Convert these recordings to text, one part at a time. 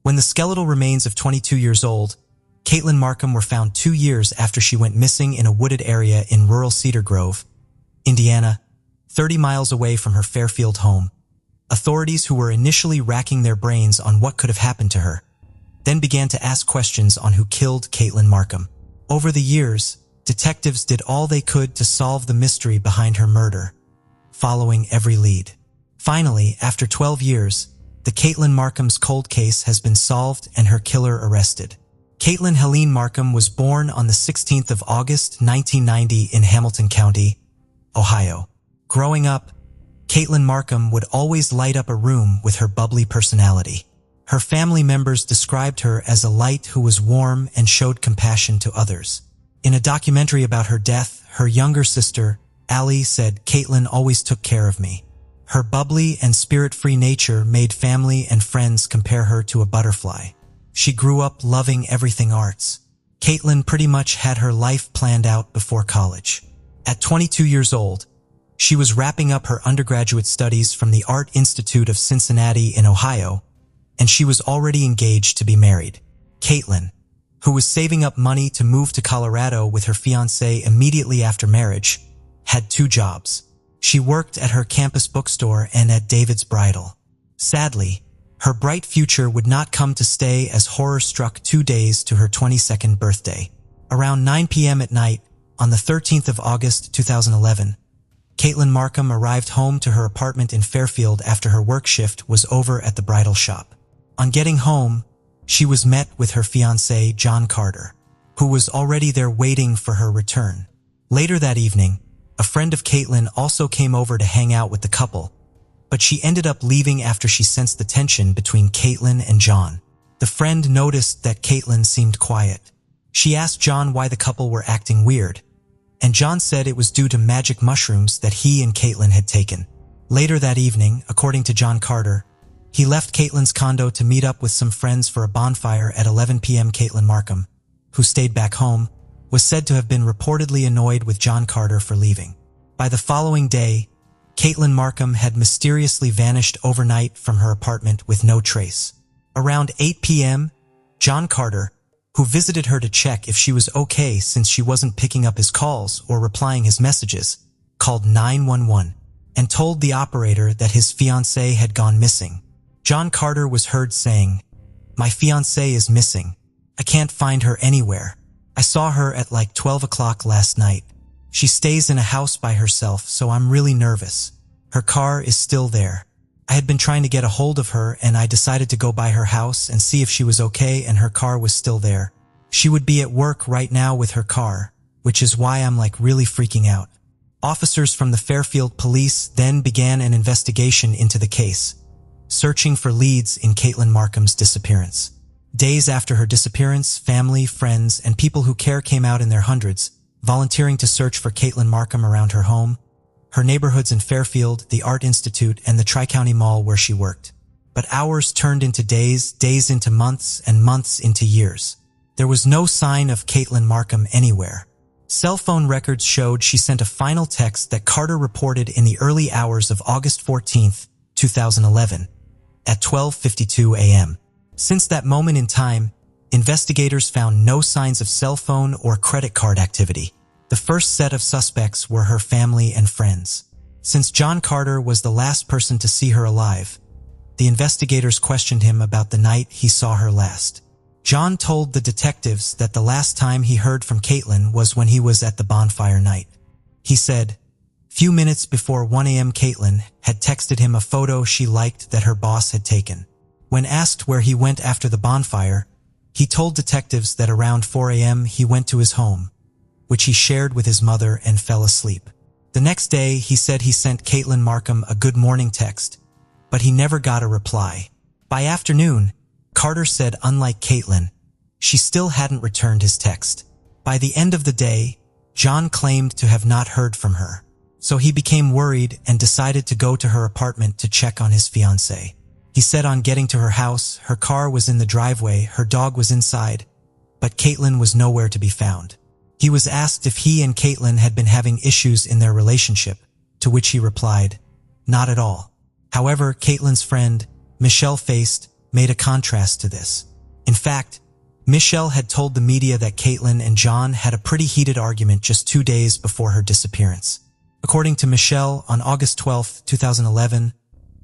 When the skeletal remains of 22 years old, Caitlin Markham were found 2 years after she went missing in a wooded area in rural Cedar Grove, Indiana, 30 miles away from her Fairfield home. Authorities, who were initially racking their brains on what could have happened to her, then began to ask questions on who killed Caitlin Markham. Over the years, detectives did all they could to solve the mystery behind her murder, following every lead. Finally, after 12 years, the Caitlin Markham's cold case has been solved and her killer arrested. Caitlin Helene Markham was born on the 16th of August, 1990 in Hamilton County, Ohio. Growing up, Caitlin Markham would always light up a room with her bubbly personality. Her family members described her as a light who was warm and showed compassion to others. In a documentary about her death, her younger sister, Allie, said, "Caitlin always took care of me. Her bubbly and spirit-free nature made family and friends compare her to a butterfly. She grew up loving everything arts." Caitlin pretty much had her life planned out before college. At 22 years old, she was wrapping up her undergraduate studies from the Art Institute of Cincinnati in Ohio, and she was already engaged to be married. Caitlin, who was saving up money to move to Colorado with her fiancé immediately after marriage, had 2 jobs. She worked at her campus bookstore and at David's Bridal. Sadly, her bright future would not come to stay as horror struck 2 days to her 22nd birthday. Around 9 p.m. at night, on the 13th of August, 2011, Caitlin Markham arrived home to her apartment in Fairfield after her work shift was over at the bridal shop. On getting home, she was met with her fiancé, John Carter, who was already there waiting for her return. Later that evening, a friend of Caitlin also came over to hang out with the couple, but she ended up leaving after she sensed the tension between Caitlin and John. The friend noticed that Caitlin seemed quiet. She asked John why the couple were acting weird, and John said it was due to magic mushrooms that he and Caitlin had taken. Later that evening, according to John Carter, he left Caitlin's condo to meet up with some friends for a bonfire at 11 p.m. Caitlin Markham, who stayed back home, was said to have been reportedly annoyed with John Carter for leaving. By the following day, Caitlin Markham had mysteriously vanished overnight from her apartment with no trace. Around 8 p.m., John Carter, who visited her to check if she was okay since she wasn't picking up his calls or replying his messages, called 911 and told the operator that his fiancée had gone missing. John Carter was heard saying, "My fiancée is missing. I can't find her anywhere. I saw her at like 12 o'clock last night. She stays in a house by herself, so I'm really nervous. Her car is still there. I had been trying to get a hold of her and I decided to go by her house and see if she was okay, and her car was still there. She would be at work right now with her car, which is why I'm like really freaking out." Officers from the Fairfield police then began an investigation into the case, searching for leads in Caitlin Markham's disappearance. Days after her disappearance, family, friends, and people who care came out in their hundreds, volunteering to search for Caitlin Markham around her home, her neighborhoods in Fairfield, the Art Institute, and the Tri-County Mall where she worked. But hours turned into days, days into months, and months into years. There was no sign of Caitlin Markham anywhere. Cell phone records showed she sent a final text that Carter reported in the early hours of August 14th, 2011, at 12:52 a.m. Since that moment in time, investigators found no signs of cell phone or credit card activity. The first set of suspects were her family and friends. Since John Carter was the last person to see her alive, the investigators questioned him about the night he saw her last. John told the detectives that the last time he heard from Caitlin was when he was at the bonfire night. He said, "Few minutes before 1 a.m. Caitlin had texted him a photo she liked that her boss had taken. When asked where he went after the bonfire, he told detectives that around 4 a.m. he went to his home, which he shared with his mother, and fell asleep. The next day, he said he sent Caitlin Markham a good morning text, but he never got a reply. By afternoon, Carter said unlike Caitlin, she still hadn't returned his text. By the end of the day, John claimed to have not heard from her, so he became worried and decided to go to her apartment to check on his fiancée. He said on getting to her house, her car was in the driveway, her dog was inside, but Caitlin was nowhere to be found. He was asked if he and Caitlin had been having issues in their relationship, to which he replied, "Not at all." However, Caitlin's friend, Michelle faced made a contrast to this. In fact, Michelle had told the media that Caitlin and John had a pretty heated argument just 2 days before her disappearance. According to Michelle, on August 12, 2011,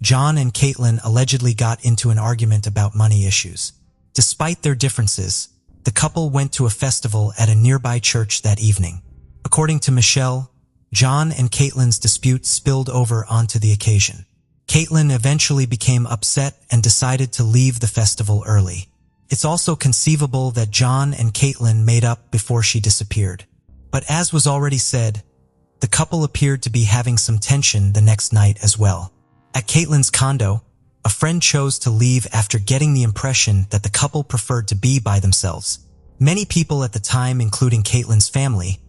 John and Caitlin allegedly got into an argument about money issues. Despite their differences, the couple went to a festival at a nearby church that evening. According to Michelle, John and Caitlin's dispute spilled over onto the occasion. Caitlin eventually became upset and decided to leave the festival early. It's also conceivable that John and Caitlin made up before she disappeared. But as was already said, the couple appeared to be having some tension the next night as well. At Caitlin's condo, a friend chose to leave after getting the impression that the couple preferred to be by themselves. Many people at the time, including Caitlin's family,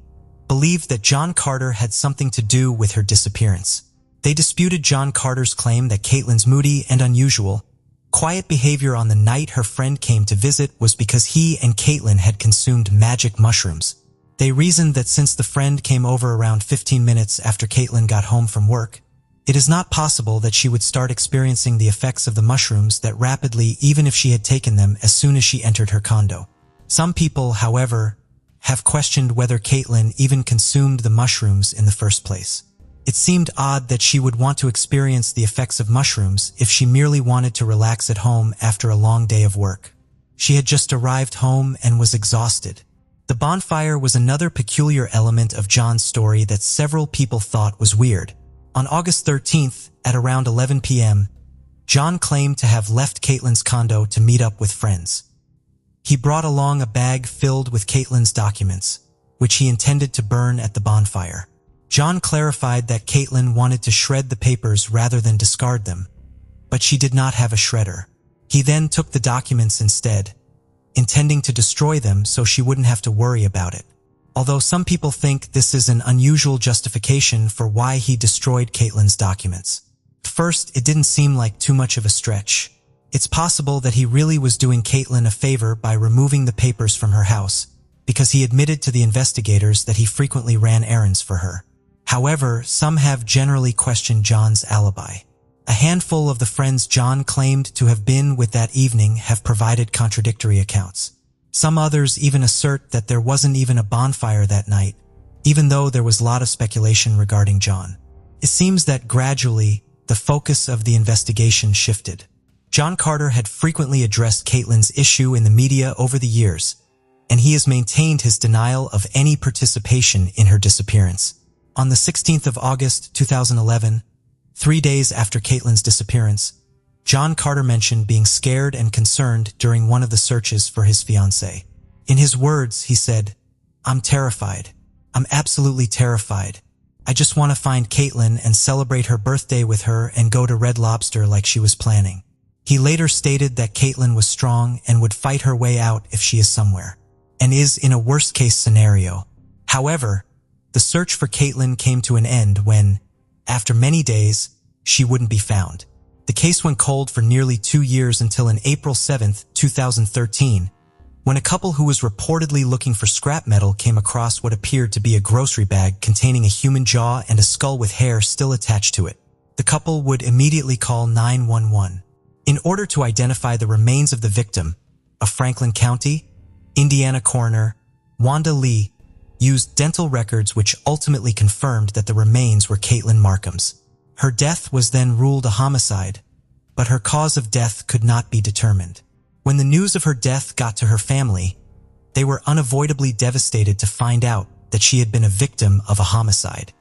believed that John Carter had something to do with her disappearance. They disputed John Carter's claim that Caitlin's moody and unusual, quiet behavior on the night her friend came to visit was because he and Caitlin had consumed magic mushrooms. They reasoned that since the friend came over around 15 minutes after Caitlin got home from work, it is not possible that she would start experiencing the effects of the mushrooms that rapidly, even if she had taken them as soon as she entered her condo. Some people, however, have questioned whether Caitlin even consumed the mushrooms in the first place. It seemed odd that she would want to experience the effects of mushrooms if she merely wanted to relax at home after a long day of work. She had just arrived home and was exhausted. The bonfire was another peculiar element of John's story that several people thought was weird. On August 13th, at around 11 p.m., John claimed to have left Caitlin's condo to meet up with friends. He brought along a bag filled with Caitlin's documents, which he intended to burn at the bonfire. John clarified that Caitlin wanted to shred the papers rather than discard them, but she did not have a shredder. He then took the documents instead, intending to destroy them so she wouldn't have to worry about it. Although some people think this is an unusual justification for why he destroyed Caitlin's documents. At first, it didn't seem like too much of a stretch. It's possible that he really was doing Caitlin a favor by removing the papers from her house, because he admitted to the investigators that he frequently ran errands for her. However, some have generally questioned John's alibi. A handful of the friends John claimed to have been with that evening have provided contradictory accounts. Some others even assert that there wasn't even a bonfire that night, even though there was a lot of speculation regarding John. It seems that gradually, the focus of the investigation shifted. John Carter had frequently addressed Caitlin's issue in the media over the years, and he has maintained his denial of any participation in her disappearance. On the 16th of August 2011, 3 days after Caitlin's disappearance, John Carter mentioned being scared and concerned during one of the searches for his fiancée. In his words, he said, "I'm terrified. I'm absolutely terrified. I just want to find Caitlin and celebrate her birthday with her and go to Red Lobster like she was planning." He later stated that Caitlin was strong and would fight her way out if she is somewhere, and is in a worst-case scenario. However, the search for Caitlin came to an end when, after many days, she wouldn't be found. The case went cold for nearly 2 years until on April 7, 2013, when a couple who was reportedly looking for scrap metal came across what appeared to be a grocery bag containing a human jaw and a skull with hair still attached to it. The couple would immediately call 911. In order to identify the remains of the victim, a Franklin County, Indiana coroner, Wanda Lee, used dental records which ultimately confirmed that the remains were Caitlin Markham's. Her death was then ruled a homicide, but her cause of death could not be determined. When the news of her death got to her family, they were unavoidably devastated to find out that she had been a victim of a homicide.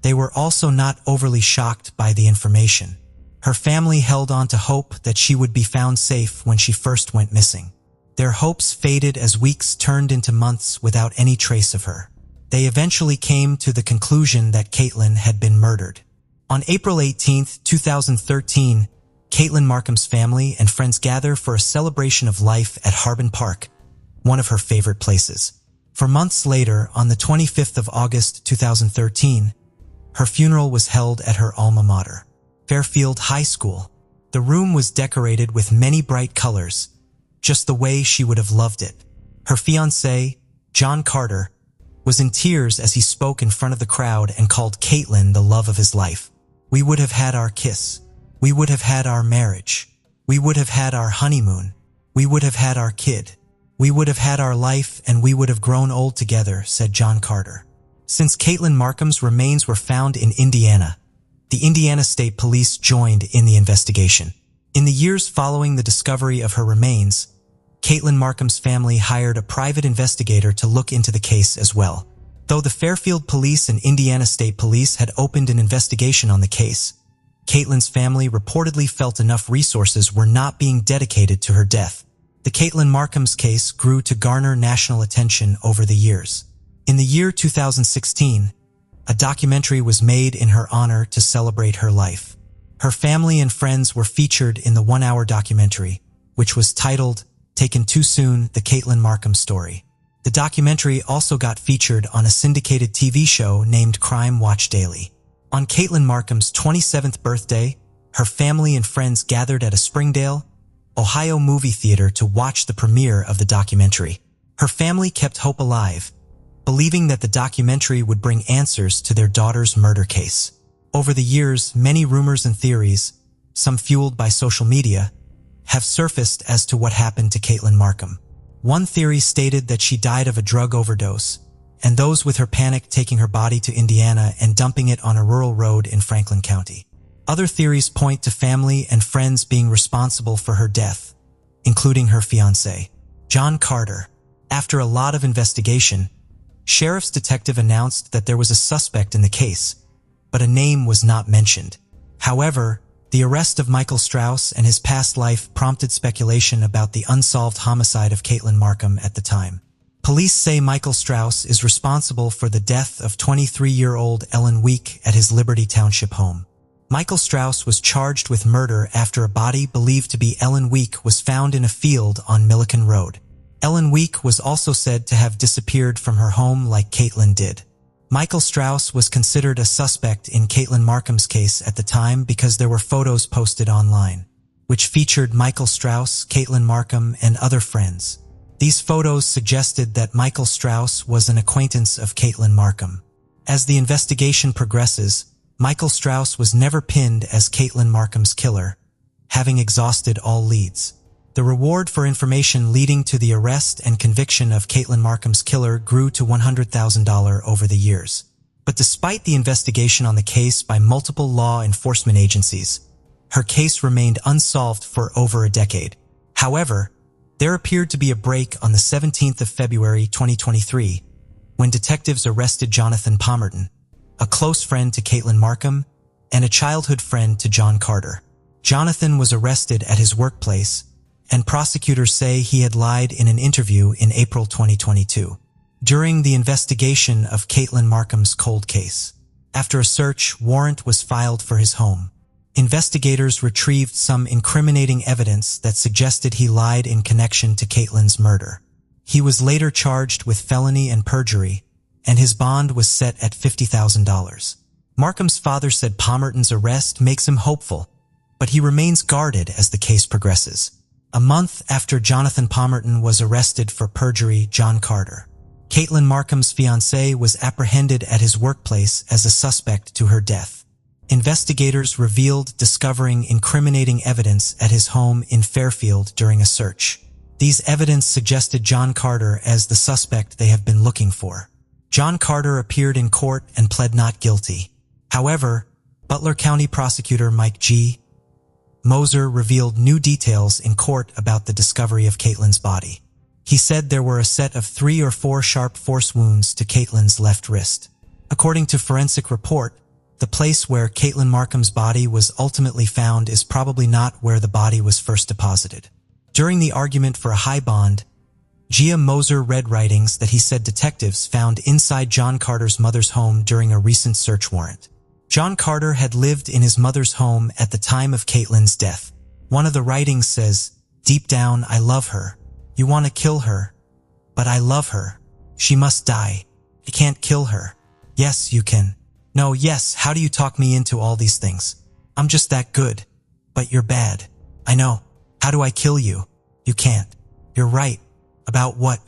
They were also not overly shocked by the information. Her family held on to hope that she would be found safe when she first went missing. Their hopes faded as weeks turned into months without any trace of her. They eventually came to the conclusion that Caitlin had been murdered. On April 18, 2013, Caitlin Markham's family and friends gather for a celebration of life at Harbin Park, one of her favorite places. For months later, on the 25th of August 2013, her funeral was held at her alma mater, Fairfield High School. The room was decorated with many bright colors, just the way she would have loved it. Her fiancé, John Carter, was in tears as he spoke in front of the crowd and called Caitlin the love of his life. "We would have had our kiss. We would have had our marriage. We would have had our honeymoon. We would have had our kid. We would have had our life and we would have grown old together, said John Carter. Since Caitlin Markham's remains were found in Indiana, the Indiana State Police joined in the investigation. In the years following the discovery of her remains, Caitlin Markham's family hired a private investigator to look into the case as well. Though the Fairfield Police and Indiana State Police had opened an investigation on the case, Caitlin's family reportedly felt enough resources were not being dedicated to her death. The Caitlin Markham's case grew to garner national attention over the years. In the year 2016, a documentary was made in her honor to celebrate her life. Her family and friends were featured in the one-hour documentary, which was titled, Taken Too Soon, The Caitlin Markham Story. The documentary also got featured on a syndicated TV show named Crime Watch Daily. On Caitlin Markham's 27th birthday, her family and friends gathered at a Springdale, Ohio movie theater to watch the premiere of the documentary. Her family kept hope alive, believing that the documentary would bring answers to their daughter's murder case. Over the years, many rumors and theories, some fueled by social media, have surfaced as to what happened to Caitlin Markham. One theory stated that she died of a drug overdose, and those with her panicked taking her body to Indiana and dumping it on a rural road in Franklin County. Other theories point to family and friends being responsible for her death, including her fiancé, John Carter. After a lot of investigation, sheriff's detective announced that there was a suspect in the case, but a name was not mentioned. However, the arrest of Michael Strauss and his past life prompted speculation about the unsolved homicide of Caitlin Markham at the time. Police say Michael Strauss is responsible for the death of 23-year-old Ellen Week at his Liberty Township home. Michael Strauss was charged with murder after a body believed to be Ellen Week was found in a field on Milliken Road. Ellen Week was also said to have disappeared from her home like Caitlin did. Michael Strauss was considered a suspect in Caitlin Markham's case at the time because there were photos posted online, which featured Michael Strauss, Caitlin Markham, and other friends. These photos suggested that Michael Strauss was an acquaintance of Caitlin Markham. As the investigation progresses, Michael Strauss was never pinned as Caitlin Markham's killer, having exhausted all leads. The reward for information leading to the arrest and conviction of Caitlin Markham's killer grew to $100,000 over the years. But despite the investigation on the case by multiple law enforcement agencies, her case remained unsolved for over a decade. However, there appeared to be a break on the 17th of February 2023 when detectives arrested Jonathan Pomerton, a close friend to Caitlin Markham and a childhood friend to John Carter. Jonathan was arrested at his workplace, and prosecutors say he had lied in an interview in April 2022 during the investigation of Caitlin Markham's cold case. After a search warrant was filed for his home, investigators retrieved some incriminating evidence that suggested he lied in connection to Caitlin's murder. He was later charged with felony and perjury, and his bond was set at $50,000. Markham's father said Pomerton's arrest makes him hopeful, but he remains guarded as the case progresses. A month after Jonathan Pomerton was arrested for perjury, John Carter, Caitlin Markham's fiancé, was apprehended at his workplace as a suspect to her death. Investigators revealed discovering incriminating evidence at his home in Fairfield during a search. These evidence suggested John Carter as the suspect they have been looking for. John Carter appeared in court and pled not guilty. However, Butler County Prosecutor Mike G. Moser revealed new details in court about the discovery of Caitlin's body. He said there were a set of 3 or 4 sharp force wounds to Caitlin's left wrist. According to forensic report, the place where Caitlin Markham's body was ultimately found is probably not where the body was first deposited. During the argument for a high bond, Gia Moser read writings that he said detectives found inside John Carter's mother's home during a recent search warrant. John Carter had lived in his mother's home at the time of Caitlin's death. One of the writings says, "Deep down, I love her. You want to kill her. But I love her. She must die. You can't kill her. Yes, you can. No, yes, how do you talk me into all these things? I'm just that good. But you're bad. I know. How do I kill you? You can't. You're right. About what?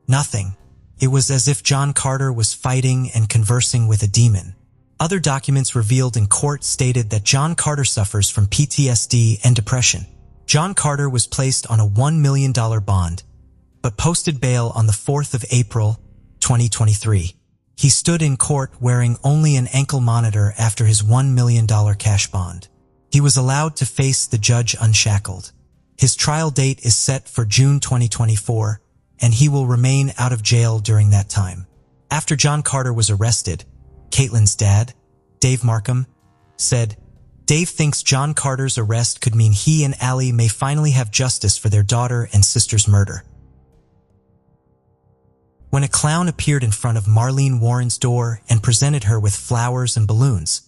Nothing." It was as if John Carter was fighting and conversing with a demon. Other documents revealed in court stated that John Carter suffers from PTSD and depression. John Carter was placed on a $1 million bond, but posted bail on the 4th of April, 2023. He stood in court wearing only an ankle monitor after his $1 million cash bond. He was allowed to face the judge unshackled. His trial date is set for June 2024, and he will remain out of jail during that time. After John Carter was arrested, Caitlin's dad, Dave Markham, said, "Dave thinks John Carter's arrest could mean he and Allie may finally have justice for their daughter and sister's murder." When a clown appeared in front of Marlene Warren's door and presented her with flowers and balloons,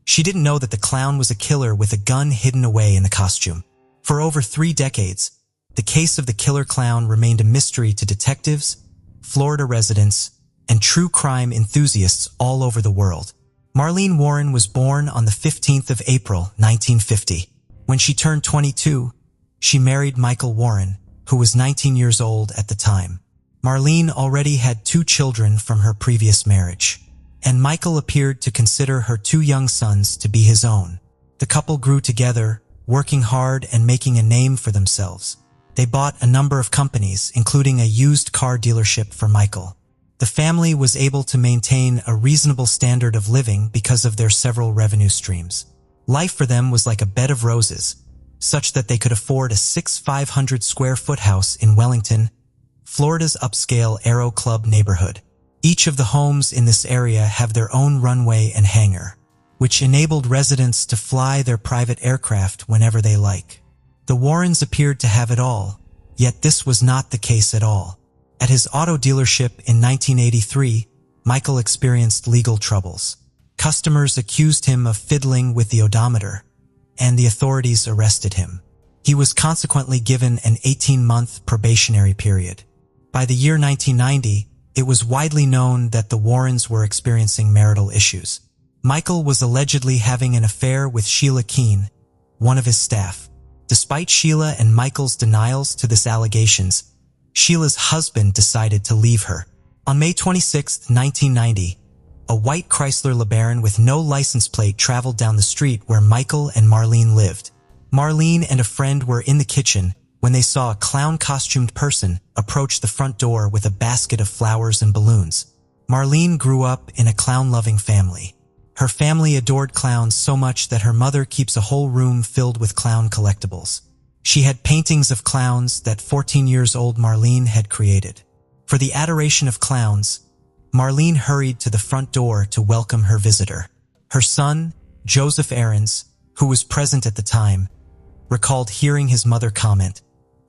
she didn't know that the clown was a killer with a gun hidden away in the costume. For over 3 decades, the case of the killer clown remained a mystery to detectives, Florida residents, and true crime enthusiasts all over the world. Marlene Warren was born on the 15th of April, 1950. When she turned 22, she married Michael Warren, who was 19 years old at the time. Marlene already had 2 children from her previous marriage, and Michael appeared to consider her 2 young sons to be his own. The couple grew together, working hard and making a name for themselves. They bought a number of companies, including a used car dealership for Michael. The family was able to maintain a reasonable standard of living because of their several revenue streams. Life for them was like a bed of roses, such that they could afford a 500-square-foot house in Wellington, Florida's upscale Aero Club neighborhood. Each of the homes in this area have their own runway and hangar, which enabled residents to fly their private aircraft whenever they like. The Warrens appeared to have it all, yet this was not the case at all. At his auto dealership in 1983, Michael experienced legal troubles. Customers accused him of fiddling with the odometer, and the authorities arrested him. He was consequently given an 18-month probationary period. By the year 1990, it was widely known that the Warrens were experiencing marital issues. Michael was allegedly having an affair with Sheila Keene, one of his staff. Despite Sheila and Michael's denials to this allegations, Sheila's husband decided to leave her. On May 26, 1990, a white Chrysler LeBaron with no license plate traveled down the street where Michael and Marlene lived. Marlene and a friend were in the kitchen when they saw a clown-costumed person approach the front door with a basket of flowers and balloons. Marlene grew up in a clown-loving family. Her family adored clowns so much that her mother keeps a whole room filled with clown collectibles. She had paintings of clowns that 14-year-old Marlene had created. For the adoration of clowns, Marlene hurried to the front door to welcome her visitor. Her son, Joseph Aarons, who was present at the time, recalled hearing his mother comment,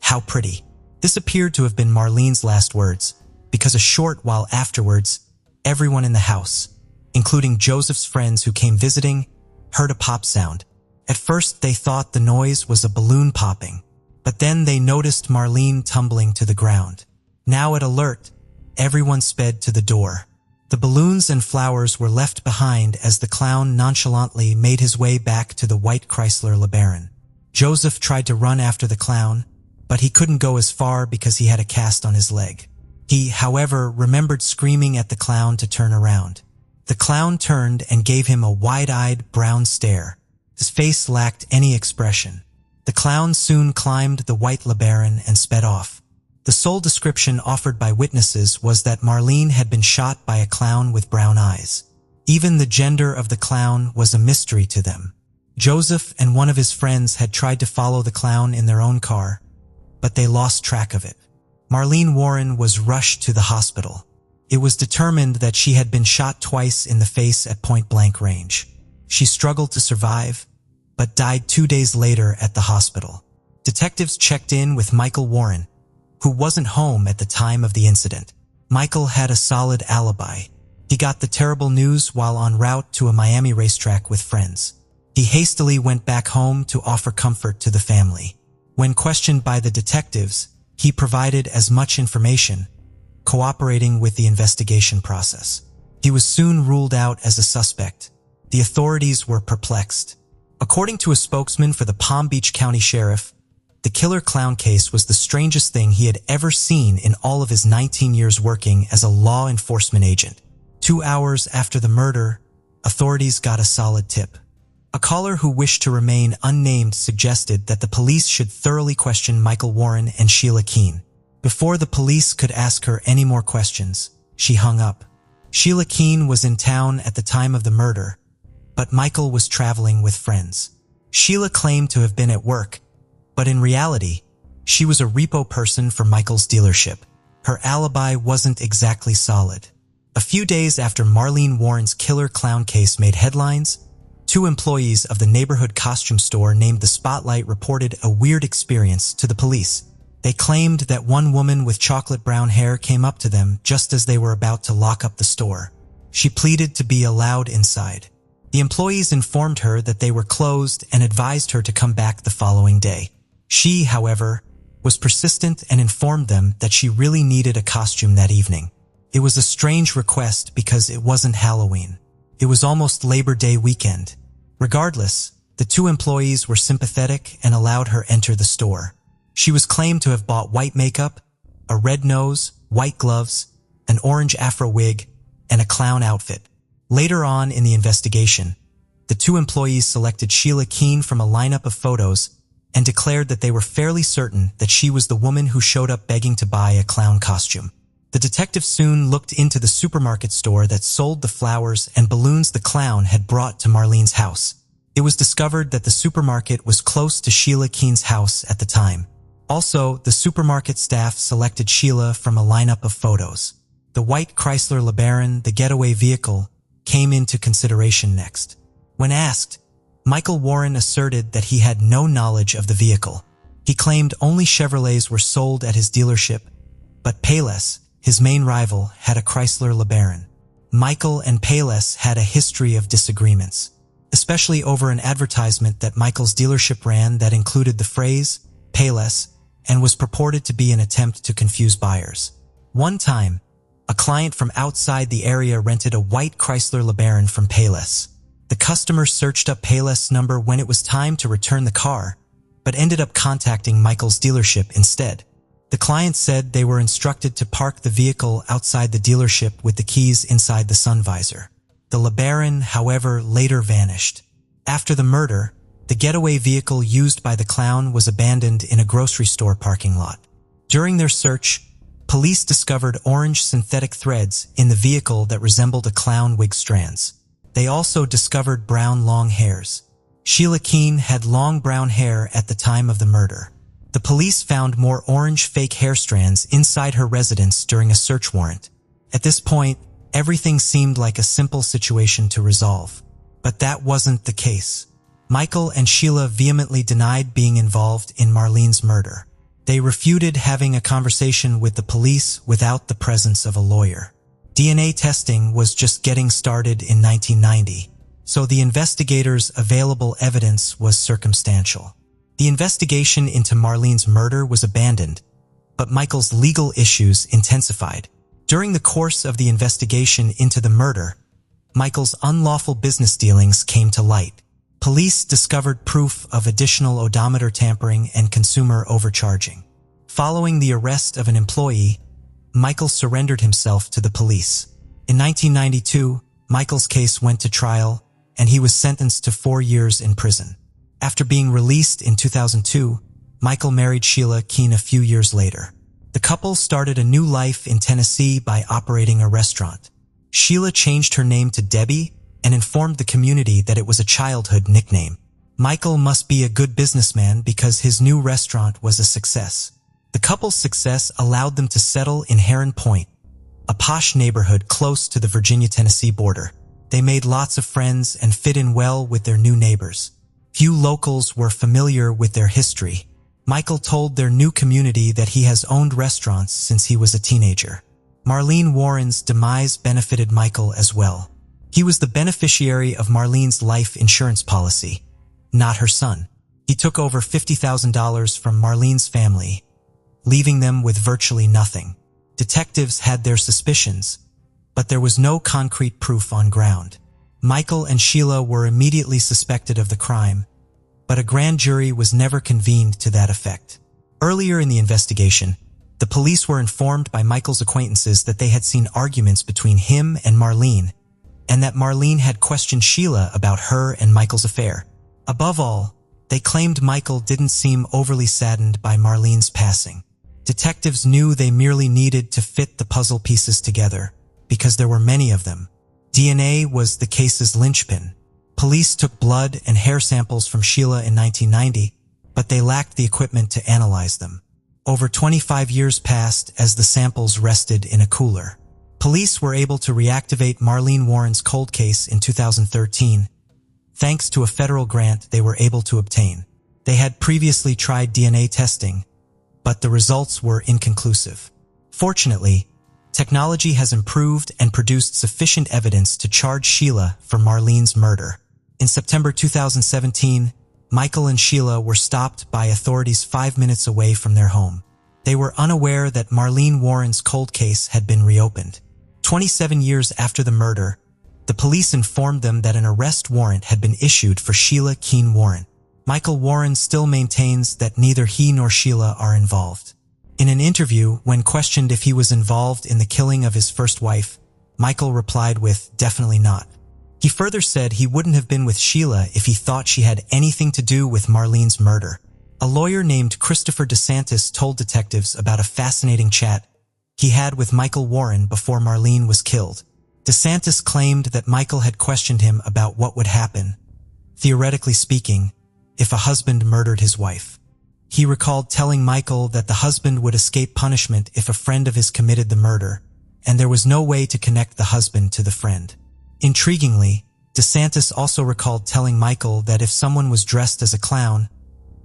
"How pretty." This appeared to have been Marlene's last words, because a short while afterwards, everyone in the house, including Joseph's friends who came visiting, heard a pop sound. At first, they thought the noise was a balloon popping, but then they noticed Marlene tumbling to the ground. Now at alert, everyone sped to the door. The balloons and flowers were left behind as the clown nonchalantly made his way back to the white Chrysler LeBaron. Joseph tried to run after the clown, but he couldn't go as far because he had a cast on his leg. He, however, remembered screaming at the clown to turn around. The clown turned and gave him a wide-eyed brown stare. His face lacked any expression. The clown soon climbed the white LeBaron and sped off. The sole description offered by witnesses was that Marlene had been shot by a clown with brown eyes. Even the gender of the clown was a mystery to them. Joseph and one of his friends had tried to follow the clown in their own car, but they lost track of it. Marlene Warren was rushed to the hospital. It was determined that she had been shot twice in the face at point-blank range. She struggled to survive, but died 2 days later at the hospital. Detectives checked in with Michael Warren, who wasn't home at the time of the incident. Michael had a solid alibi. He got the terrible news while en route to a Miami racetrack with friends. He hastily went back home to offer comfort to the family. When questioned by the detectives, he provided as much information, cooperating with the investigation process. He was soon ruled out as a suspect. The authorities were perplexed. According to a spokesman for the Palm Beach County Sheriff, the killer clown case was the strangest thing he had ever seen in all of his 19 years working as a law enforcement agent. 2 hours after the murder, authorities got a solid tip. A caller who wished to remain unnamed suggested that the police should thoroughly question Michael Warren and Sheila Keene. Before the police could ask her any more questions, she hung up. Sheila Keene was in town at the time of the murder, but Michael was traveling with friends. Sheila claimed to have been at work, but in reality, she was a repo person for Michael's dealership. Her alibi wasn't exactly solid. A few days after Marlene Warren's killer clown case made headlines, 2 employees of the neighborhood costume store named the Spotlight reported a weird experience to the police. They claimed that one woman with chocolate brown hair came up to them just as they were about to lock up the store. She pleaded to be allowed inside. The employees informed her that they were closed and advised her to come back the following day. She, however, was persistent and informed them that she really needed a costume that evening. It was a strange request because it wasn't Halloween. It was almost Labor Day weekend. Regardless, the 2 employees were sympathetic and allowed her enter the store. She was claimed to have bought white makeup, a red nose, white gloves, an orange afro wig, and a clown outfit. Later on in the investigation, the 2 employees selected Sheila Keene from a lineup of photos and declared that they were fairly certain that she was the woman who showed up begging to buy a clown costume. The detective soon looked into the supermarket store that sold the flowers and balloons the clown had brought to Marlene's house. It was discovered that the supermarket was close to Sheila Keene's house at the time. Also, the supermarket staff selected Sheila from a lineup of photos. The white Chrysler LeBaron, the getaway vehicle, came into consideration next. When asked, Michael Warren asserted that he had no knowledge of the vehicle. He claimed only Chevrolets were sold at his dealership, but Payless, his main rival, had a Chrysler LeBaron. Michael and Payless had a history of disagreements, especially over an advertisement that Michael's dealership ran that included the phrase, Payless, and was purported to be an attempt to confuse buyers. One time, a client from outside the area rented a white Chrysler LeBaron from Payless. The customer searched up Payless' number when it was time to return the car, but ended up contacting Michael's dealership instead. The client said they were instructed to park the vehicle outside the dealership with the keys inside the sun visor. The LeBaron, however, later vanished. After the murder, the getaway vehicle used by the clown was abandoned in a grocery store parking lot. During their search, police discovered orange synthetic threads in the vehicle that resembled a clown wig strands. They also discovered brown long hairs. Sheila Keene had long brown hair at the time of the murder. The police found more orange fake hair strands inside her residence during a search warrant. At this point, everything seemed like a simple situation to resolve. But that wasn't the case. Michael and Sheila vehemently denied being involved in Marlene's murder. They refuted having a conversation with the police without the presence of a lawyer. DNA testing was just getting started in 1990, so the investigators' available evidence was circumstantial. The investigation into Marlene's murder was abandoned, but Michael's legal issues intensified. During the course of the investigation into the murder, Michael's unlawful business dealings came to light. Police discovered proof of additional odometer tampering and consumer overcharging. Following the arrest of an employee, Michael surrendered himself to the police. In 1992, Michael's case went to trial, and he was sentenced to 4 years in prison. After being released in 2002, Michael married Sheila Keene a few years later. The couple started a new life in Tennessee by operating a restaurant. Sheila changed her name to Debbie and informed the community that it was a childhood nickname. Michael must be a good businessman because his new restaurant was a success. The couple's success allowed them to settle in Heron Point, a posh neighborhood close to the Virginia-Tennessee border. They made lots of friends and fit in well with their new neighbors. Few locals were familiar with their history. Michael told their new community that he has owned restaurants since he was a teenager. Marlene Warren's demise benefited Michael as well. He was the beneficiary of Marlene's life insurance policy, not her son. He took over $50,000 from Marlene's family, leaving them with virtually nothing. Detectives had their suspicions, but there was no concrete proof on ground. Michael and Sheila were immediately suspected of the crime, but a grand jury was never convened to that effect. Earlier in the investigation, the police were informed by Michael's acquaintances that they had seen arguments between him and Marlene, and that Marlene had questioned Sheila about her and Michael's affair. Above all, they claimed Michael didn't seem overly saddened by Marlene's passing. Detectives knew they merely needed to fit the puzzle pieces together, because there were many of them. DNA was the case's linchpin. Police took blood and hair samples from Sheila in 1990, but they lacked the equipment to analyze them. Over 25 years passed as the samples rested in a cooler. Police were able to reactivate Marlene Warren's cold case in 2013, thanks to a federal grant they were able to obtain. They had previously tried DNA testing, but the results were inconclusive. Fortunately, technology has improved and produced sufficient evidence to charge Sheila for Marlene's murder. In September 2017, Michael and Sheila were stopped by authorities 5 minutes away from their home. They were unaware that Marlene Warren's cold case had been reopened. 27 years after the murder, the police informed them that an arrest warrant had been issued for Sheila Keene Warren. Michael Warren still maintains that neither he nor Sheila are involved. In an interview, when questioned if he was involved in the killing of his first wife, Michael replied with, "Definitely not." He further said he wouldn't have been with Sheila if he thought she had anything to do with Marlene's murder. A lawyer named Christopher DeSantis told detectives about a fascinating chat he had with Michael Warren before Marlene was killed. DeSantis claimed that Michael had questioned him about what would happen, theoretically speaking, if a husband murdered his wife. He recalled telling Michael that the husband would escape punishment if a friend of his committed the murder, and there was no way to connect the husband to the friend. Intriguingly, DeSantis also recalled telling Michael that if someone was dressed as a clown,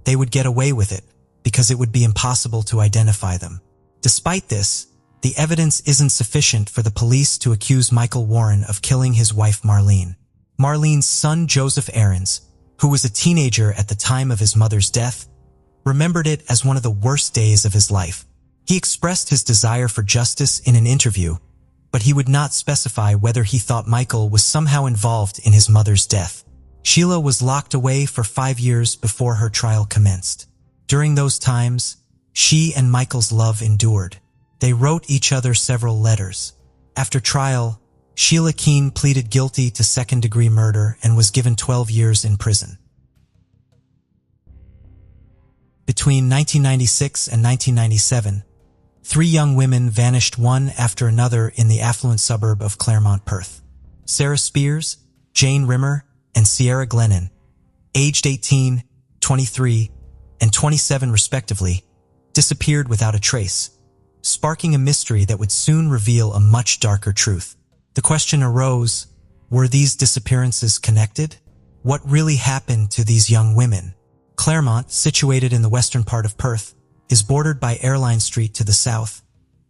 they would get away with it because it would be impossible to identify them. Despite this, the evidence isn't sufficient for the police to accuse Michael Warren of killing his wife Marlene. Marlene's son Joseph Aarons, who was a teenager at the time of his mother's death, remembered it as one of the worst days of his life. He expressed his desire for justice in an interview, but he would not specify whether he thought Michael was somehow involved in his mother's death. Sheila was locked away for 5 years before her trial commenced. During those times, she and Michael's love endured. They wrote each other several letters. After trial, Sheila Keene pleaded guilty to second-degree murder and was given 12 years in prison. Between 1996 and 1997, 3 young women vanished one after another in the affluent suburb of Claremont, Perth. Sarah Spears, Jane Rimmer, and Sierra Glennon, aged 18, 23, and 27 respectively, disappeared without a trace, sparking a mystery that would soon reveal a much darker truth. The question arose, were these disappearances connected? What really happened to these young women? Claremont, situated in the western part of Perth, is bordered by Airline Street to the south,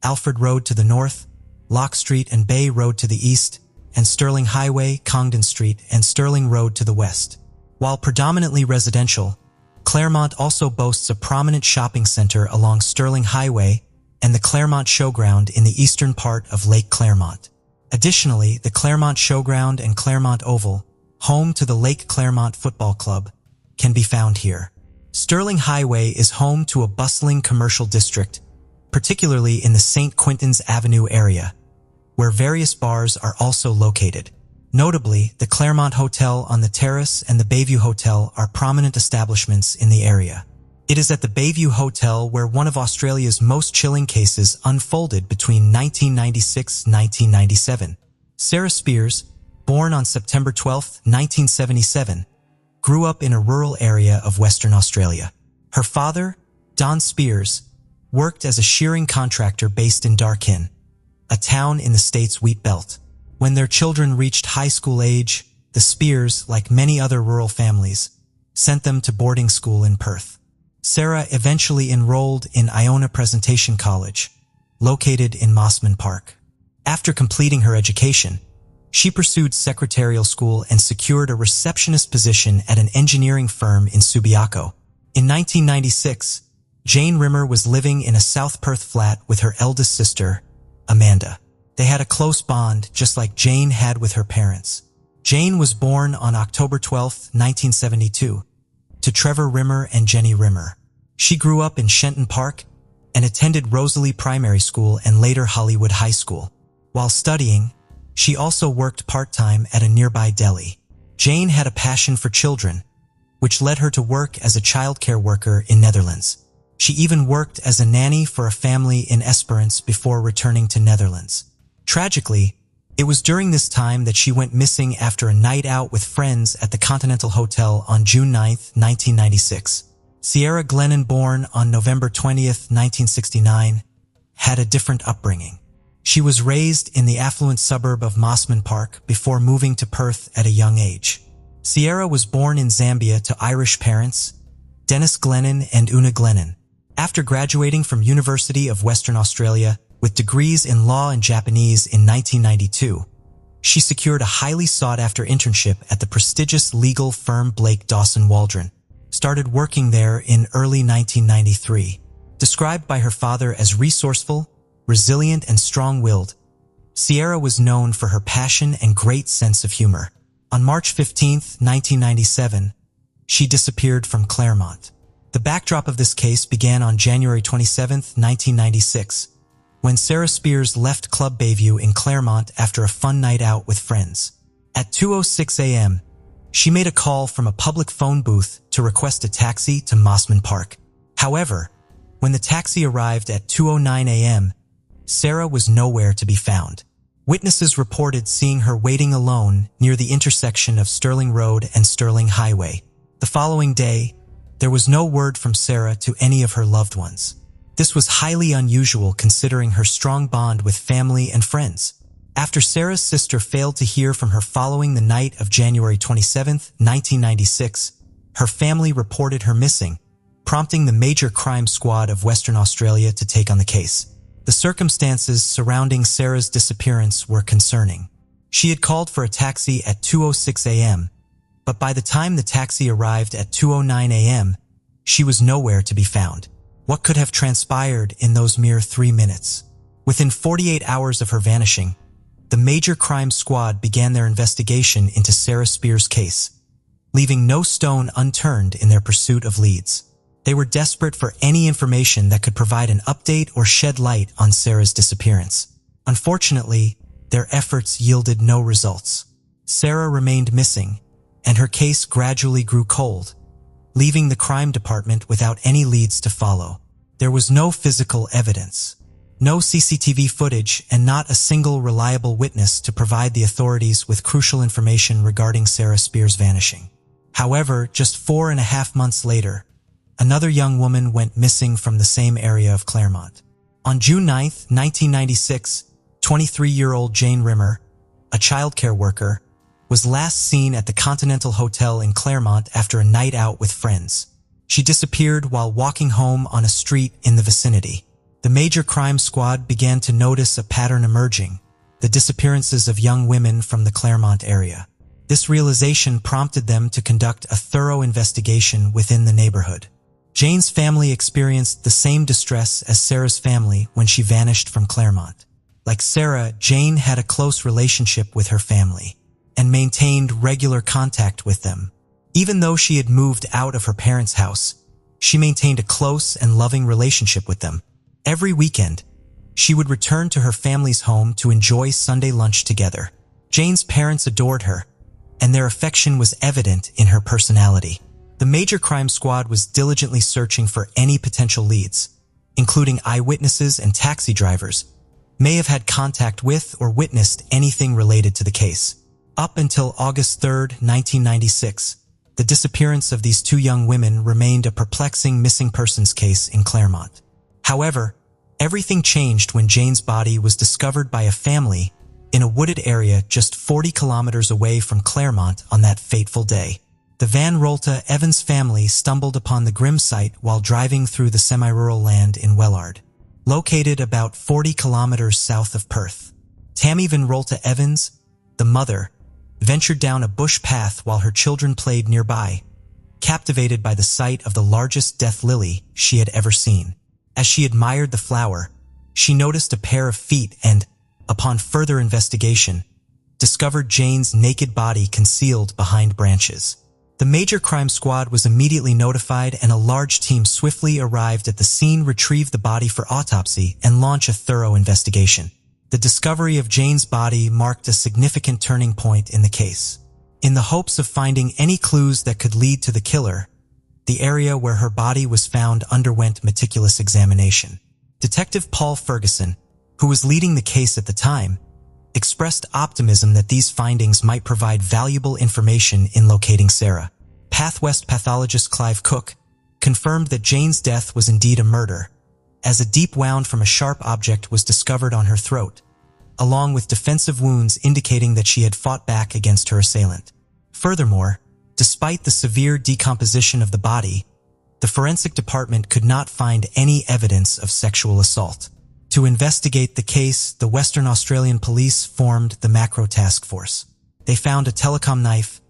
Alfred Road to the north, Lock Street and Bay Road to the east, and Stirling Highway, Congdon Street, and Stirling Road to the west. While predominantly residential, Claremont also boasts a prominent shopping center along Stirling Highway and the Claremont Showground in the eastern part of Lake Claremont. Additionally, the Claremont Showground and Claremont Oval, home to the Lake Claremont Football Club, can be found here. Stirling Highway is home to a bustling commercial district, particularly in the St. Quintins Avenue area, where various bars are also located. Notably, the Claremont Hotel on the Terrace and the Bayview Hotel are prominent establishments in the area. It is at the Bayview Hotel where one of Australia's most chilling cases unfolded between 1996 and 1997. Sarah Spears, born on September 12, 1977, grew up in a rural area of Western Australia. Her father, Don Spears, worked as a shearing contractor based in Darkin, a town in the state's wheat belt. When their children reached high school age, the Spears, like many other rural families, sent them to boarding school in Perth. Sarah eventually enrolled in Iona Presentation College, located in Mossman Park. After completing her education, she pursued secretarial school and secured a receptionist position at an engineering firm in Subiaco. In 1996, Jane Rimmer was living in a South Perth flat with her eldest sister, Amanda. They had a close bond, just like Jane had with her parents. Jane was born on October 12, 1972, to Trevor Rimmer and Jenny Rimmer. She grew up in Shenton Park and attended Rosalie Primary School and later Hollywood High School. While studying, She also worked part-time at a nearby deli. Jane had a passion for children, which led her to work as a childcare worker in Netherlands. She even worked as a nanny for a family in Esperance before returning to Netherlands. Tragically, it was during this time that she went missing after a night out with friends at the Continental Hotel on June 9, 1996. Sierra Glennon, born on November 20, 1969, had a different upbringing. She was raised in the affluent suburb of Mosman Park before moving to Perth at a young age. Sierra was born in Zambia to Irish parents, Dennis Glennon and Una Glennon. After graduating from University of Western Australia with degrees in law and Japanese in 1992, she secured a highly sought-after internship at the prestigious legal firm Blake Dawson Waldron. Started working there in early 1993. Described by her father as resourceful, resilient, and strong-willed, Sierra was known for her passion and great sense of humor. On March 15, 1997, she disappeared from Claremont. The backdrop of this case began on January 27, 1996, when Sarah Spears left Club Bayview in Claremont after a fun night out with friends. At 2:06 a.m., she made a call from a public phone booth to request a taxi to Mosman Park. However, when the taxi arrived at 2:09 a.m., Sarah was nowhere to be found. Witnesses reported seeing her waiting alone near the intersection of Sterling Road and Sterling Highway. The following day, there was no word from Sarah to any of her loved ones. This was highly unusual considering her strong bond with family and friends. After Sarah's sister failed to hear from her following the night of January 27, 1996, her family reported her missing, prompting the Major Crime Squad of Western Australia to take on the case. The circumstances surrounding Sarah's disappearance were concerning. She had called for a taxi at 2:06 a.m., but by the time the taxi arrived at 2:09 a.m., she was nowhere to be found. What could have transpired in those mere 3 minutes? Within 48 hours of her vanishing, the Major Crime Squad began their investigation into Sarah Spears' case, leaving no stone unturned in their pursuit of leads. They were desperate for any information that could provide an update or shed light on Sarah's disappearance. Unfortunately, their efforts yielded no results. Sarah remained missing, and her case gradually grew cold, leaving the crime department without any leads to follow. There was no physical evidence, no CCTV footage, and not a single reliable witness to provide the authorities with crucial information regarding Sarah Spears' vanishing. However, just 4.5 months later, another young woman went missing from the same area of Claremont. On June 9, 1996, 23-year-old Jane Rimmer, a childcare worker, was last seen at the Continental Hotel in Claremont after a night out with friends. She disappeared while walking home on a street in the vicinity. The Major Crime Squad began to notice a pattern emerging: the disappearances of young women from the Claremont area. This realization prompted them to conduct a thorough investigation within the neighborhood. Jane's family experienced the same distress as Sarah's family when she vanished from Claremont. Like Sarah, Jane had a close relationship with her family and maintained regular contact with them. Even though she had moved out of her parents' house, she maintained a close and loving relationship with them. Every weekend, she would return to her family's home to enjoy Sunday lunch together. Jane's parents adored her, and their affection was evident in her personality. The Major Crime Squad was diligently searching for any potential leads, including eyewitnesses and taxi drivers, may have had contact with or witnessed anything related to the case. Up until August 3, 1996, the disappearance of these two young women remained a perplexing missing persons case in Claremont. However, everything changed when Jane's body was discovered by a family in a wooded area just 40 kilometers away from Claremont on that fateful day. The Van Rolta Evans family stumbled upon the grim sight while driving through the semi-rural land in Wellard, located about 40 kilometers south of Perth. Tammy Van Rolta Evans, the mother, ventured down a bush path while her children played nearby, captivated by the sight of the largest death lily she had ever seen. As she admired the flower, she noticed a pair of feet and, upon further investigation, discovered Jane's naked body concealed behind branches. The Major Crime Squad was immediately notified, and a large team swiftly arrived at the scene, retrieved the body for autopsy, and launched a thorough investigation. The discovery of Jane's body marked a significant turning point in the case. In the hopes of finding any clues that could lead to the killer, the area where her body was found underwent meticulous examination. Detective Paul Ferguson, who was leading the case at the time, expressed optimism that these findings might provide valuable information in locating Sarah. Pathwest pathologist Clive Cook confirmed that Jane's death was indeed a murder, as a deep wound from a sharp object was discovered on her throat, along with defensive wounds indicating that she had fought back against her assailant. Furthermore, despite the severe decomposition of the body, the forensic department could not find any evidence of sexual assault. To investigate the case, the Western Australian Police formed the Macro Task Force. They found a telecom knife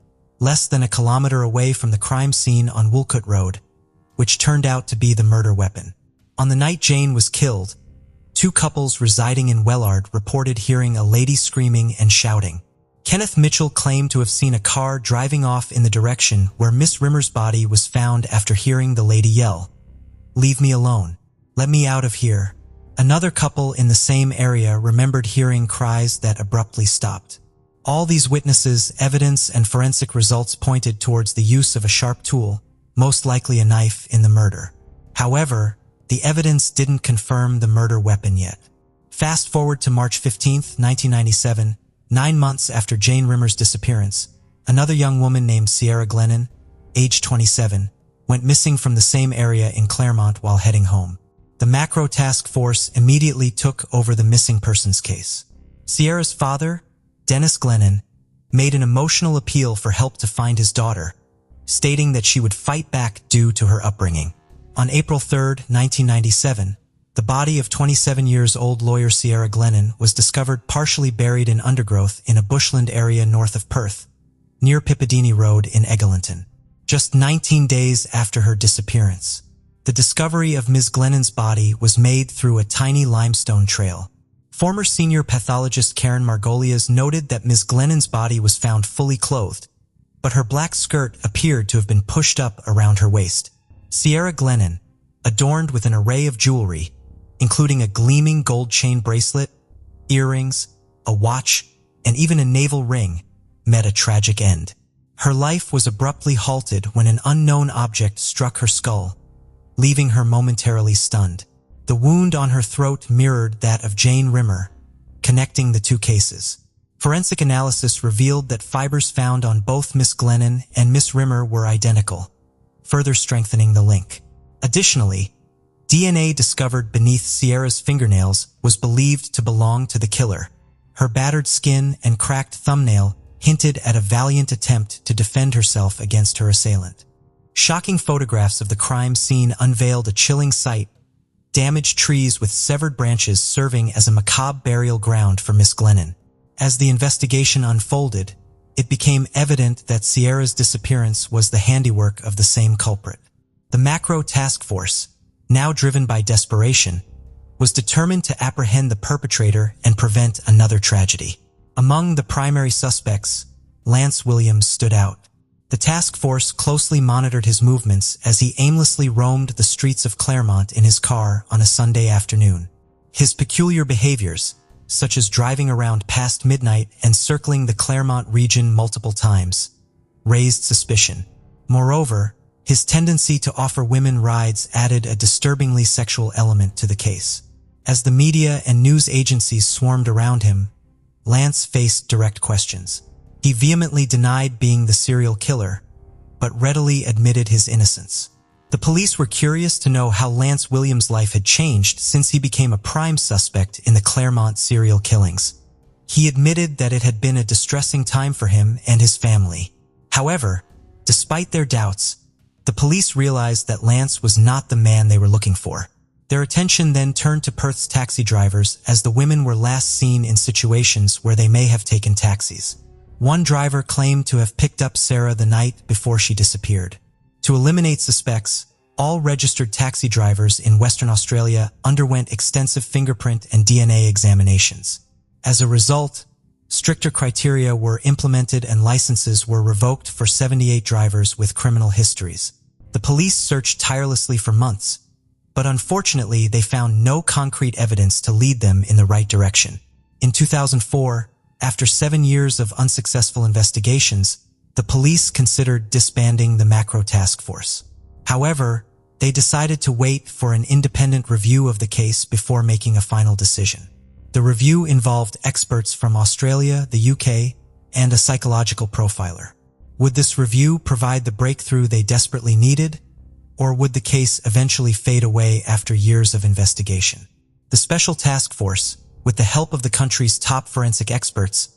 less than a kilometer away from the crime scene on Woolcote Road, which turned out to be the murder weapon. On the night Jane was killed, two couples residing in Wellard reported hearing a lady screaming and shouting. Kenneth Mitchell claimed to have seen a car driving off in the direction where Miss Rimmer's body was found after hearing the lady yell, "Leave me alone. Let me out of here." Another couple in the same area remembered hearing cries that abruptly stopped. All these witnesses, evidence, and forensic results pointed towards the use of a sharp tool, most likely a knife, in the murder. However, the evidence didn't confirm the murder weapon yet. Fast forward to March 15, 1997, 9 months after Jane Rimmer's disappearance, another young woman named Ciara Glennon, age 27, went missing from the same area in Claremont while heading home. The Macro Task Force immediately took over the missing persons case. Ciara's father, Dennis Glennon, made an emotional appeal for help to find his daughter, stating that she would fight back due to her upbringing. On April 3, 1997, the body of 27-year-old lawyer Ciara Glennon was discovered partially buried in undergrowth in a bushland area north of Perth, near Piccadilly Road in Eglinton, just 19 days after her disappearance. The discovery of Ms. Glennon's body was made through a tiny limestone trail. Former senior pathologist Karen Margolies noted that Ms. Glennon's body was found fully clothed, but her black skirt appeared to have been pushed up around her waist. Ciara Glennon, adorned with an array of jewelry, including a gleaming gold chain bracelet, earrings, a watch, and even a navel ring, met a tragic end. Her life was abruptly halted when an unknown object struck her skull, leaving her momentarily stunned. The wound on her throat mirrored that of Jane Rimmer, connecting the two cases. Forensic analysis revealed that fibers found on both Miss Glennon and Miss Rimmer were identical, further strengthening the link. Additionally, DNA discovered beneath Ciara's fingernails was believed to belong to the killer. Her battered skin and cracked thumbnail hinted at a valiant attempt to defend herself against her assailant. Shocking photographs of the crime scene unveiled a chilling sight: damaged trees with severed branches serving as a macabre burial ground for Miss Glennon. As the investigation unfolded, it became evident that Ciara's disappearance was the handiwork of the same culprit. The Macro Task Force, now driven by desperation, was determined to apprehend the perpetrator and prevent another tragedy. Among the primary suspects, Lance Williams stood out. The task force closely monitored his movements as he aimlessly roamed the streets of Claremont in his car on a Sunday afternoon. His peculiar behaviors, such as driving around past midnight and circling the Claremont region multiple times, raised suspicion. Moreover, his tendency to offer women rides added a disturbingly sexual element to the case. As the media and news agencies swarmed around him, Lance faced direct questions. He vehemently denied being the serial killer, but readily admitted his innocence. The police were curious to know how Lance Williams' life had changed since he became a prime suspect in the Claremont serial killings. He admitted that it had been a distressing time for him and his family. However, despite their doubts, the police realized that Lance was not the man they were looking for. Their attention then turned to Perth's taxi drivers, as the women were last seen in situations where they may have taken taxis. One driver claimed to have picked up Sarah the night before she disappeared. To eliminate suspects, all registered taxi drivers in Western Australia underwent extensive fingerprint and DNA examinations. As a result, stricter criteria were implemented and licenses were revoked for 78 drivers with criminal histories. The police searched tirelessly for months, but unfortunately they found no concrete evidence to lead them in the right direction. In 2004, after 7 years of unsuccessful investigations, the police considered disbanding the Macro Task Force. However, they decided to wait for an independent review of the case before making a final decision. The review involved experts from Australia, the UK, and a psychological profiler. Would this review provide the breakthrough they desperately needed, or would the case eventually fade away after years of investigation? The Special Task Force, with the help of the country's top forensic experts,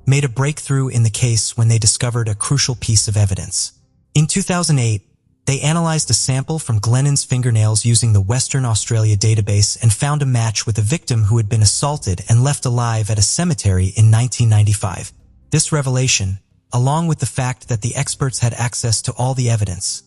made a breakthrough in the case when they discovered a crucial piece of evidence. In 2008, they analyzed a sample from Glennon's fingernails using the Western Australia database and found a match with a victim who had been assaulted and left alive at a cemetery in 1995. This revelation, along with the fact that the experts had access to all the evidence,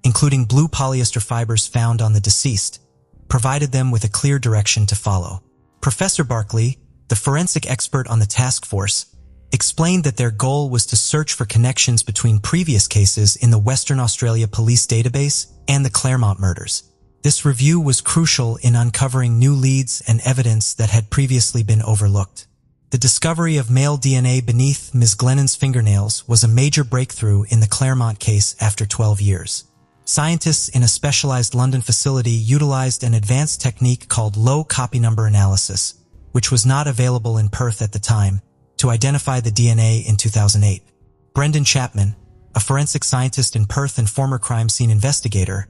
including blue polyester fibers found on the deceased, provided them with a clear direction to follow. Professor Barkley, the forensic expert on the task force, explained that their goal was to search for connections between previous cases in the Western Australia police database and the Claremont murders. This review was crucial in uncovering new leads and evidence that had previously been overlooked. The discovery of male DNA beneath Ms. Glennon's fingernails was a major breakthrough in the Claremont case after 12 years. Scientists in a specialized London facility utilized an advanced technique called low copy number analysis, which was not available in Perth at the time, to identify the DNA in 2008. Brendan Chapman, a forensic scientist in Perth and former crime scene investigator,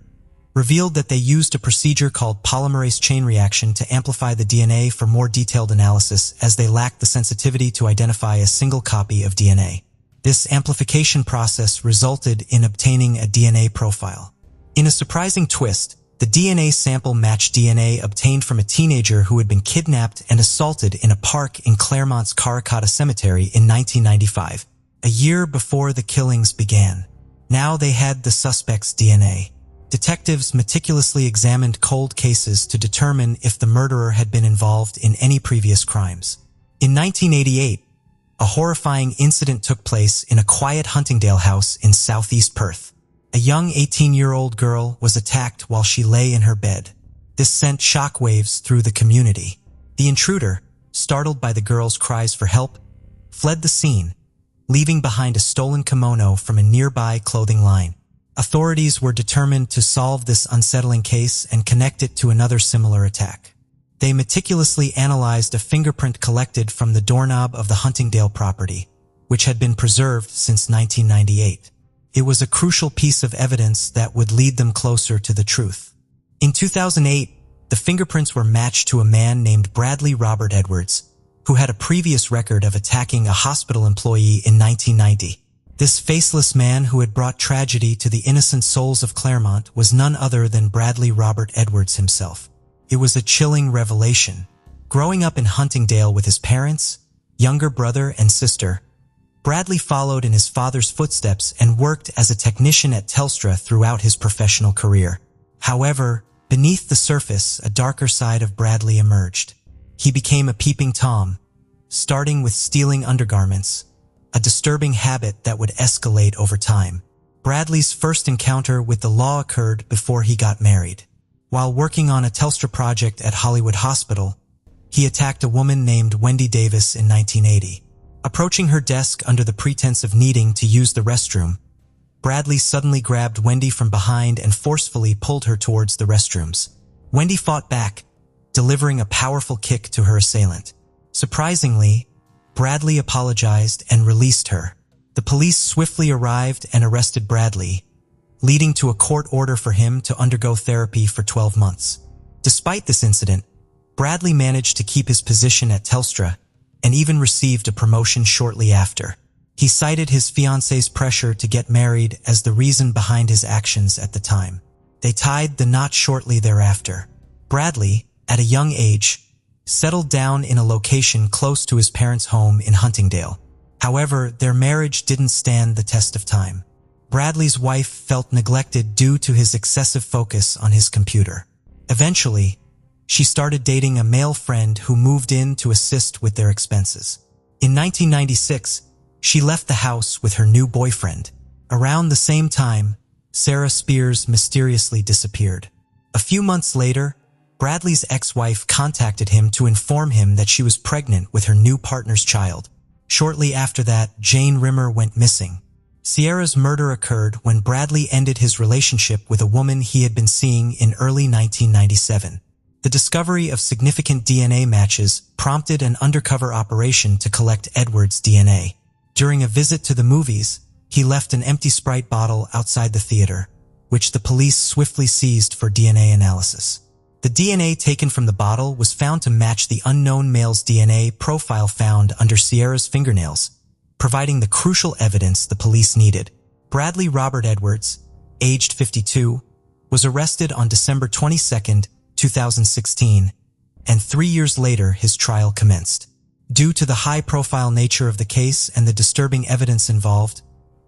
revealed that they used a procedure called polymerase chain reaction to amplify the DNA for more detailed analysis, as they lacked the sensitivity to identify a single copy of DNA. This amplification process resulted in obtaining a DNA profile. In a surprising twist, the DNA sample matched DNA obtained from a teenager who had been kidnapped and assaulted in a park in Claremont's Karrakatta Cemetery in 1995, a year before the killings began. Now they had the suspect's DNA. Detectives meticulously examined cold cases to determine if the murderer had been involved in any previous crimes. In 1988, a horrifying incident took place in a quiet Huntingdale house in southeast Perth. A young 18-year-old girl was attacked while she lay in her bed. This sent shockwaves through the community. The intruder, startled by the girl's cries for help, fled the scene, leaving behind a stolen kimono from a nearby clothing line. Authorities were determined to solve this unsettling case and connect it to another similar attack. They meticulously analyzed a fingerprint collected from the doorknob of the Huntingdale property, which had been preserved since 1998. It was a crucial piece of evidence that would lead them closer to the truth. In 2008, the fingerprints were matched to a man named Bradley Robert Edwards, who had a previous record of attacking a hospital employee in 1990. This faceless man who had brought tragedy to the innocent souls of Claremont was none other than Bradley Robert Edwards himself. It was a chilling revelation. Growing up in Huntingdale with his parents, younger brother, and sister, Bradley followed in his father's footsteps and worked as a technician at Telstra throughout his professional career. However, beneath the surface, a darker side of Bradley emerged. He became a peeping Tom, starting with stealing undergarments, a disturbing habit that would escalate over time. Bradley's first encounter with the law occurred before he got married. While working on a Telstra project at Hollywood Hospital, he attacked a woman named Wendy Davis in 1980. Approaching her desk under the pretense of needing to use the restroom, Bradley suddenly grabbed Wendy from behind and forcefully pulled her towards the restrooms. Wendy fought back, delivering a powerful kick to her assailant. Surprisingly, Bradley apologized and released her. The police swiftly arrived and arrested Bradley, leading to a court order for him to undergo therapy for 12 months. Despite this incident, Bradley managed to keep his position at Telstra and even received a promotion shortly after. He cited his fiancée's pressure to get married as the reason behind his actions at the time. They tied the knot shortly thereafter. Bradley, at a young age, settled down in a location close to his parents' home in Huntingdale. However, their marriage didn't stand the test of time. Bradley's wife felt neglected due to his excessive focus on his computer. Eventually, she started dating a male friend who moved in to assist with their expenses. In 1996, she left the house with her new boyfriend. Around the same time, Sarah Spears mysteriously disappeared. A few months later, Bradley's ex-wife contacted him to inform him that she was pregnant with her new partner's child. Shortly after that, Jane Rimmer went missing. Sierra's murder occurred when Bradley ended his relationship with a woman he had been seeing in early 1997. The discovery of significant DNA matches prompted an undercover operation to collect Edwards' DNA. During a visit to the movies, he left an empty Sprite bottle outside the theater, which the police swiftly seized for DNA analysis. The DNA taken from the bottle was found to match the unknown male's DNA profile found under Sierra's fingernails, providing the crucial evidence the police needed. Bradley Robert Edwards, aged 52, was arrested on December 22, 2016, and 3 years later his trial commenced. Due to the high-profile nature of the case and the disturbing evidence involved,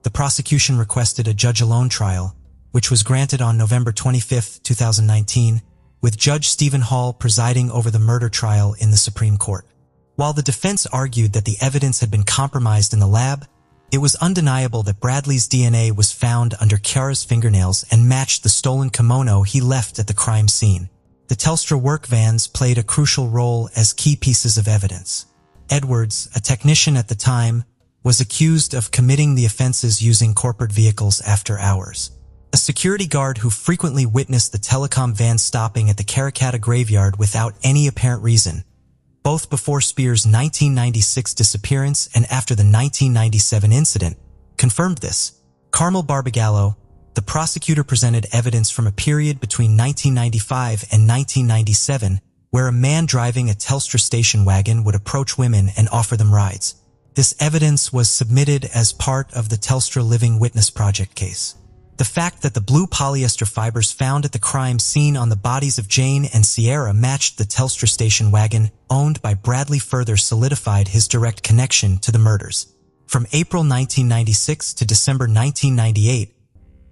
the prosecution requested a judge-alone trial, which was granted on November 25, 2019, with Judge Stephen Hall presiding over the murder trial in the Supreme Court. While the defense argued that the evidence had been compromised in the lab, it was undeniable that Bradley's DNA was found under Chiara's fingernails and matched the stolen kimono he left at the crime scene. The Telstra work vans played a crucial role as key pieces of evidence. Edwards, a technician at the time, was accused of committing the offenses using corporate vehicles after hours. A security guard who frequently witnessed the telecom van stopping at the Karrakatta graveyard without any apparent reason, both before Spears' 1996 disappearance and after the 1997 incident, confirmed this. Carmel Barbagallo, the prosecutor, presented evidence from a period between 1995 and 1997 where a man driving a Telstra station wagon would approach women and offer them rides. This evidence was submitted as part of the Telstra Living Witness Project case. The fact that the blue polyester fibers found at the crime scene on the bodies of Jane and Sierra matched the Telstra station wagon owned by Bradley further solidified his direct connection to the murders. From April 1996 to December 1998,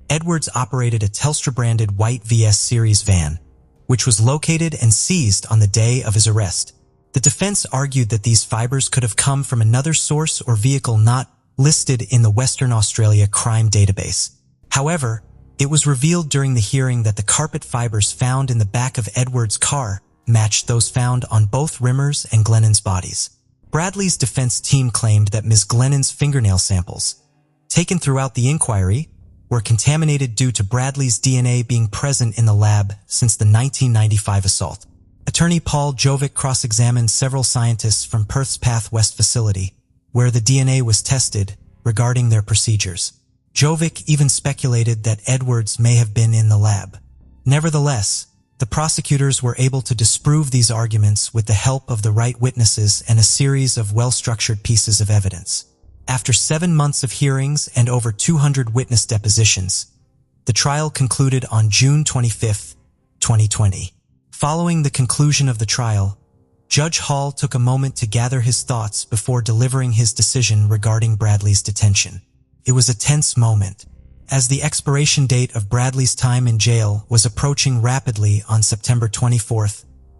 Edwards operated a Telstra-branded white VS Series van, which was located and seized on the day of his arrest. The defense argued that these fibers could have come from another source or vehicle not listed in the Western Australia crime database. However, it was revealed during the hearing that the carpet fibers found in the back of Edwards' car matched those found on both Rimmer's and Glennon's bodies. Bradley's defense team claimed that Ms. Glennon's fingernail samples, taken throughout the inquiry, were contaminated due to Bradley's DNA being present in the lab since the 1995 assault. Attorney Paul Jovic cross-examined several scientists from Perth's Path West facility, where the DNA was tested, regarding their procedures. Jovic even speculated that Edwards may have been in the lab. Nevertheless, the prosecutors were able to disprove these arguments with the help of the right witnesses and a series of well-structured pieces of evidence. After 7 months of hearings and over 200 witness depositions, the trial concluded on June 25, 2020. Following the conclusion of the trial, Judge Hall took a moment to gather his thoughts before delivering his decision regarding Bradley's detention. It was a tense moment, as the expiration date of Bradley's time in jail was approaching rapidly on September 24,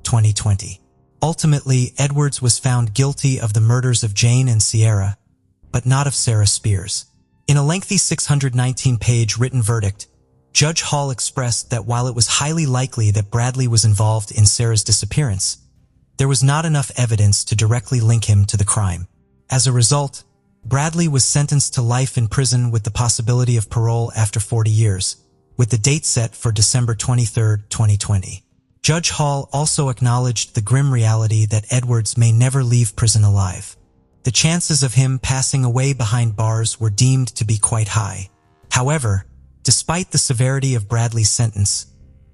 2020. Ultimately, Edwards was found guilty of the murders of Jane and Sierra, but not of Sarah Spears. In a lengthy 619-page written verdict, Judge Hall expressed that while it was highly likely that Bradley was involved in Sarah's disappearance, there was not enough evidence to directly link him to the crime. As a result, Bradley was sentenced to life in prison with the possibility of parole after 40 years, with the date set for December 23, 2020. Judge Hall also acknowledged the grim reality that Edwards may never leave prison alive. The chances of him passing away behind bars were deemed to be quite high. However, despite the severity of Bradley's sentence,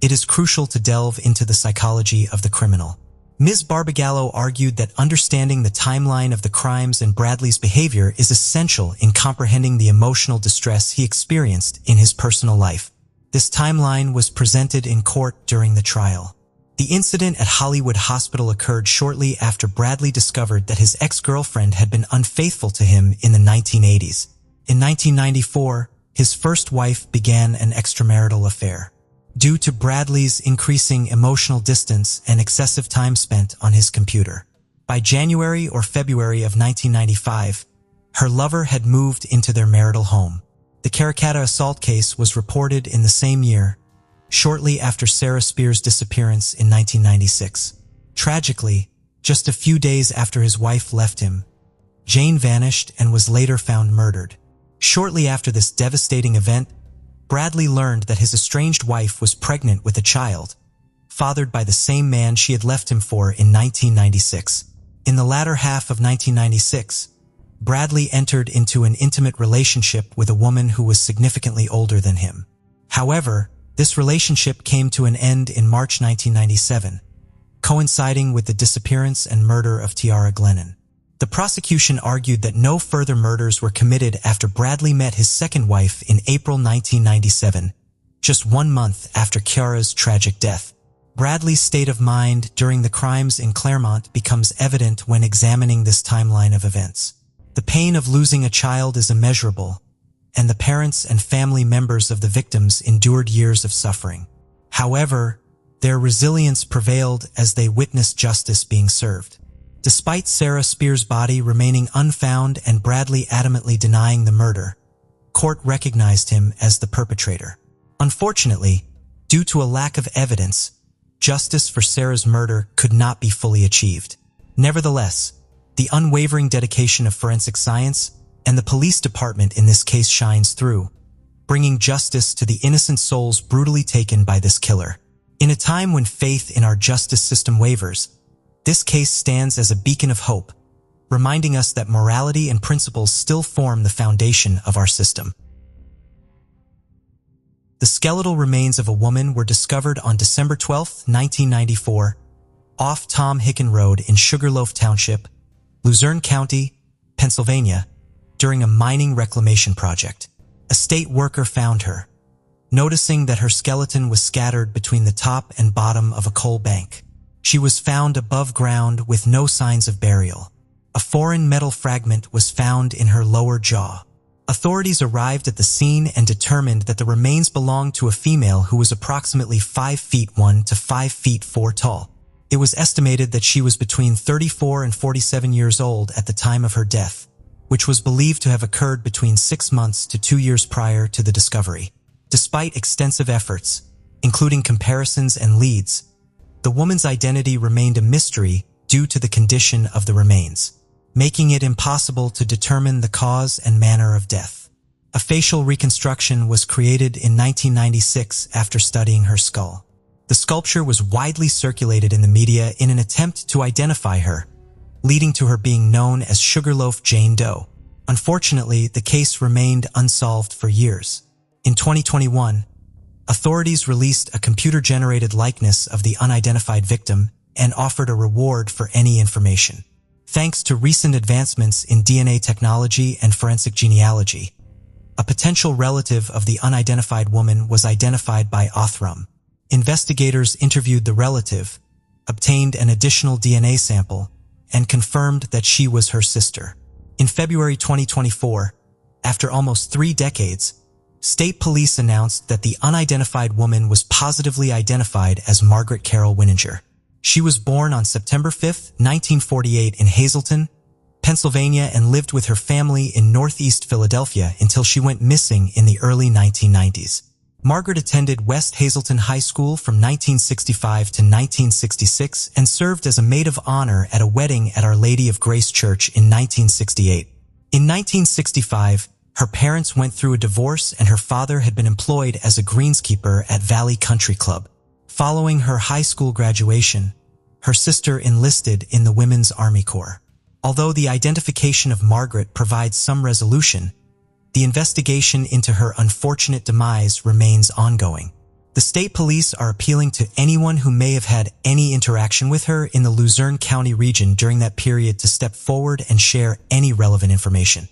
it is crucial to delve into the psychology of the criminal. Ms. Barbagallo argued that understanding the timeline of the crimes and Bradley's behavior is essential in comprehending the emotional distress he experienced in his personal life. This timeline was presented in court during the trial. The incident at Hollywood Hospital occurred shortly after Bradley discovered that his ex-girlfriend had been unfaithful to him in the 1980s. In 1994, his first wife began an extramarital affair. Due to Bradley's increasing emotional distance and excessive time spent on his computer. By January or February of 1995, her lover had moved into their marital home. The Karrakatta assault case was reported in the same year, shortly after Sarah Spears' disappearance in 1996. Tragically, just a few days after his wife left him, Jane vanished and was later found murdered. Shortly after this devastating event, Bradley learned that his estranged wife was pregnant with a child, fathered by the same man she had left him for in 1996. In the latter half of 1996, Bradley entered into an intimate relationship with a woman who was significantly older than him. However, this relationship came to an end in March 1997, coinciding with the disappearance and murder of Tiara Glennon. The prosecution argued that no further murders were committed after Bradley met his second wife in April 1997, just 1 month after Kiara's tragic death. Bradley's state of mind during the crimes in Claremont becomes evident when examining this timeline of events. The pain of losing a child is immeasurable, and the parents and family members of the victims endured years of suffering. However, their resilience prevailed as they witnessed justice being served. Despite Sarah Spears' body remaining unfound and Bradley adamantly denying the murder, court recognized him as the perpetrator. Unfortunately, due to a lack of evidence, justice for Sarah's murder could not be fully achieved. Nevertheless, the unwavering dedication of forensic science and the police department in this case shines through, bringing justice to the innocent souls brutally taken by this killer. In a time when faith in our justice system wavers, this case stands as a beacon of hope, reminding us that morality and principles still form the foundation of our system. The skeletal remains of a woman were discovered on December 12, 1994, off Tom Hicken Road in Sugarloaf Township, Luzerne County, Pennsylvania, during a mining reclamation project. A state worker found her, noticing that her skeleton was scattered between the top and bottom of a coal bank. She was found above ground with no signs of burial. A foreign metal fragment was found in her lower jaw. Authorities arrived at the scene and determined that the remains belonged to a female who was approximately 5 feet 1 to 5 feet 4 tall. It was estimated that she was between 34 and 47 years old at the time of her death, which was believed to have occurred between 6 months to 2 years prior to the discovery. Despite extensive efforts, including comparisons and leads, the woman's identity remained a mystery due to the condition of the remains, making it impossible to determine the cause and manner of death. A facial reconstruction was created in 1996 after studying her skull. The sculpture was widely circulated in the media in an attempt to identify her, leading to her being known as Sugarloaf Jane Doe. Unfortunately, the case remained unsolved for years. In 2021, authorities released a computer-generated likeness of the unidentified victim and offered a reward for any information. Thanks to recent advancements in DNA technology and forensic genealogy, a potential relative of the unidentified woman was identified by Othram. Investigators interviewed the relative, obtained an additional DNA sample, and confirmed that she was her sister. In February 2024, after almost 3 decades, state police announced that the unidentified woman was positively identified as Margaret Carol Wininger. She was born on September 5, 1948 in Hazleton, Pennsylvania, and lived with her family in Northeast Philadelphia until she went missing in the early 1990s. Margaret attended West Hazleton High School from 1965 to 1966 and served as a maid of honor at a wedding at Our Lady of Grace Church in 1968. In 1965, her parents went through a divorce and her father had been employed as a greenskeeper at Valley Country Club. Following her high school graduation, her sister enlisted in the Women's Army Corps. Although the identification of Margaret provides some resolution, the investigation into her unfortunate demise remains ongoing. The state police are appealing to anyone who may have had any interaction with her in the Luzerne County region during that period to step forward and share any relevant information.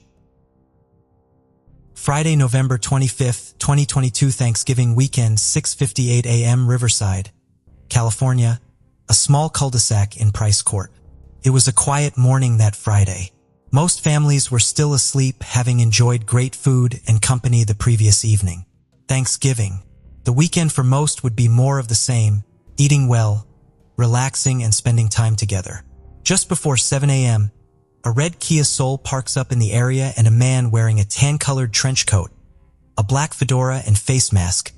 Friday, November 25, 2022, Thanksgiving weekend, 6:58 a.m. Riverside, California, a small cul-de-sac in Price Court. It was a quiet morning that Friday. Most families were still asleep, having enjoyed great food and company the previous evening. Thanksgiving. The weekend for most would be more of the same, eating well, relaxing, and spending time together. Just before 7 a.m., a red Kia Soul parks up in the area and a man wearing a tan-colored trench coat, a black fedora and face mask,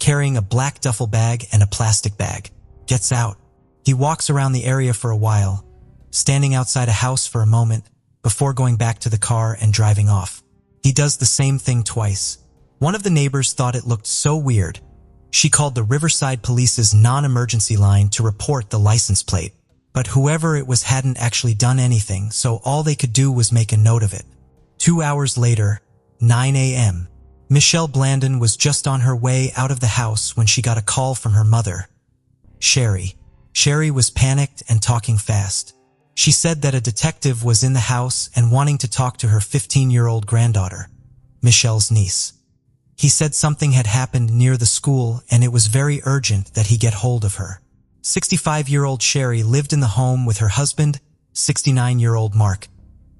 carrying a black duffel bag and a plastic bag. Gets out. He walks around the area for a while, standing outside a house for a moment before going back to the car and driving off. He does the same thing twice. One of the neighbors thought it looked so weird. She called the Riverside Police's non-emergency line to report the license plate. But whoever it was hadn't actually done anything, so all they could do was make a note of it. 2 hours later, 9 a.m., Michelle Blandon was just on her way out of the house when she got a call from her mother, Sherry. Sherry was panicked and talking fast. She said that a detective was in the house and wanting to talk to her 15-year-old granddaughter, Michelle's niece. He said something had happened near the school and it was very urgent that he get hold of her. 65-year-old Sherry lived in the home with her husband, 69-year-old Mark,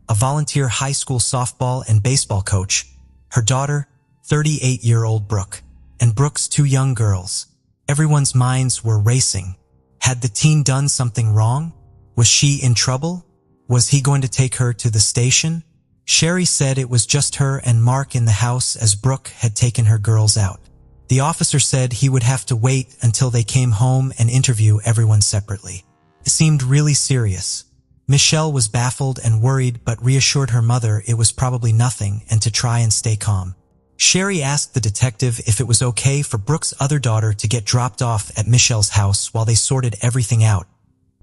a volunteer high school softball and baseball coach, her daughter, 38-year-old Brooke, and Brooke's 2 young girls. Everyone's minds were racing. Had the teen done something wrong? Was she in trouble? Was he going to take her to the station? Sherry said it was just her and Mark in the house as Brooke had taken her girls out. The officer said he would have to wait until they came home and interview everyone separately. It seemed really serious. Michelle was baffled and worried but reassured her mother it was probably nothing and to try and stay calm. Sherry asked the detective if it was okay for Brooke's other daughter to get dropped off at Michelle's house while they sorted everything out,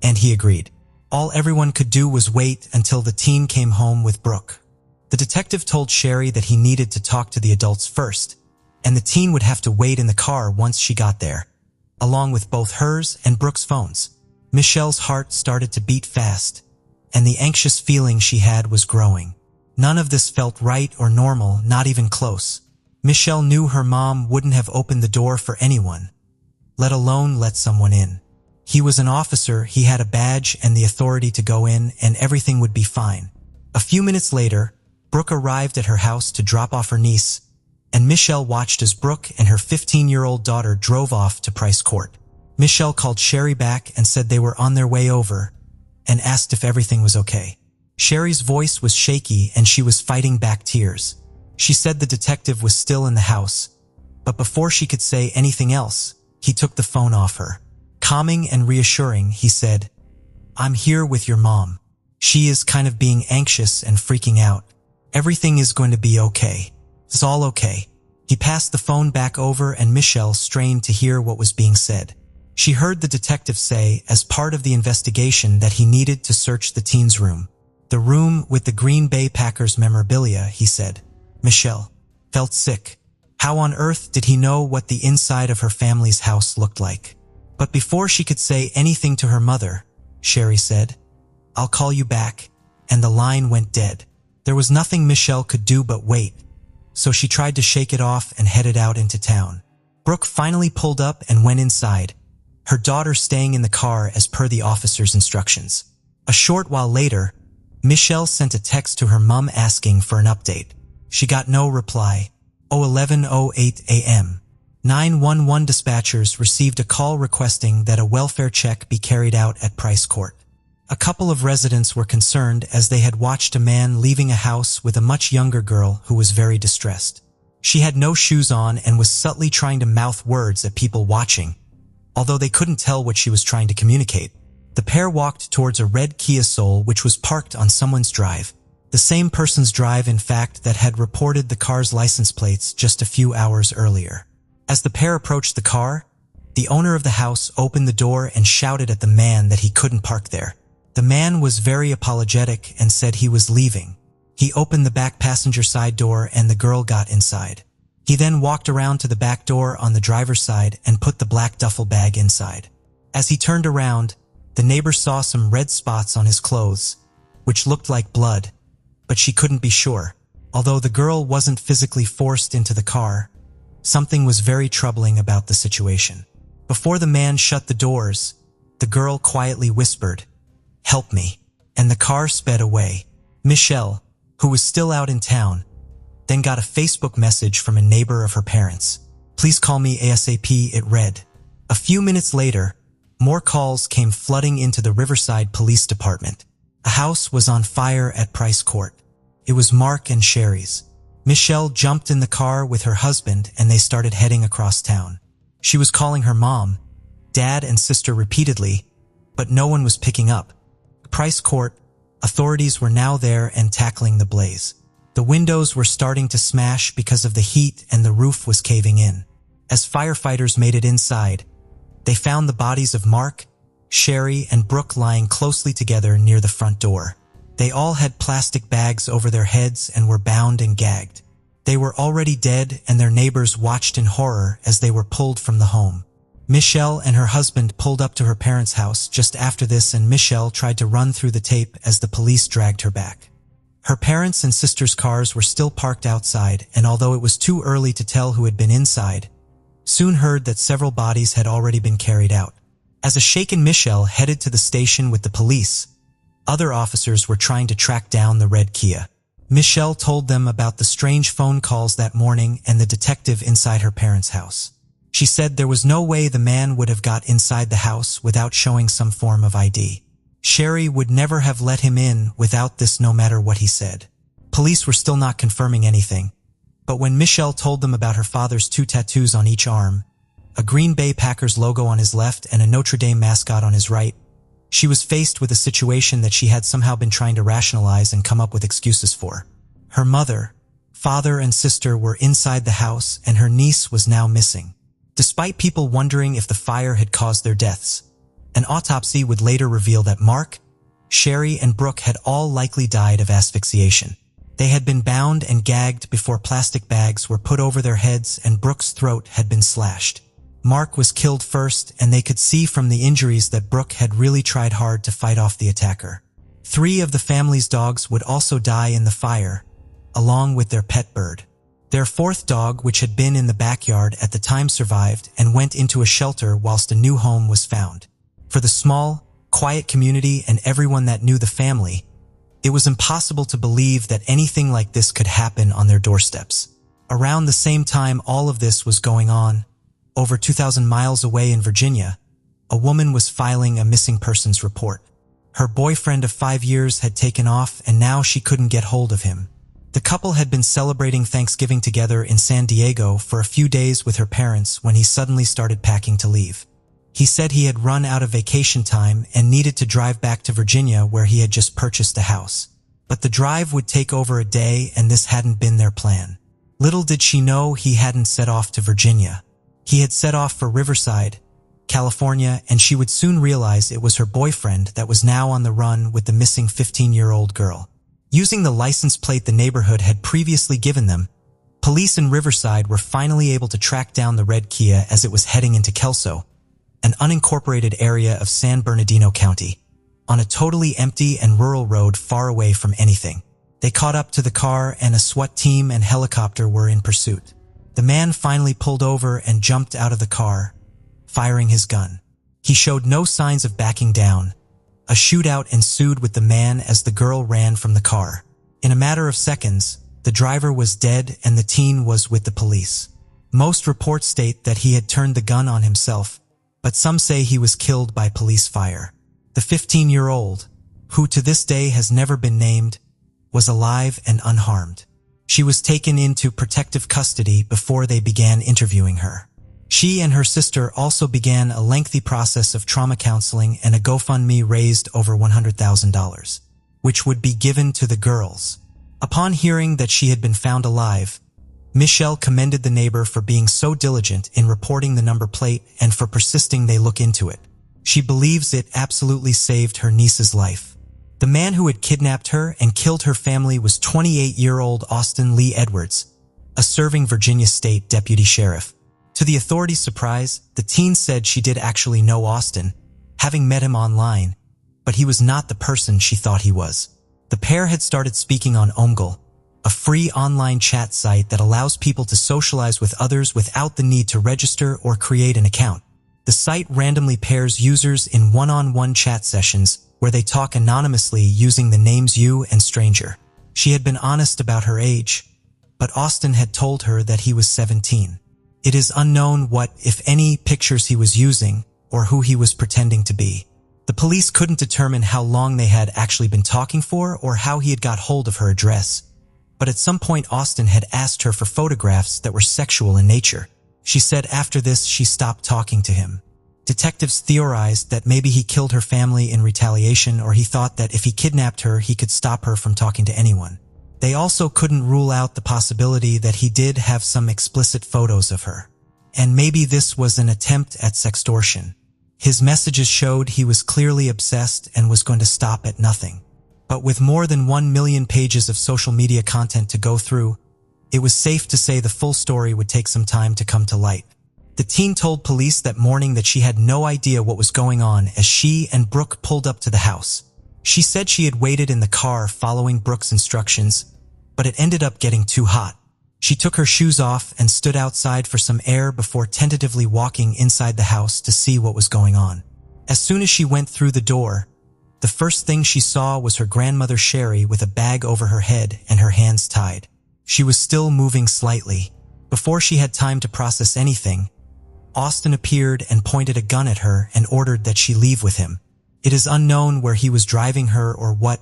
and he agreed. All everyone could do was wait until the teen came home with Brooke. The detective told Sherry that he needed to talk to the adults first, and the teen would have to wait in the car once she got there, along with both hers and Brooke's phones. Michelle's heart started to beat fast, and the anxious feeling she had was growing. None of this felt right or normal, not even close. Michelle knew her mom wouldn't have opened the door for anyone, let alone let someone in. He was an officer, he had a badge and the authority to go in, and everything would be fine. A few minutes later, Brooke arrived at her house to drop off her niece, and Michelle watched as Brooke and her 15-year-old daughter drove off to Price Court. Michelle called Sherry back and said they were on their way over, and asked if everything was okay. Sherry's voice was shaky and she was fighting back tears. She said the detective was still in the house, but before she could say anything else, he took the phone off her. Calming and reassuring, he said, "I'm here with your mom. She is kind of being anxious and freaking out. Everything is going to be okay. It's all okay." He passed the phone back over and Michelle strained to hear what was being said. She heard the detective say, as part of the investigation, that he needed to search the teen's room. The room with the Green Bay Packers memorabilia, he said. Michelle felt sick. How on earth did he know what the inside of her family's house looked like? But before she could say anything to her mother, Sherry said, "I'll call you back," and the line went dead. There was nothing Michelle could do but wait, so she tried to shake it off and headed out into town. Brooke finally pulled up and went inside, her daughter staying in the car as per the officer's instructions. A short while later, Michelle sent a text to her mom asking for an update. She got no reply. 11:08 a.m. 911 dispatchers received a call requesting that a welfare check be carried out at Price Court. A couple of residents were concerned as they had watched a man leaving a house with a much younger girl who was very distressed. She had no shoes on and was subtly trying to mouth words at people watching, although they couldn't tell what she was trying to communicate. The pair walked towards a red Kia Soul which was parked on someone's drive. The same person's drive, in fact, that had reported the car's license plates just a few hours earlier. As the pair approached the car, the owner of the house opened the door and shouted at the man that he couldn't park there. The man was very apologetic and said he was leaving. He opened the back passenger side door and the girl got inside. He then walked around to the back door on the driver's side and put the black duffel bag inside. As he turned around, the neighbor saw some red spots on his clothes, which looked like blood, but she couldn't be sure. Although the girl wasn't physically forced into the car, something was very troubling about the situation. Before the man shut the doors, the girl quietly whispered, "Help me," and the car sped away. Michelle, who was still out in town, then got a Facebook message from a neighbor of her parents. "Please call me ASAP," it read. A few minutes later, more calls came flooding into the Riverside Police Department. A house was on fire at Price Court. It was Mark and Sherry's. Michelle jumped in the car with her husband and they started heading across town. She was calling her mom, dad, and sister repeatedly, but no one was picking up. Price Court, authorities were now there and tackling the blaze. The windows were starting to smash because of the heat and the roof was caving in. As firefighters made it inside, they found the bodies of Mark, Sherry, and Brooke lying closely together near the front door. They all had plastic bags over their heads and were bound and gagged. They were already dead, and their neighbors watched in horror as they were pulled from the home. Michelle and her husband pulled up to her parents' house just after this, and Michelle tried to run through the tape as the police dragged her back. Her parents' and sister's cars were still parked outside, and although it was too early to tell who had been inside, soon heard that several bodies had already been carried out. As a shaken Michelle headed to the station with the police, other officers were trying to track down the red Kia. Michelle told them about the strange phone calls that morning and the detective inside her parents' house. She said there was no way the man would have got inside the house without showing some form of ID. Sherry would never have let him in without this, no matter what he said. Police were still not confirming anything, but when Michelle told them about her father's 2 tattoos on each arm, a Green Bay Packers logo on his left and a Notre Dame mascot on his right, she was faced with a situation that she had somehow been trying to rationalize and come up with excuses for. Her mother, father, and sister were inside the house, and her niece was now missing. Despite people wondering if the fire had caused their deaths, an autopsy would later reveal that Mark, Sherry, and Brooke had all likely died of asphyxiation. They had been bound and gagged before plastic bags were put over their heads, and Brooke's throat had been slashed. Mark was killed first, and they could see from the injuries that Brooke had really tried hard to fight off the attacker. 3 of the family's dogs would also die in the fire, along with their pet bird. Their 4th dog, which had been in the backyard at the time, survived and went into a shelter whilst a new home was found. For the small, quiet community and everyone that knew the family, it was impossible to believe that anything like this could happen on their doorsteps. Around the same time all of this was going on, over 2,000 miles away in Virginia, a woman was filing a missing persons report. Her boyfriend of 5 years had taken off, and now she couldn't get hold of him. The couple had been celebrating Thanksgiving together in San Diego for a few days with her parents when he suddenly started packing to leave. He said he had run out of vacation time and needed to drive back to Virginia, where he had just purchased a house. But the drive would take over a day, and this hadn't been their plan. Little did she know he hadn't set off to Virginia. He had set off for Riverside, California, and she would soon realize it was her boyfriend that was now on the run with the missing 15-year-old girl. Using the license plate the neighborhood had previously given them, police in Riverside were finally able to track down the red Kia as it was heading into Kelso, an unincorporated area of San Bernardino County, on a totally empty and rural road far away from anything. They caught up to the car, and a SWAT team and helicopter were in pursuit. The man finally pulled over and jumped out of the car, firing his gun. He showed no signs of backing down. A shootout ensued with the man as the girl ran from the car. In a matter of seconds, the driver was dead and the teen was with the police. Most reports state that he had turned the gun on himself, but some say he was killed by police fire. The 15-year-old, who to this day has never been named, was alive and unharmed. She was taken into protective custody before they began interviewing her. She and her sister also began a lengthy process of trauma counseling, and a GoFundMe raised over $100,000, which would be given to the girls. Upon hearing that she had been found alive, Michelle commended the neighbor for being so diligent in reporting the number plate and for persisting they look into it. She believes it absolutely saved her niece's life. The man who had kidnapped her and killed her family was 28-year-old Austin Lee Edwards, a serving Virginia State Deputy Sheriff. To the authorities' surprise, the teen said she did actually know Austin, having met him online, but he was not the person she thought he was. The pair had started speaking on Omegle, a free online chat site that allows people to socialize with others without the need to register or create an account. The site randomly pairs users in one-on-one chat sessions where they talk anonymously using the names you and stranger. She had been honest about her age, but Austin had told her that he was 17. It is unknown what, if any, pictures he was using or who he was pretending to be. The police couldn't determine how long they had actually been talking for or how he had got hold of her address, but at some point Austin had asked her for photographs that were sexual in nature. She said after this she stopped talking to him. Detectives theorized that maybe he killed her family in retaliation, or he thought that if he kidnapped her, he could stop her from talking to anyone. They also couldn't rule out the possibility that he did have some explicit photos of her. And maybe this was an attempt at sextortion. His messages showed he was clearly obsessed and was going to stop at nothing. But with more than 1 million pages of social media content to go through, it was safe to say the full story would take some time to come to light. The teen told police that morning that she had no idea what was going on as she and Brooke pulled up to the house. She said she had waited in the car following Brooke's instructions, but it ended up getting too hot. She took her shoes off and stood outside for some air before tentatively walking inside the house to see what was going on. As soon as she went through the door, the first thing she saw was her grandmother Sherry with a bag over her head and her hands tied. She was still moving slightly. Before she had time to process anything, Austin appeared and pointed a gun at her and ordered that she leave with him. It is unknown where he was driving her or what,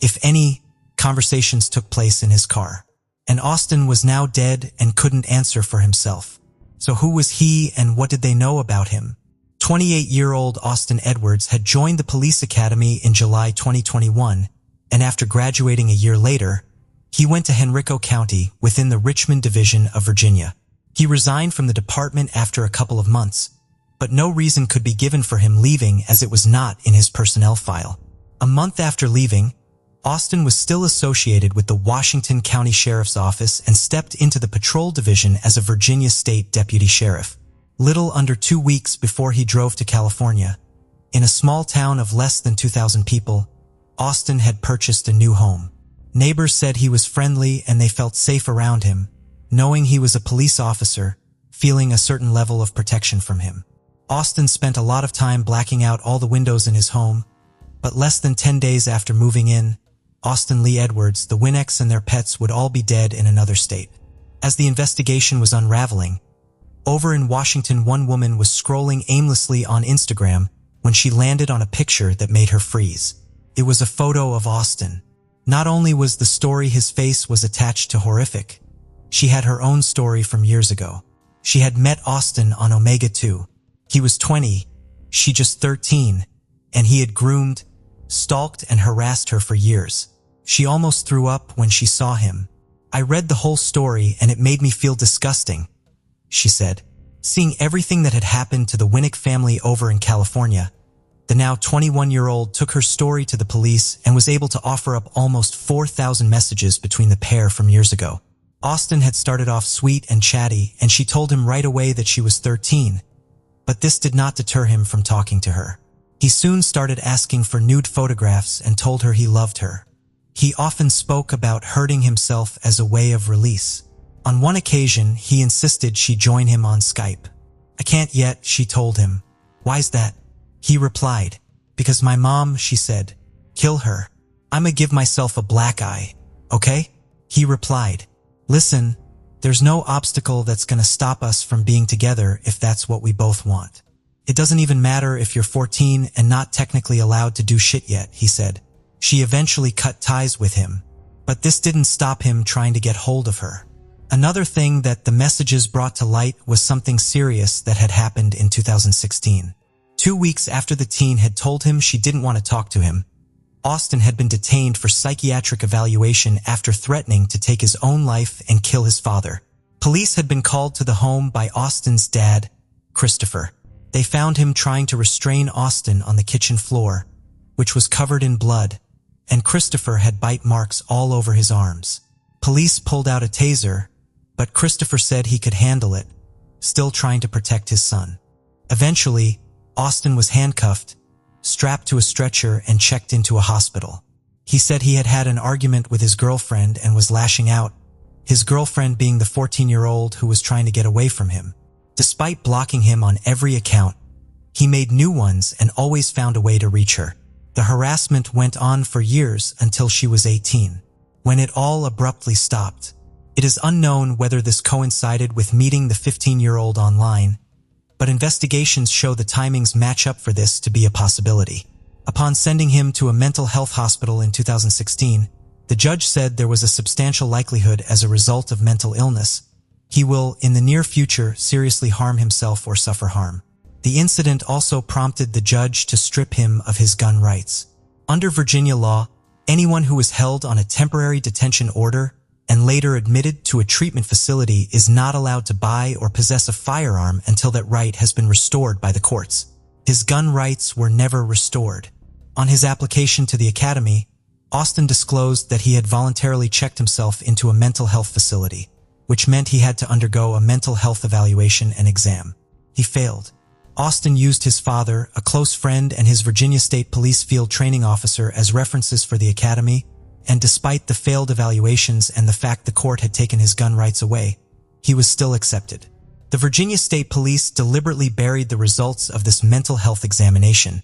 if any, conversations took place in his car. And Austin was now dead and couldn't answer for himself. So who was he and what did they know about him? 28-year-old Austin Edwards had joined the police academy in July 2021, and after graduating a year later, he went to Henrico County within the Richmond Division of Virginia. He resigned from the department after a couple of months, but no reason could be given for him leaving as it was not in his personnel file. A month after leaving, Austin was still associated with the Washington County Sheriff's Office and stepped into the patrol division as a Virginia State Deputy Sheriff. Little under 2 weeks before he drove to California, in a small town of less than 2,000 people, Austin had purchased a new home. Neighbors said he was friendly and they felt safe around him, knowing he was a police officer, feeling a certain level of protection from him. Austin spent a lot of time blacking out all the windows in his home, but less than 10 days after moving in, Austin Lee Edwards, the Winnicks and their pets would all be dead in another state. As the investigation was unraveling, over in Washington, one woman was scrolling aimlessly on Instagram when she landed on a picture that made her freeze. It was a photo of Austin. Not only was the story his face was attached to horrific, she had her own story from years ago. She had met Austin on Omega 2. He was 20, she just 13, and he had groomed, stalked, and harassed her for years. She almost threw up when she saw him. I read the whole story and it made me feel disgusting, she said. Seeing everything that had happened to the Winnick family over in California, the now 21-year-old took her story to the police and was able to offer up almost 4,000 messages between the pair from years ago. Austin had started off sweet and chatty, and she told him right away that she was 13, but this did not deter him from talking to her. He soon started asking for nude photographs and told her he loved her. He often spoke about hurting himself as a way of release. On one occasion, he insisted she join him on Skype. I can't yet, she told him. Why's that? He replied, because my mom, she said. Kill her. I'ma give myself a black eye, okay? He replied, listen, there's no obstacle that's gonna stop us from being together if that's what we both want. It doesn't even matter if you're 14 and not technically allowed to do shit yet, he said. She eventually cut ties with him, but this didn't stop him trying to get hold of her. Another thing that the messages brought to light was something serious that had happened in 2016. 2 weeks after the teen had told him she didn't want to talk to him, Austin had been detained for psychiatric evaluation after threatening to take his own life and kill his father. Police had been called to the home by Austin's dad, Christopher. They found him trying to restrain Austin on the kitchen floor, which was covered in blood, and Christopher had bite marks all over his arms. Police pulled out a taser, but Christopher said he could handle it, still trying to protect his son. Eventually, Austin was handcuffed, strapped to a stretcher, and checked into a hospital. He said he had had an argument with his girlfriend and was lashing out, his girlfriend being the 14-year-old who was trying to get away from him. Despite blocking him on every account, he made new ones and always found a way to reach her. The harassment went on for years until she was 18, when it all abruptly stopped. It is unknown whether this coincided with meeting the 15-year-old online, but investigations show the timings match up for this to be a possibility. Upon sending him to a mental health hospital in 2016, the judge said there was a substantial likelihood as a result of mental illness, He will, in the near future, seriously harm himself or suffer harm. The incident also prompted the judge to strip him of his gun rights. Under Virginia law, anyone who was held on a temporary detention order and later admitted to a treatment facility is not allowed to buy or possess a firearm until that right has been restored by the courts. His gun rights were never restored. On his application to the academy, Austin disclosed that he had voluntarily checked himself into a mental health facility, which meant he had to undergo a mental health evaluation and exam. He failed. Austin used his father, a close friend, and his Virginia State Police field training officer as references for the academy, and despite the failed evaluations and the fact the court had taken his gun rights away, he was still accepted. The Virginia State Police deliberately buried the results of this mental health examination,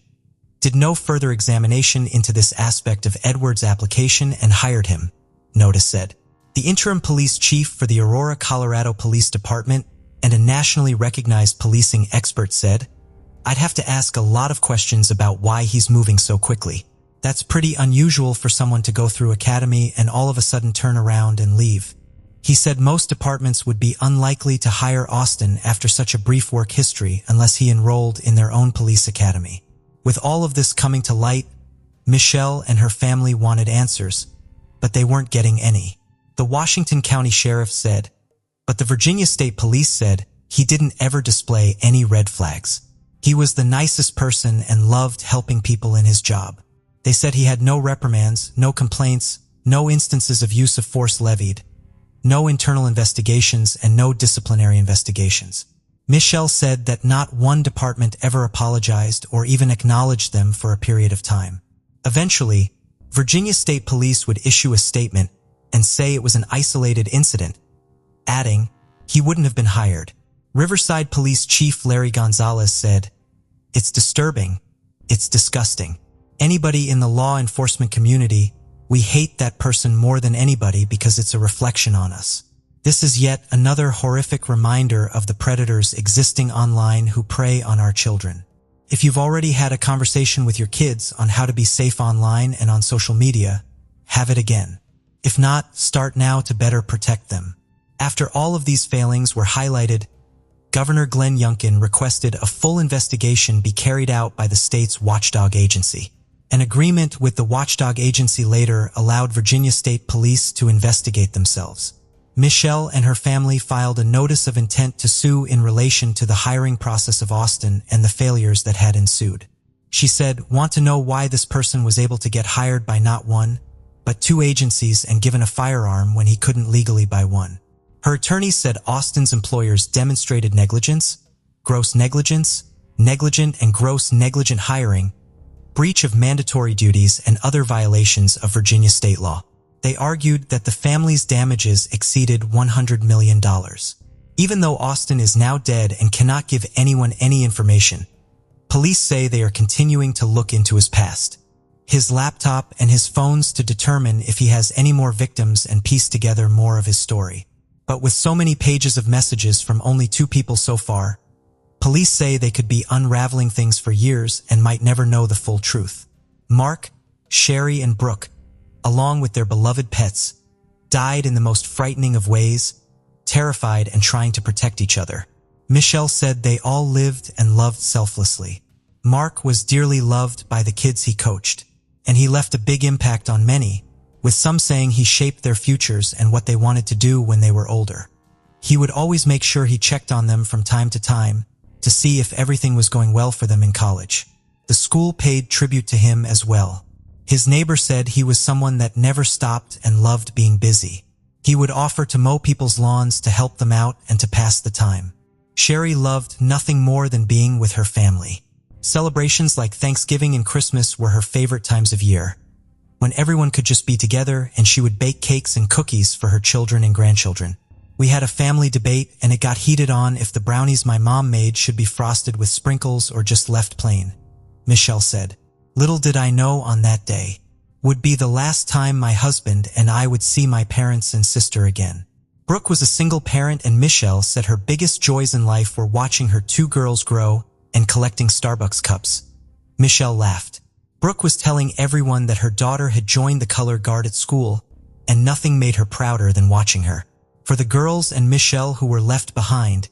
did no further examination into this aspect of Edwards' application, and hired him, notice said. The interim police chief for the Aurora, Colorado Police Department and a nationally recognized policing expert said, "I'd have to ask a lot of questions about why he's moving so quickly. That's pretty unusual for someone to go through academy and all of a sudden turn around and leave." He said most departments would be unlikely to hire Austin after such a brief work history unless he enrolled in their own police academy. With all of this coming to light, Michelle and her family wanted answers, but they weren't getting any. The Washington County Sheriff said, but the Virginia State Police said he didn't ever display any red flags. He was the nicest person and loved helping people in his job. They said he had no reprimands, no complaints, no instances of use of force levied, no internal investigations, and no disciplinary investigations. Michelle said that not one department ever apologized or even acknowledged them for a period of time. Eventually, Virginia State Police would issue a statement and say it was an isolated incident, adding, he wouldn't have been hired. Riverside Police Chief Larry Gonzalez said, "It's disturbing. It's disgusting. Anybody in the law enforcement community, we hate that person more than anybody because it's a reflection on us. This is yet another horrific reminder of the predators existing online who prey on our children. If you've already had a conversation with your kids on how to be safe online and on social media, have it again. If not, start now to better protect them." After all of these failings were highlighted, Governor Glenn Youngkin requested a full investigation be carried out by the state's watchdog agency. An agreement with the watchdog agency later allowed Virginia State Police to investigate themselves. Michelle and her family filed a notice of intent to sue in relation to the hiring process of Austin and the failures that had ensued. She said, "Want to know why this person was able to get hired by not one, but two agencies and given a firearm when he couldn't legally buy one?" Her attorney said Austin's employers demonstrated negligence, gross negligence, negligent and gross negligent hiring, breach of mandatory duties, and other violations of Virginia state law. They argued that the family's damages exceeded $100 million. Even though Austin is now dead and cannot give anyone any information, police say they are continuing to look into his past, his laptop and his phones to determine if he has any more victims and piece together more of his story. But with so many pages of messages from only two people so far, police say they could be unraveling things for years and might never know the full truth. Mark, Sherry, and Brooke, along with their beloved pets, died in the most frightening of ways, terrified and trying to protect each other. Michelle said they all lived and loved selflessly. Mark was dearly loved by the kids he coached, and he left a big impact on many, with some saying he shaped their futures and what they wanted to do when they were older. He would always make sure he checked on them from time to see if everything was going well for them in college. The school paid tribute to him as well. His neighbor said he was someone that never stopped and loved being busy. He would offer to mow people's lawns to help them out and to pass the time. Sherry loved nothing more than being with her family. Celebrations like Thanksgiving and Christmas were her favorite times of year, when everyone could just be together and she would bake cakes and cookies for her children and grandchildren. "We had a family debate and it got heated on if the brownies my mom made should be frosted with sprinkles or just left plain," Michelle said. "Little did I know on that day would be the last time my husband and I would see my parents and sister again." Brooke was a single parent, and Michelle said her biggest joys in life were watching her two girls grow and collecting Starbucks cups. Michelle laughed. Brooke was telling everyone that her daughter had joined the color guard at school, and nothing made her prouder than watching her. For the girls and Michelle who were left behind,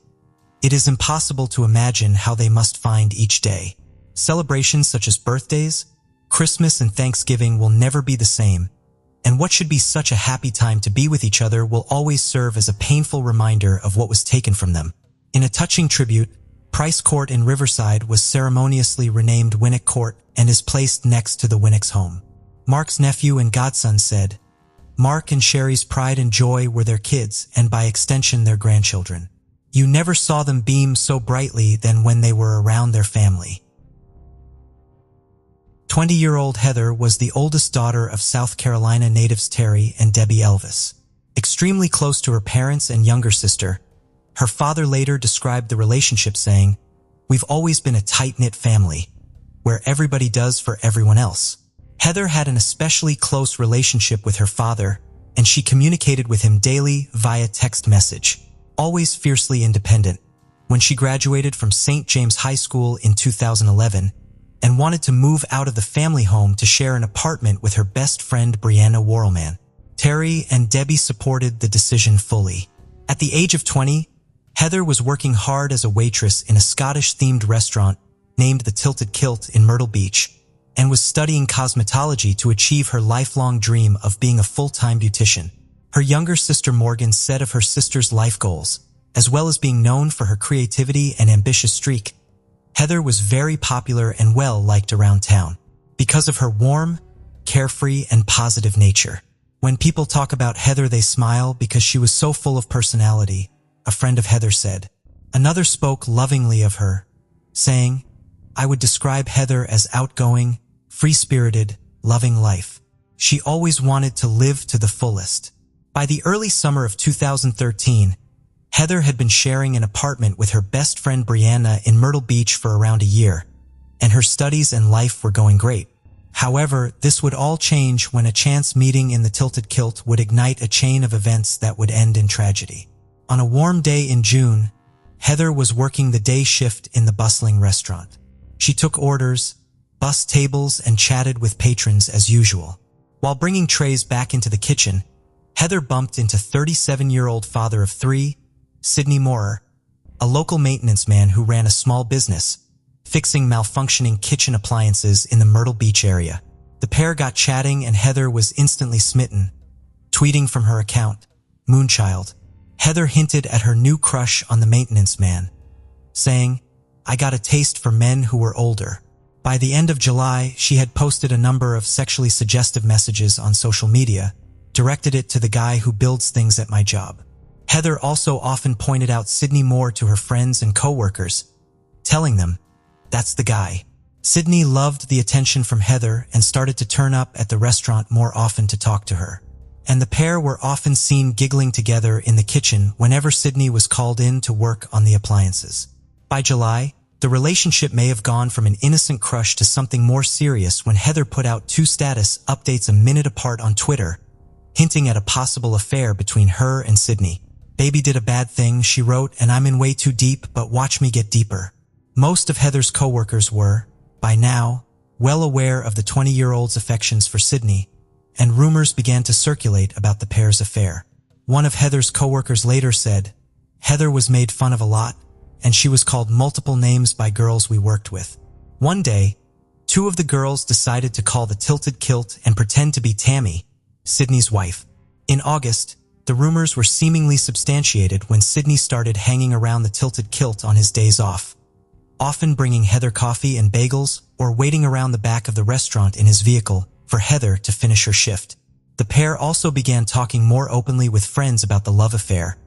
it is impossible to imagine how they must find each day. Celebrations such as birthdays, Christmas, and Thanksgiving will never be the same, and what should be such a happy time to be with each other will always serve as a painful reminder of what was taken from them. In a touching tribute, Price Court in Riverside was ceremoniously renamed Winnick Court and is placed next to the Winnick's home. Mark's nephew and godson said, "Mark and Sherry's pride and joy were their kids and by extension their grandchildren. You never saw them beam so brightly than when they were around their family." 20-year-old Heather was the oldest daughter of South Carolina natives Terry and Debbie Elvis. Extremely close to her parents and younger sister, her father later described the relationship saying, "We've always been a tight-knit family, where everybody does for everyone else." Heather had an especially close relationship with her father, and she communicated with him daily via text message, always fiercely independent. When she graduated from St. James High School in 2011, and wanted to move out of the family home to share an apartment with her best friend Brianna Worrellman, Terry and Debbie supported the decision fully. At the age of 20, Heather was working hard as a waitress in a Scottish-themed restaurant named the Tilted Kilt in Myrtle Beach, and was studying cosmetology to achieve her lifelong dream of being a full-time beautician. Her younger sister Morgan said of her sister's life goals, as well as being known for her creativity and ambitious streak, Heather was very popular and well-liked around town because of her warm, carefree, and positive nature. When people talk about Heather, they smile because she was so full of personality, a friend of Heather said. Another spoke lovingly of her, saying, "I would describe Heather as outgoing, free-spirited, loving life. She always wanted to live to the fullest." By the early summer of 2013, Heather had been sharing an apartment with her best friend Brianna in Myrtle Beach for around a year, and her studies and life were going great. However, this would all change when a chance meeting in the Tilted Kilt would ignite a chain of events that would end in tragedy. On a warm day in June, Heather was working the day shift in the bustling restaurant. She took orders, bussed tables, and chatted with patrons as usual. While bringing trays back into the kitchen, Heather bumped into 37-year-old father of three, Sidney Moorer, a local maintenance man who ran a small business, fixing malfunctioning kitchen appliances in the Myrtle Beach area. The pair got chatting and Heather was instantly smitten. Tweeting from her account, Moonchild, Heather hinted at her new crush on the maintenance man, saying, "I got a taste for men who were older." By the end of July, she had posted a number of sexually suggestive messages on social media, directed it to the guy who builds things at my job. Heather also often pointed out Sidney Moore to her friends and co-workers, telling them, "That's the guy." Sidney loved the attention from Heather and started to turn up at the restaurant more often to talk to her. And the pair were often seen giggling together in the kitchen whenever Sidney was called in to work on the appliances. By July, the relationship may have gone from an innocent crush to something more serious when Heather put out 2 status updates a minute apart on Twitter, hinting at a possible affair between her and Sidney. "Baby did a bad thing," she wrote, "and I'm in way too deep, but watch me get deeper." Most of Heather's co-workers were, by now, well aware of the 20-year-old's affections for Sidney, and rumors began to circulate about the pair's affair. One of Heather's co-workers later said, "Heather was made fun of a lot, and she was called multiple names by girls we worked with. One day, 2 of the girls decided to call the Tilted Kilt and pretend to be Tammy, Sidney's wife. In August, the rumors were seemingly substantiated when Sidney started hanging around the Tilted Kilt on his days off, often bringing Heather coffee and bagels or waiting around the back of the restaurant in his vehicle for Heather to finish her shift. The pair also began talking more openly with friends about the love affair,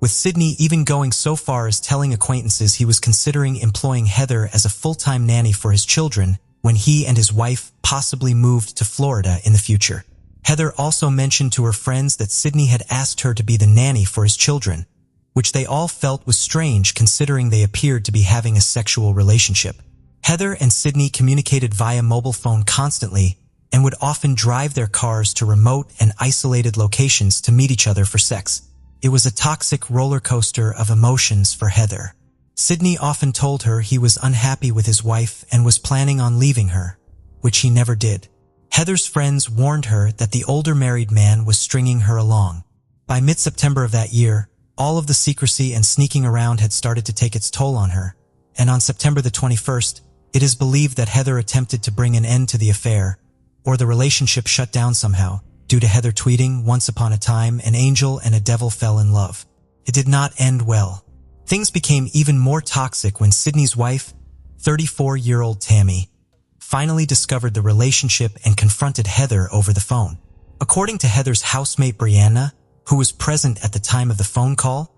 with Sidney even going so far as telling acquaintances he was considering employing Heather as a full-time nanny for his children when he and his wife possibly moved to Florida in the future. Heather also mentioned to her friends that Sidney had asked her to be the nanny for his children, which they all felt was strange considering they appeared to be having a sexual relationship. Heather and Sidney communicated via mobile phone constantly and would often drive their cars to remote and isolated locations to meet each other for sex. It was a toxic roller coaster of emotions for Heather. Sidney often told her he was unhappy with his wife and was planning on leaving her, which he never did. Heather's friends warned her that the older married man was stringing her along. By mid-September of that year, all of the secrecy and sneaking around had started to take its toll on her, and on September the 21st, it is believed that Heather attempted to bring an end to the affair, or the relationship shut down somehow, due to Heather tweeting, "Once upon a time, an angel and a devil fell in love." It did not end well. Things became even more toxic when Sydney's wife, 34-year-old Tammy, finally discovered the relationship and confronted Heather over the phone. According to Heather's housemate Brianna, who was present at the time of the phone call,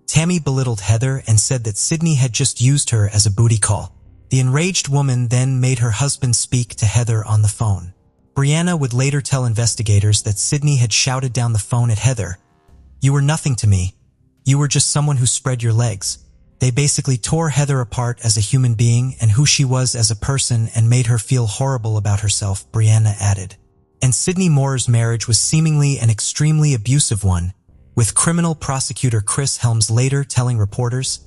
Tammy belittled Heather and said that Sydney had just used her as a booty call. The enraged woman then made her husband speak to Heather on the phone. Brianna would later tell investigators that Sydney had shouted down the phone at Heather, "You were nothing to me. You were just someone who spread your legs." They basically tore Heather apart as a human being and who she was as a person and made her feel horrible about herself, Brianna added. And Sydney Moore's marriage was seemingly an extremely abusive one, with criminal prosecutor Chris Helms later telling reporters,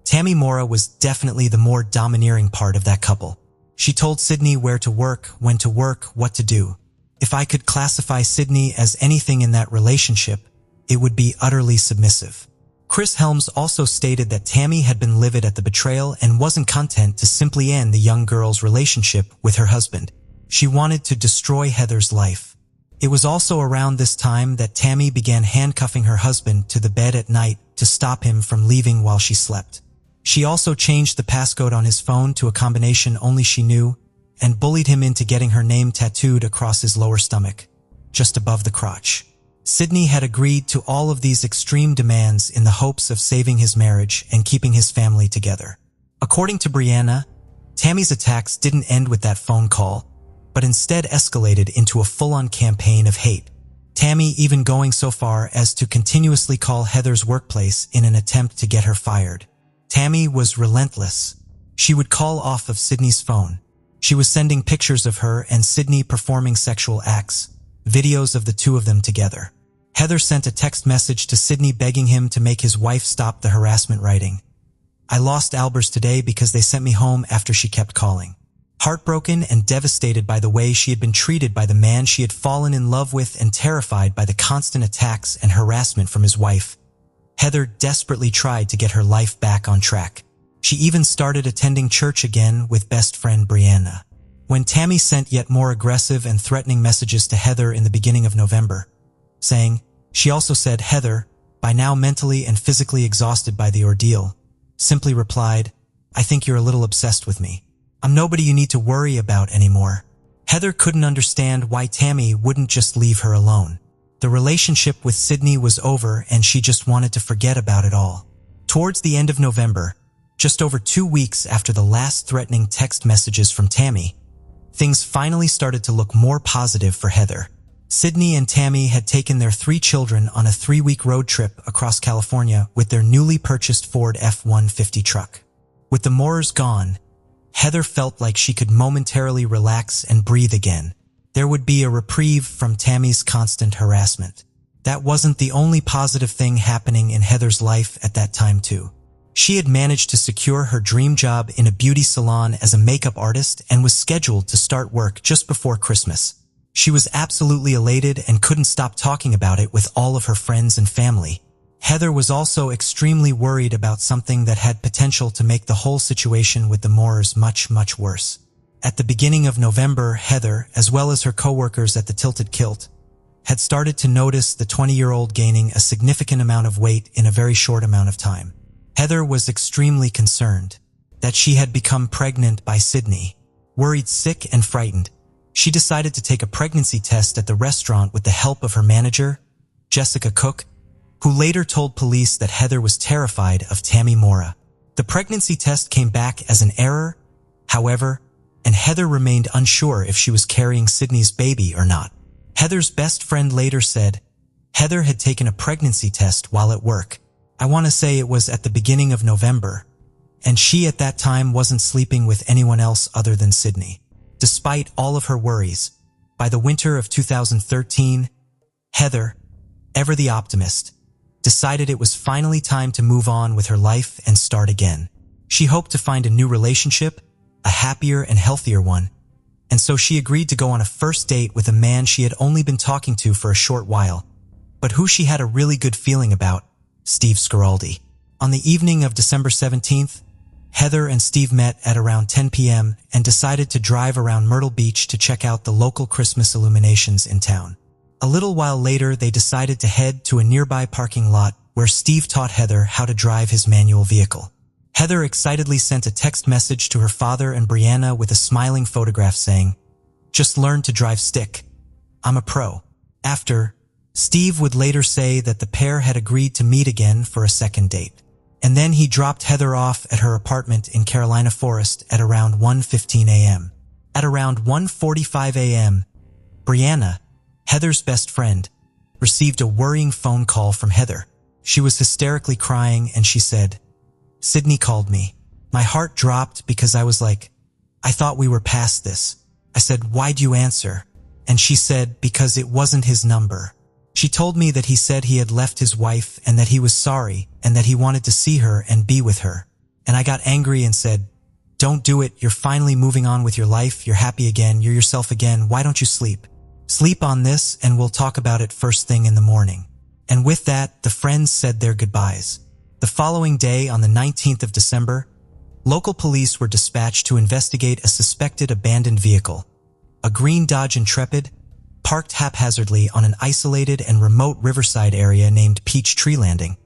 "Tammy Moore was definitely the more domineering part of that couple. She told Sydney where to work, when to work, what to do. If I could classify Sydney as anything in that relationship, it would be utterly submissive." Chris Helms also stated that Tammy had been livid at the betrayal and wasn't content to simply end the young girl's relationship with her husband. She wanted to destroy Heather's life. It was also around this time that Tammy began handcuffing her husband to the bed at night to stop him from leaving while she slept. She also changed the passcode on his phone to a combination only she knew and bullied him into getting her name tattooed across his lower stomach, just above the crotch. Sydney had agreed to all of these extreme demands in the hopes of saving his marriage and keeping his family together. According to Brianna, Tammy's attacks didn't end with that phone call, but instead escalated into a full-on campaign of hate. Tammy even going so far as to continuously call Heather's workplace in an attempt to get her fired. Tammy was relentless. She would call off of Sydney's phone. She was sending pictures of her and Sydney performing sexual acts, videos of the two of them together. Heather sent a text message to Sydney begging him to make his wife stop the harassment, writing, "I lost Albers today because they sent me home after she kept calling." Heartbroken and devastated by the way she had been treated by the man she had fallen in love with and terrified by the constant attacks and harassment from his wife, Heather desperately tried to get her life back on track. She even started attending church again with best friend Brianna. When Tammy sent yet more aggressive and threatening messages to Heather in the beginning of November, saying, she also said Heather, by now mentally and physically exhausted by the ordeal, simply replied, "I think you're a little obsessed with me. I'm nobody you need to worry about anymore." Heather couldn't understand why Tammy wouldn't just leave her alone. The relationship with Sydney was over and she just wanted to forget about it all. Towards the end of November, just over 2 weeks after the last threatening text messages from Tammy, things finally started to look more positive for Heather. Sydney and Tammy had taken their 3 children on a 3-week road trip across California with their newly purchased Ford F-150 truck. With the Moores gone, Heather felt like she could momentarily relax and breathe again. There would be a reprieve from Tammy's constant harassment. That wasn't the only positive thing happening in Heather's life at that time too. She had managed to secure her dream job in a beauty salon as a makeup artist and was scheduled to start work just before Christmas. She was absolutely elated and couldn't stop talking about it with all of her friends and family. Heather was also extremely worried about something that had potential to make the whole situation with the Moores much, much worse. At the beginning of November, Heather, as well as her co-workers at the Tilted Kilt, had started to notice the 20-year-old gaining a significant amount of weight in a very short amount of time. Heather was extremely concerned that she had become pregnant by Sydney. Worried, sick, and frightened, she decided to take a pregnancy test at the restaurant with the help of her manager, Jessica Cook, who later told police that Heather was terrified of Tammy Moore. The pregnancy test came back as an error, however, and Heather remained unsure if she was carrying Sydney's baby or not. Heather's best friend later said, Heather had taken a pregnancy test while at work. I want to say it was at the beginning of November, and she at that time wasn't sleeping with anyone else other than Sydney. Despite all of her worries, by the winter of 2013, Heather, ever the optimist, decided it was finally time to move on with her life and start again. She hoped to find a new relationship, a happier and healthier one, and so she agreed to go on a first date with a man she had only been talking to for a short while, but who she had a really good feeling about, Steve Scaraldi. On the evening of December 17th, Heather and Steve met at around 10 p.m. and decided to drive around Myrtle Beach to check out the local Christmas illuminations in town. A little while later, they decided to head to a nearby parking lot where Steve taught Heather how to drive his manual vehicle. Heather excitedly sent a text message to her father and Brianna with a smiling photograph saying, "Just learned to drive stick. I'm a pro." After, Steve would later say that the pair had agreed to meet again for a second date. And then he dropped Heather off at her apartment in Carolina Forest at around 1:15 a.m. At around 1:45 a.m., Brianna, Heather's best friend, received a worrying phone call from Heather. She was hysterically crying and she said, "Sydney called me. My heart dropped because I was like, I thought we were past this." I said, "Why'd you answer?" And she said, "Because it wasn't his number." She told me that he said he had left his wife and that he was sorry and that he wanted to see her and be with her. And I got angry and said, "Don't do it. You're finally moving on with your life. You're happy again. You're yourself again. Why don't you sleep? Sleep on this and we'll talk about it first thing in the morning." And with that, the friends said their goodbyes. The following day, on the 19th of December, local police were dispatched to investigate a suspected abandoned vehicle, a green Dodge Intrepid, parked haphazardly on an isolated and remote riverside area named Peachtree Landing,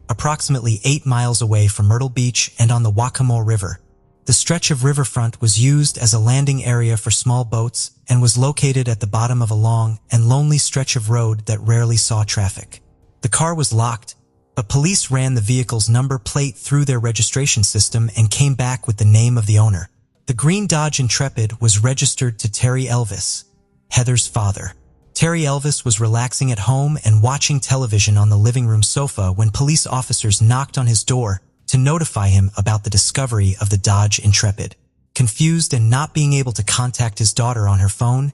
approximately 8 miles away from Myrtle Beach and on the Wacamo River. The stretch of riverfront was used as a landing area for small boats and was located at the bottom of a long and lonely stretch of road that rarely saw traffic. The car was locked, but police ran the vehicle's number plate through their registration system and came back with the name of the owner. The green Dodge Intrepid was registered to Terry Elvis, Heather's father. Terry Elvis was relaxing at home and watching television on the living room sofa when police officers knocked on his door to notify him about the discovery of the Dodge Intrepid. Confused and not being able to contact his daughter on her phone,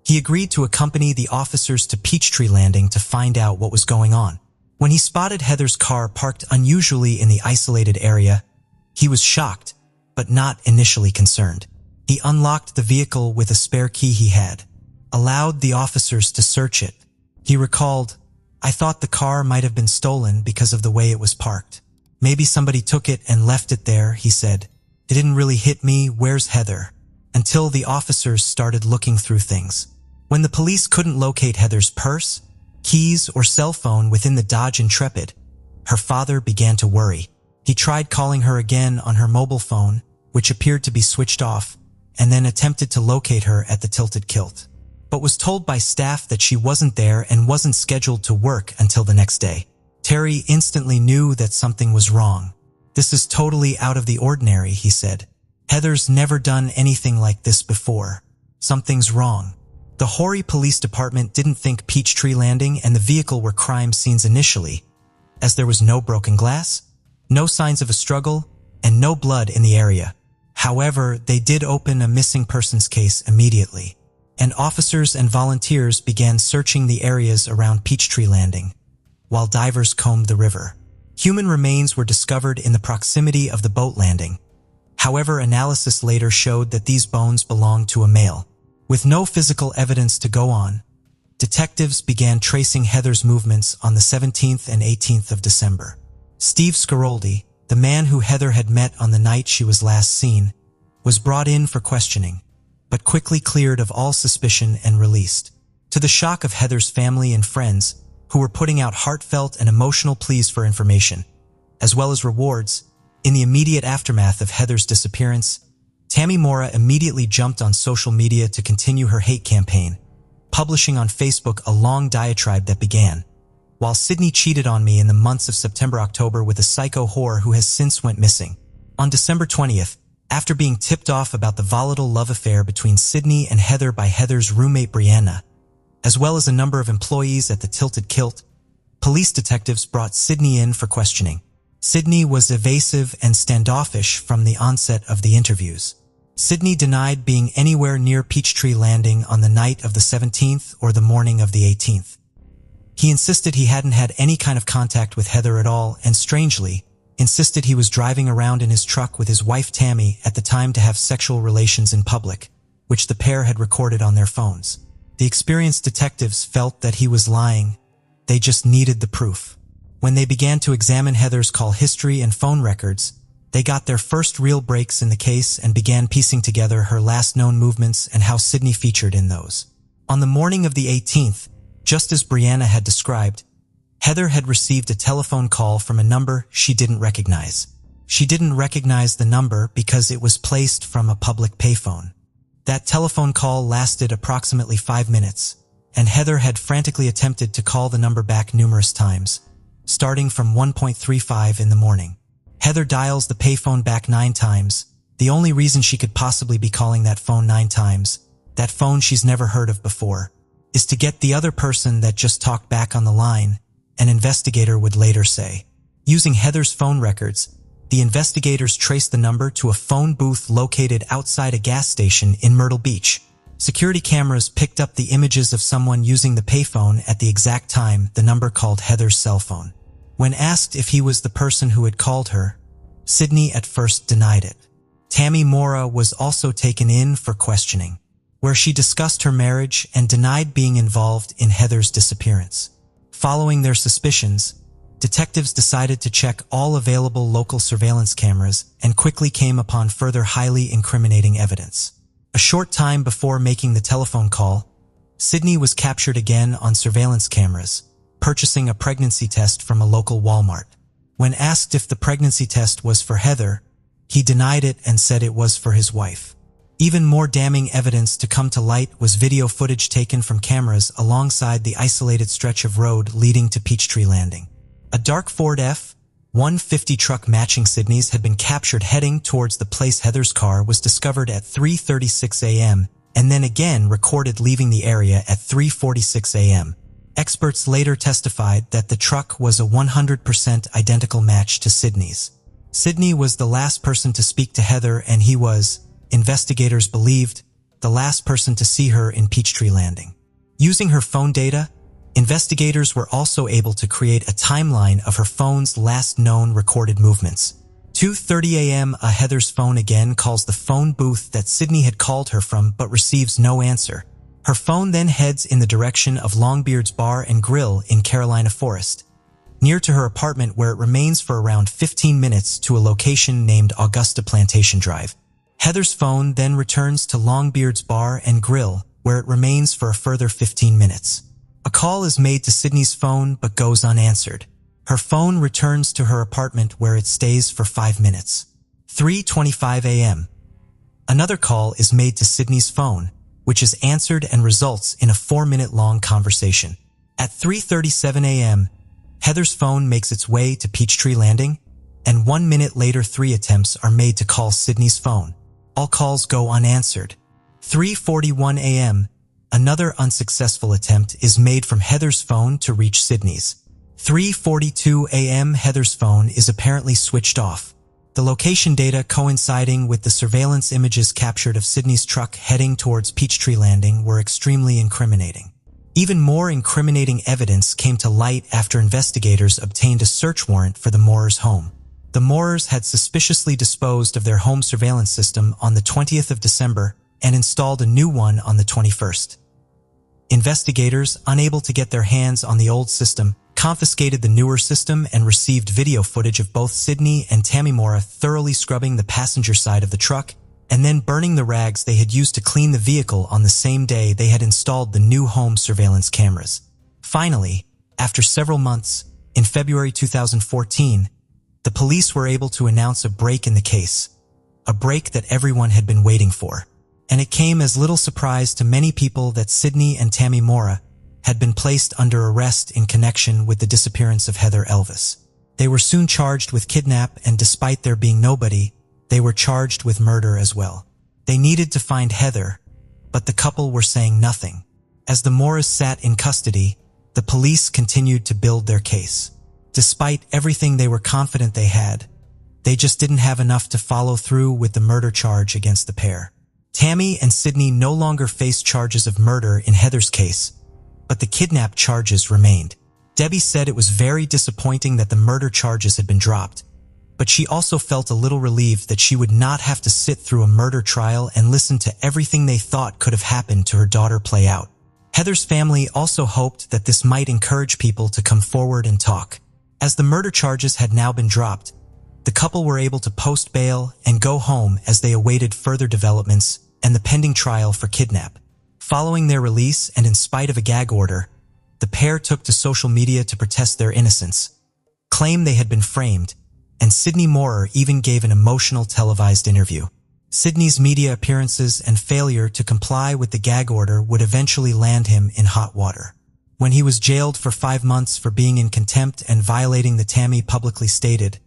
he agreed to accompany the officers to Peachtree Landing to find out what was going on. When he spotted Heather's car parked unusually in the isolated area, he was shocked, but not initially concerned. He unlocked the vehicle with a spare key he had, allowed the officers to search it. He recalled, "I thought the car might have been stolen because of the way it was parked. Maybe somebody took it and left it there," he said. "It didn't really hit me, where's Heather?" Until the officers started looking through things. When the police couldn't locate Heather's purse, keys, or cell phone within the Dodge Intrepid, her father began to worry. He tried calling her again on her mobile phone, which appeared to be switched off, and then attempted to locate her at the Tilted Kilt, but was told by staff that she wasn't there and wasn't scheduled to work until the next day. Terry instantly knew that something was wrong. "This is totally out of the ordinary," he said. "Heather's never done anything like this before. Something's wrong." The Horry Police Department didn't think Peachtree Landing and the vehicle were crime scenes initially, as there was no broken glass, no signs of a struggle, and no blood in the area. However, they did open a missing persons case immediately, and officers and volunteers began searching the areas around Peachtree Landing, while divers combed the river. Human remains were discovered in the proximity of the boat landing. However, analysis later showed that these bones belonged to a male. With no physical evidence to go on, detectives began tracing Heather's movements on the 17th and 18th of December. Steve Scaraldi, the man who Heather had met on the night she was last seen, was brought in for questioning, but quickly cleared of all suspicion and released. To the shock of Heather's family and friends, who were putting out heartfelt and emotional pleas for information, as well as rewards, in the immediate aftermath of Heather's disappearance, Tammy Mora immediately jumped on social media to continue her hate campaign, publishing on Facebook a long diatribe that began, "While Sydney cheated on me in the months of September-October with a psycho whore who has since went missing." On December 20th, after being tipped off about the volatile love affair between Sydney and Heather by Heather's roommate Brianna, as well as a number of employees at the Tilted Kilt, police detectives brought Sydney in for questioning. Sydney was evasive and standoffish from the onset of the interviews. Sydney denied being anywhere near Peachtree Landing on the night of the 17th or the morning of the 18th. He insisted he hadn't had any kind of contact with Heather at all and, strangely, insisted he was driving around in his truck with his wife Tammy at the time to have sexual relations in public, which the pair had recorded on their phones. The experienced detectives felt that he was lying, they just needed the proof. When they began to examine Heather's call history and phone records, they got their first real breaks in the case and began piecing together her last known movements and how Sydney featured in those. On the morning of the 18th, just as Brianna had described, Heather had received a telephone call from a number she didn't recognize. She didn't recognize the number because it was placed from a public payphone. That telephone call lasted approximately 5 minutes, and Heather had frantically attempted to call the number back numerous times, starting from 1:35 in the morning. Heather dials the payphone back 9 times. The only reason she could possibly be calling that phone 9 times, that phone she's never heard of before, is to get the other person that just talked back on the line, an investigator would later say. Using Heather's phone records, the investigators traced the number to a phone booth located outside a gas station in Myrtle Beach. Security cameras picked up the images of someone using the payphone at the exact time the number called Heather's cell phone. When asked if he was the person who had called her, Sydney at first denied it. Tammy Mora was also taken in for questioning, where she discussed her marriage and denied being involved in Heather's disappearance. Following their suspicions, detectives decided to check all available local surveillance cameras and quickly came upon further highly incriminating evidence. A short time before making the telephone call, Sydney was captured again on surveillance cameras, purchasing a pregnancy test from a local Walmart. When asked if the pregnancy test was for Heather, he denied it and said it was for his wife. Even more damning evidence to come to light was video footage taken from cameras alongside the isolated stretch of road leading to Peachtree Landing. A dark Ford F-150 truck matching Sydney's had been captured heading towards the place Heather's car was discovered at 3:36 a.m. and then again recorded leaving the area at 3:46 a.m. Experts later testified that the truck was a 100% identical match to Sydney's. Sydney was the last person to speak to Heather, and he was, investigators believed, the last person to see her in Peachtree Landing. Using her phone data, investigators were also able to create a timeline of her phone's last known recorded movements. 2:30 a.m. Heather's phone again calls the phone booth that Sydney had called her from but receives no answer. Her phone then heads in the direction of Longbeard's Bar and Grill in Carolina Forest, near to her apartment, where it remains for around 15 minutes to a location named Augusta Plantation Drive. Heather's phone then returns to Longbeard's Bar and Grill, where it remains for a further 15 minutes. A call is made to Sydney's phone but goes unanswered. Her phone returns to her apartment, where it stays for 5 minutes. 3:25 a.m. Another call is made to Sydney's phone, which is answered and results in a 4-minute-long conversation. At 3:37 a.m., Heather's phone makes its way to Peachtree Landing, and 1 minute later 3 attempts are made to call Sydney's phone. All calls go unanswered. 3:41 a.m., another unsuccessful attempt is made from Heather's phone to reach Sydney's. 3:42 a.m., Heather's phone is apparently switched off. The location data coinciding with the surveillance images captured of Sydney's truck heading towards Peachtree Landing were extremely incriminating. Even more incriminating evidence came to light after investigators obtained a search warrant for the Moores' home. The Moores had suspiciously disposed of their home surveillance system on the 20th of December and installed a new one on the 21st. Investigators, unable to get their hands on the old system, confiscated the newer system and received video footage of both Sydney and Tammy Mora thoroughly scrubbing the passenger side of the truck and then burning the rags they had used to clean the vehicle on the same day they had installed the new home surveillance cameras. Finally, after several months, in February 2014, the police were able to announce a break in the case, a break that everyone had been waiting for. And it came as little surprise to many people that Sydney and Tammy Mora had been placed under arrest in connection with the disappearance of Heather Elvis. They were soon charged with kidnap, and despite there being nobody, they were charged with murder as well. They needed to find Heather, but the couple were saying nothing. As the Moras sat in custody, the police continued to build their case. Despite everything they were confident they had, they just didn't have enough to follow through with the murder charge against the pair. Tammy and Sydney no longer faced charges of murder in Heather's case, but the kidnap charges remained. Debbie said it was very disappointing that the murder charges had been dropped, but she also felt a little relieved that she would not have to sit through a murder trial and listen to everything they thought could have happened to her daughter play out. Heather's family also hoped that this might encourage people to come forward and talk. As the murder charges had now been dropped, the couple were able to post bail and go home as they awaited further developments and the pending trial for kidnap. Following their release and in spite of a gag order, the pair took to social media to protest their innocence, claim they had been framed, and Sydney Moorer even gave an emotional televised interview. Sydney's media appearances and failure to comply with the gag order would eventually land him in hot water. When he was jailed for 5 months for being in contempt and violating the Tammy publicly stated,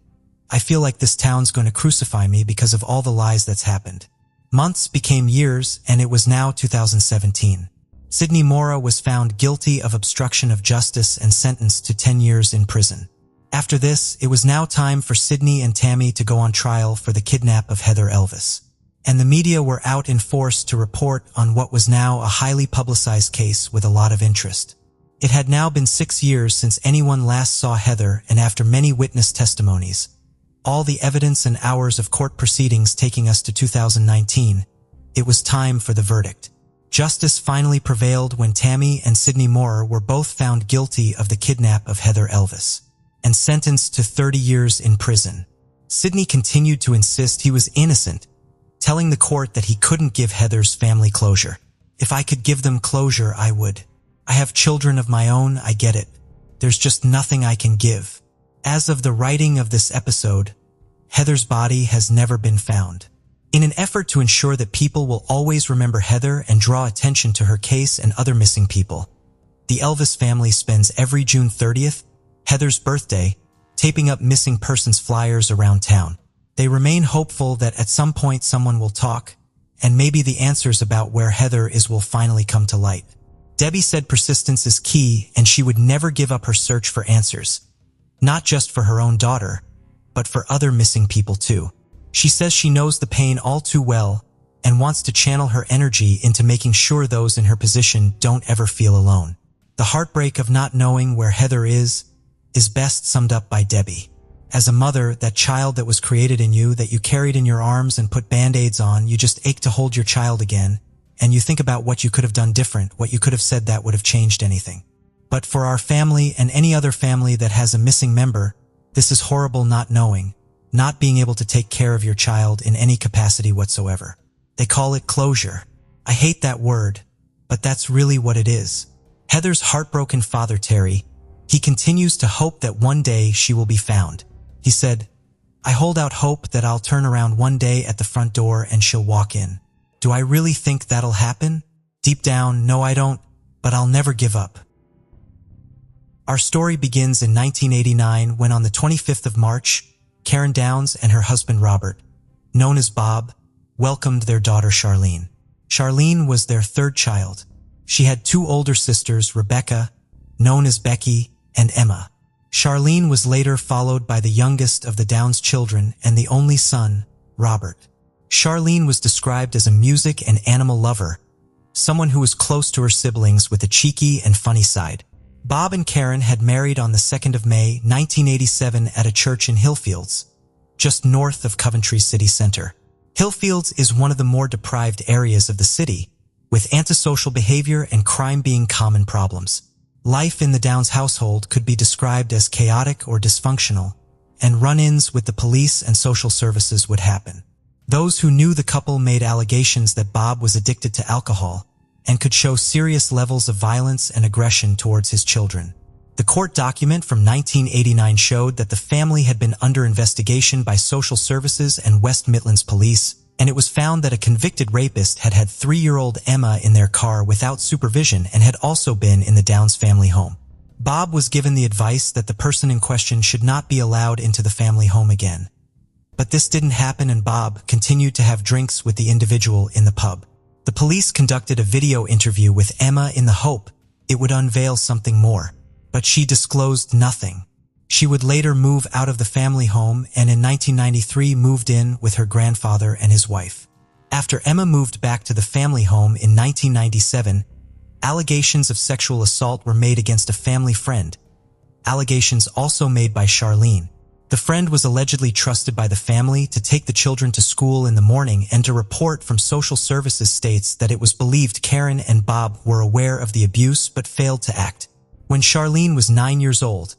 "I feel like this town's going to crucify me because of all the lies that's happened." Months became years, and it was now 2017. Sydney Moorer was found guilty of obstruction of justice and sentenced to 10 years in prison. After this, it was now time for Sydney and Tammy to go on trial for the kidnap of Heather Elvis. And the media were out in force to report on what was now a highly publicized case with a lot of interest. It had now been 6 years since anyone last saw Heather, and after many witness testimonies, all the evidence and hours of court proceedings taking us to 2019, it was time for the verdict. Justice finally prevailed when Tammy and Sydney Moorer were both found guilty of the kidnap of Heather Elvis and sentenced to 30 years in prison. Sydney continued to insist he was innocent, telling the court that he couldn't give Heather's family closure. "If I could give them closure, I would. I have children of my own, I get it. There's just nothing I can give." As of the writing of this episode, Heather's body has never been found. In an effort to ensure that people will always remember Heather and draw attention to her case and other missing people, the Elvis family spends every June 30th, Heather's birthday, taping up missing persons flyers around town. They remain hopeful that at some point someone will talk, and maybe the answers about where Heather is will finally come to light. Debbie said persistence is key, and she would never give up her search for answers, not just for her own daughter, but for other missing people too. She says she knows the pain all too well and wants to channel her energy into making sure those in her position don't ever feel alone. The heartbreak of not knowing where Heather is best summed up by Debbie. As a mother, that child that was created in you, that you carried in your arms and put band-aids on, you just ache to hold your child again, and you think about what you could have done different, what you could have said that would have changed anything. But for our family and any other family that has a missing member, this is horrible, not knowing, not being able to take care of your child in any capacity whatsoever. They call it closure. I hate that word, but that's really what it is. Heather's heartbroken father, Terry, he continues to hope that one day she will be found. He said, "I hold out hope that I'll turn around one day at the front door and she'll walk in. Do I really think that'll happen? Deep down, no I don't, but I'll never give up." Our story begins in 1989 when on the 25th of March, Karen Downs and her husband Robert, known as Bob, welcomed their daughter Charlene. Charlene was their third child. She had 2 older sisters, Rebecca, known as Becky, and Emma. Charlene was later followed by the youngest of the Downs children and the only son, Robert. Charlene was described as a music and animal lover, someone who was close to her siblings with a cheeky and funny side. Bob and Karen had married on the 2nd of May, 1987 at a church in Hillfields, just north of Coventry city center. Hillfields is one of the more deprived areas of the city, with antisocial behavior and crime being common problems. Life in the Downs household could be described as chaotic or dysfunctional, and run-ins with the police and social services would happen. Those who knew the couple made allegations that Bob was addicted to alcohol and could show serious levels of violence and aggression towards his children. The court document from 1989 showed that the family had been under investigation by social services and West Midlands police, and it was found that a convicted rapist had had 3-year-old Emma in their car without supervision and had also been in the Downs family home. Bob was given the advice that the person in question should not be allowed into the family home again. But this didn't happen, and Bob continued to have drinks with the individual in the pub. The police conducted a video interview with Emma in the hope it would unveil something more, but she disclosed nothing. She would later move out of the family home and in 1993 moved in with her grandfather and his wife. After Emma moved back to the family home in 1997, allegations of sexual assault were made against a family friend, allegations also made by Charlene. The friend was allegedly trusted by the family to take the children to school in the morning, and a report from social services states that it was believed Karen and Bob were aware of the abuse but failed to act. When Charlene was 9 years old,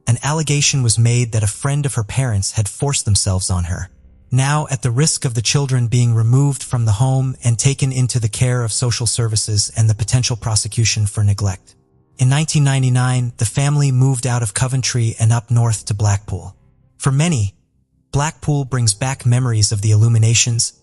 an allegation was made that a friend of her parents had forced themselves on her. Now, at the risk of the children being removed from the home and taken into the care of social services and the potential prosecution for neglect. In 1999, the family moved out of Coventry and up north to Blackpool. For many, Blackpool brings back memories of the illuminations,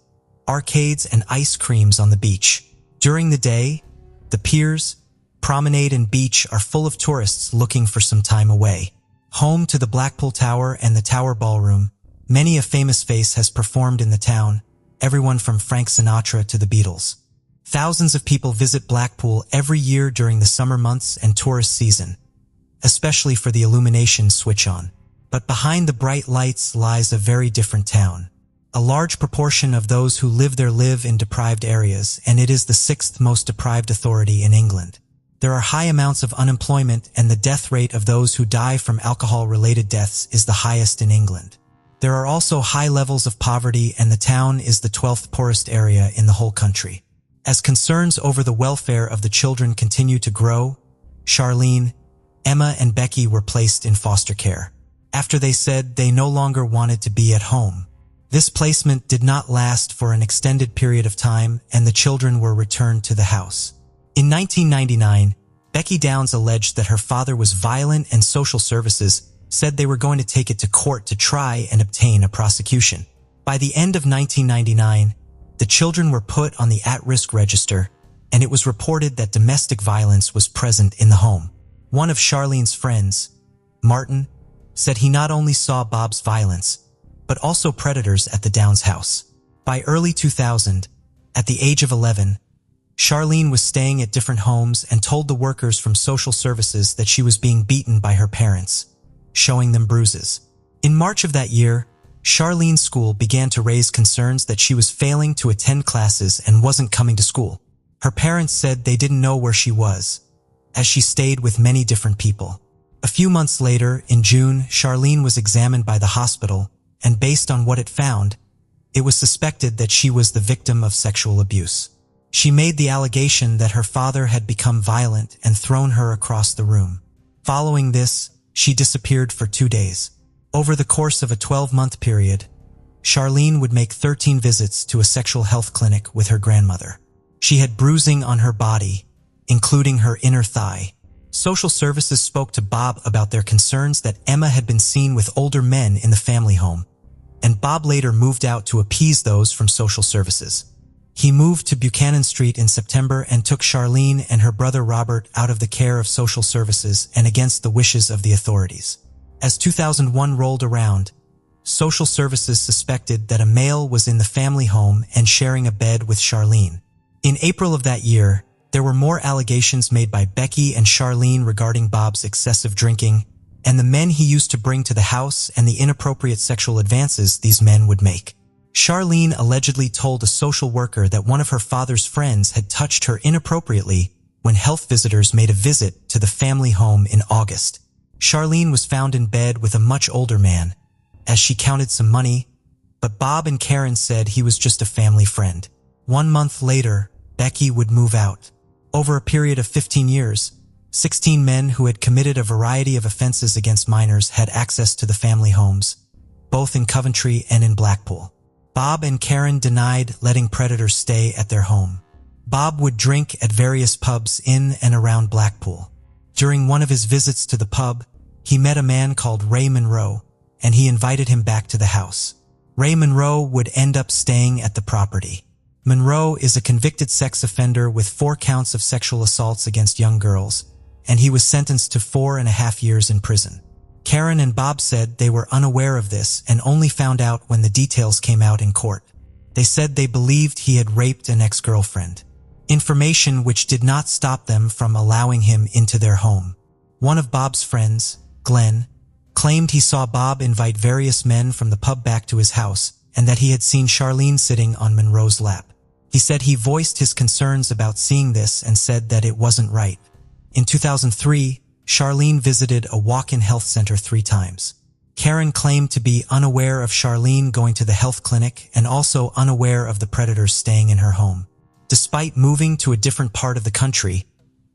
arcades, and ice creams on the beach. During the day, the piers, promenade, and beach are full of tourists looking for some time away. Home to the Blackpool Tower and the Tower Ballroom, many a famous face has performed in the town, everyone from Frank Sinatra to the Beatles. Thousands of people visit Blackpool every year during the summer months and tourist season, especially for the illumination switch on. But behind the bright lights lies a very different town. A large proportion of those who live there live in deprived areas, and it is the sixth most deprived authority in England. There are high amounts of unemployment, and the death rate of those who die from alcohol-related deaths is the highest in England. There are also high levels of poverty, and the town is the 12th poorest area in the whole country. As concerns over the welfare of the children continue to grow, Charlene, Emma, and Becky were placed in foster care after they said they no longer wanted to be at home. This placement did not last for an extended period of time, and the children were returned to the house. In 1999, Becky Downs alleged that her father was violent, and social services said they were going to take it to court to try and obtain a prosecution. By the end of 1999, the children were put on the at-risk register, and it was reported that domestic violence was present in the home. One of Charlene's friends, Martin, said he not only saw Bob's violence, but also predators at the Downs house. By early 2000, at the age of 11, Charlene was staying at different homes and told the workers from social services that she was being beaten by her parents, showing them bruises. In March of that year, Charlene's school began to raise concerns that she was failing to attend classes and wasn't coming to school. Her parents said they didn't know where she was, as she stayed with many different people. A few months later, in June, Charlene was examined by the hospital, and based on what it found, it was suspected that she was the victim of sexual abuse. She made the allegation that her father had become violent and thrown her across the room. Following this, she disappeared for 2 days. Over the course of a 12-month period, Charlene would make 13 visits to a sexual health clinic with her grandmother. She had bruising on her body, including her inner thigh. Social services spoke to Bob about their concerns that Emma had been seen with older men in the family home, and Bob later moved out to appease those from social services. He moved to Buchanan Street in September and took Charlene and her brother Robert out of the care of social services and against the wishes of the authorities. As 2001 rolled around, social services suspected that a male was in the family home and sharing a bed with Charlene. In April of that year, there were more allegations made by Becky and Charlene regarding Bob's excessive drinking and the men he used to bring to the house and the inappropriate sexual advances these men would make. Charlene allegedly told a social worker that one of her father's friends had touched her inappropriately when health visitors made a visit to the family home in August. Charlene was found in bed with a much older man, as she counted some money, but Bob and Karen said he was just a family friend. 1 month later, Becky would move out. Over a period of 15 years, 16 men who had committed a variety of offenses against minors had access to the family homes, both in Coventry and in Blackpool. Bob and Karen denied letting predators stay at their home. Bob would drink at various pubs in and around Blackpool. During one of his visits to the pub, he met a man called Ray Monroe, and he invited him back to the house. Ray Monroe would end up staying at the property. Monroe is a convicted sex offender with 4 counts of sexual assaults against young girls, and he was sentenced to 4.5 years in prison. Karen and Bob said they were unaware of this and only found out when the details came out in court. They said they believed he had raped an ex-girlfriend, information which did not stop them from allowing him into their home. One of Bob's friends, Glenn, claimed he saw Bob invite various men from the pub back to his house and that he had seen Charlene sitting on Monroe's lap. He said he voiced his concerns about seeing this and said that it wasn't right. In 2003, Charlene visited a walk-in health center 3 times. Karen claimed to be unaware of Charlene going to the health clinic and also unaware of the predators staying in her home. Despite moving to a different part of the country,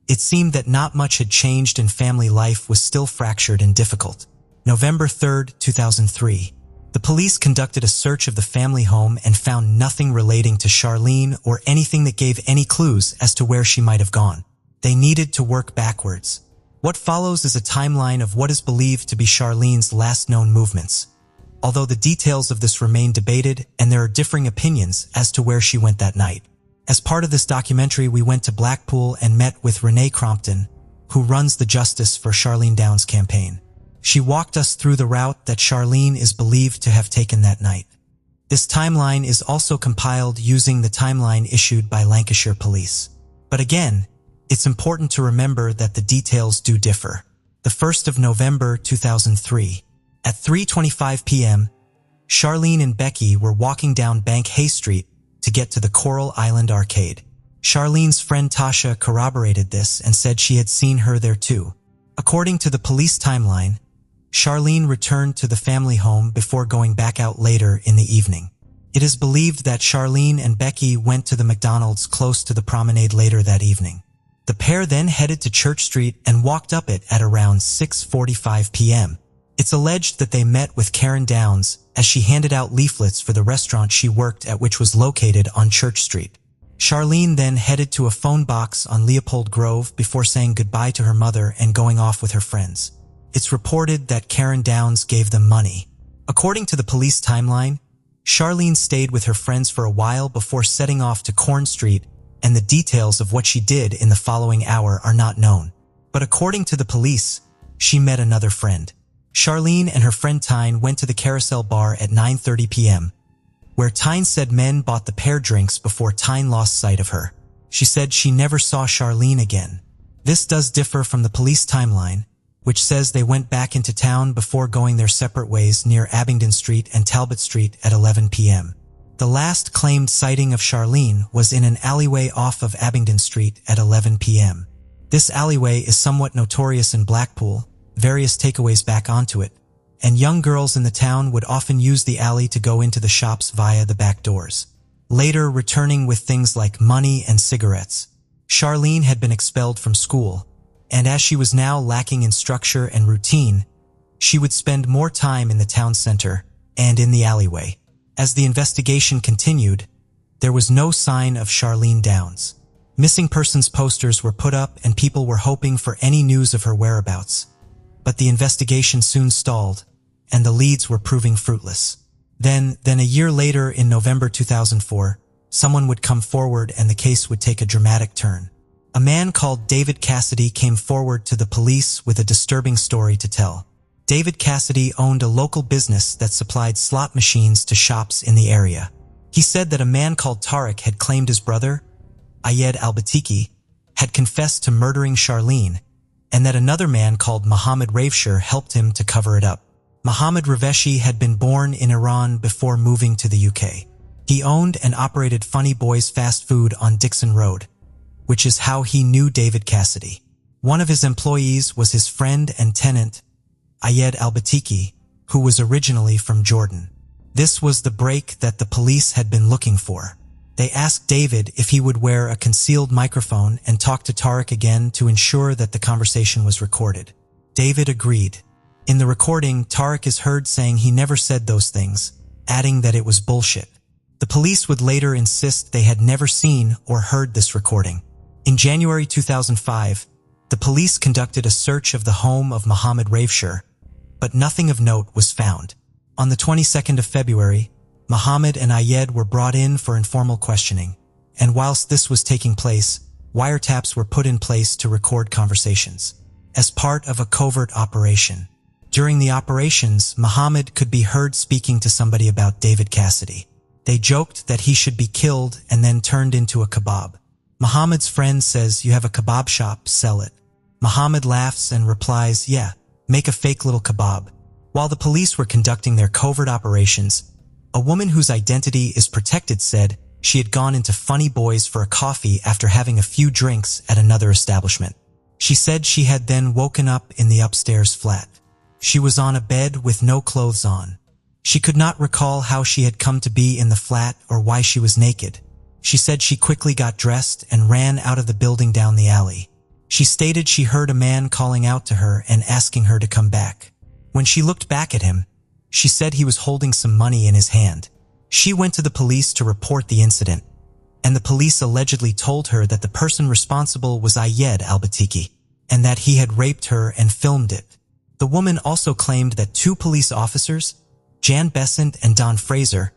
it seemed that not much had changed and family life was still fractured and difficult. November 3, 2003. The police conducted a search of the family home and found nothing relating to Charlene or anything that gave any clues as to where she might have gone. They needed to work backwards. What follows is a timeline of what is believed to be Charlene's last known movements, although the details of this remain debated and there are differing opinions as to where she went that night. As part of this documentary, we went to Blackpool and met with Renee Crompton, who runs the Justice for Charlene Downs campaign. She walked us through the route that Charlene is believed to have taken that night. This timeline is also compiled using the timeline issued by Lancashire Police. But again, it's important to remember that the details do differ. The 1st of November 2003. At 3:25 p.m., Charlene and Becky were walking down Bank Hay Street to get to the Coral Island Arcade. Charlene's friend Tasha corroborated this and said she had seen her there too. According to the police timeline, Charlene returned to the family home before going back out later in the evening. It is believed that Charlene and Becky went to the McDonald's close to the promenade later that evening. The pair then headed to Church Street and walked up it at around 6:45 p.m. It's alleged that they met with Karen Downs as she handed out leaflets for the restaurant she worked at, which was located on Church Street. Charlene then headed to a phone box on Leopold Grove before saying goodbye to her mother and going off with her friends. It's reported that Karen Downs gave them money. According to the police timeline, Charlene stayed with her friends for a while before setting off to Corn Street, and the details of what she did in the following hour are not known. But according to the police, she met another friend. Charlene and her friend Tyne went to the Carousel Bar at 9:30 p.m., where Tyne said men bought the pair drinks before Tyne lost sight of her. She said she never saw Charlene again. This does differ from the police timeline, which says they went back into town before going their separate ways near Abingdon Street and Talbot Street at 11 p.m. The last claimed sighting of Charlene was in an alleyway off of Abingdon Street at 11 p.m. This alleyway is somewhat notorious in Blackpool, various takeaways back onto it, and young girls in the town would often use the alley to go into the shops via the back doors, later returning with things like money and cigarettes. Charlene had been expelled from school, and as she was now lacking in structure and routine, she would spend more time in the town center and in the alleyway. As the investigation continued, there was no sign of Charlene Downs. Missing persons posters were put up and people were hoping for any news of her whereabouts. But the investigation soon stalled, and the leads were proving fruitless. Then a year later in November 2004, someone would come forward and the case would take a dramatic turn. A man called David Cassidy came forward to the police with a disturbing story to tell. David Cassidy owned a local business that supplied slot machines to shops in the area. He said that a man called Tariq had claimed his brother, Ayed Al-Batiki, had confessed to murdering Charlene, and that another man called Mohammed Raveshir helped him to cover it up. Mohammed Raveshi had been born in Iran before moving to the UK. He owned and operated Funny Boys fast food on Dixon Road, which is how he knew David Cassidy. One of his employees was his friend and tenant, Ayed Al-Batiki, who was originally from Jordan. This was the break that the police had been looking for. They asked David if he would wear a concealed microphone and talk to Tariq again to ensure that the conversation was recorded. David agreed. In the recording, Tariq is heard saying he never said those things, adding that it was bullshit. The police would later insist they had never seen or heard this recording. In January 2005, the police conducted a search of the home of Mohammed Raveshir, but nothing of note was found. On the 22nd of February, Mohammed and Ayed were brought in for informal questioning, and whilst this was taking place, wiretaps were put in place to record conversations. As part of a covert operation. During the operations, Mohammed could be heard speaking to somebody about David Cassidy. They joked that he should be killed and then turned into a kebab. Mohammed's friend says, "You have a kebab shop, sell it." Mohammed laughs and replies, "Yeah, make a fake little kebab." While the police were conducting their covert operations, a woman whose identity is protected said she had gone into Funny Boys for a coffee after having a few drinks at another establishment. She said she had then woken up in the upstairs flat. She was on a bed with no clothes on. She could not recall how she had come to be in the flat or why she was naked. She said she quickly got dressed and ran out of the building down the alley. She stated she heard a man calling out to her and asking her to come back. When she looked back at him, she said he was holding some money in his hand. She went to the police to report the incident, and the police allegedly told her that the person responsible was Ayed Al-Batiki, and that he had raped her and filmed it. The woman also claimed that 2 police officers, Jan Besant and Don Fraser,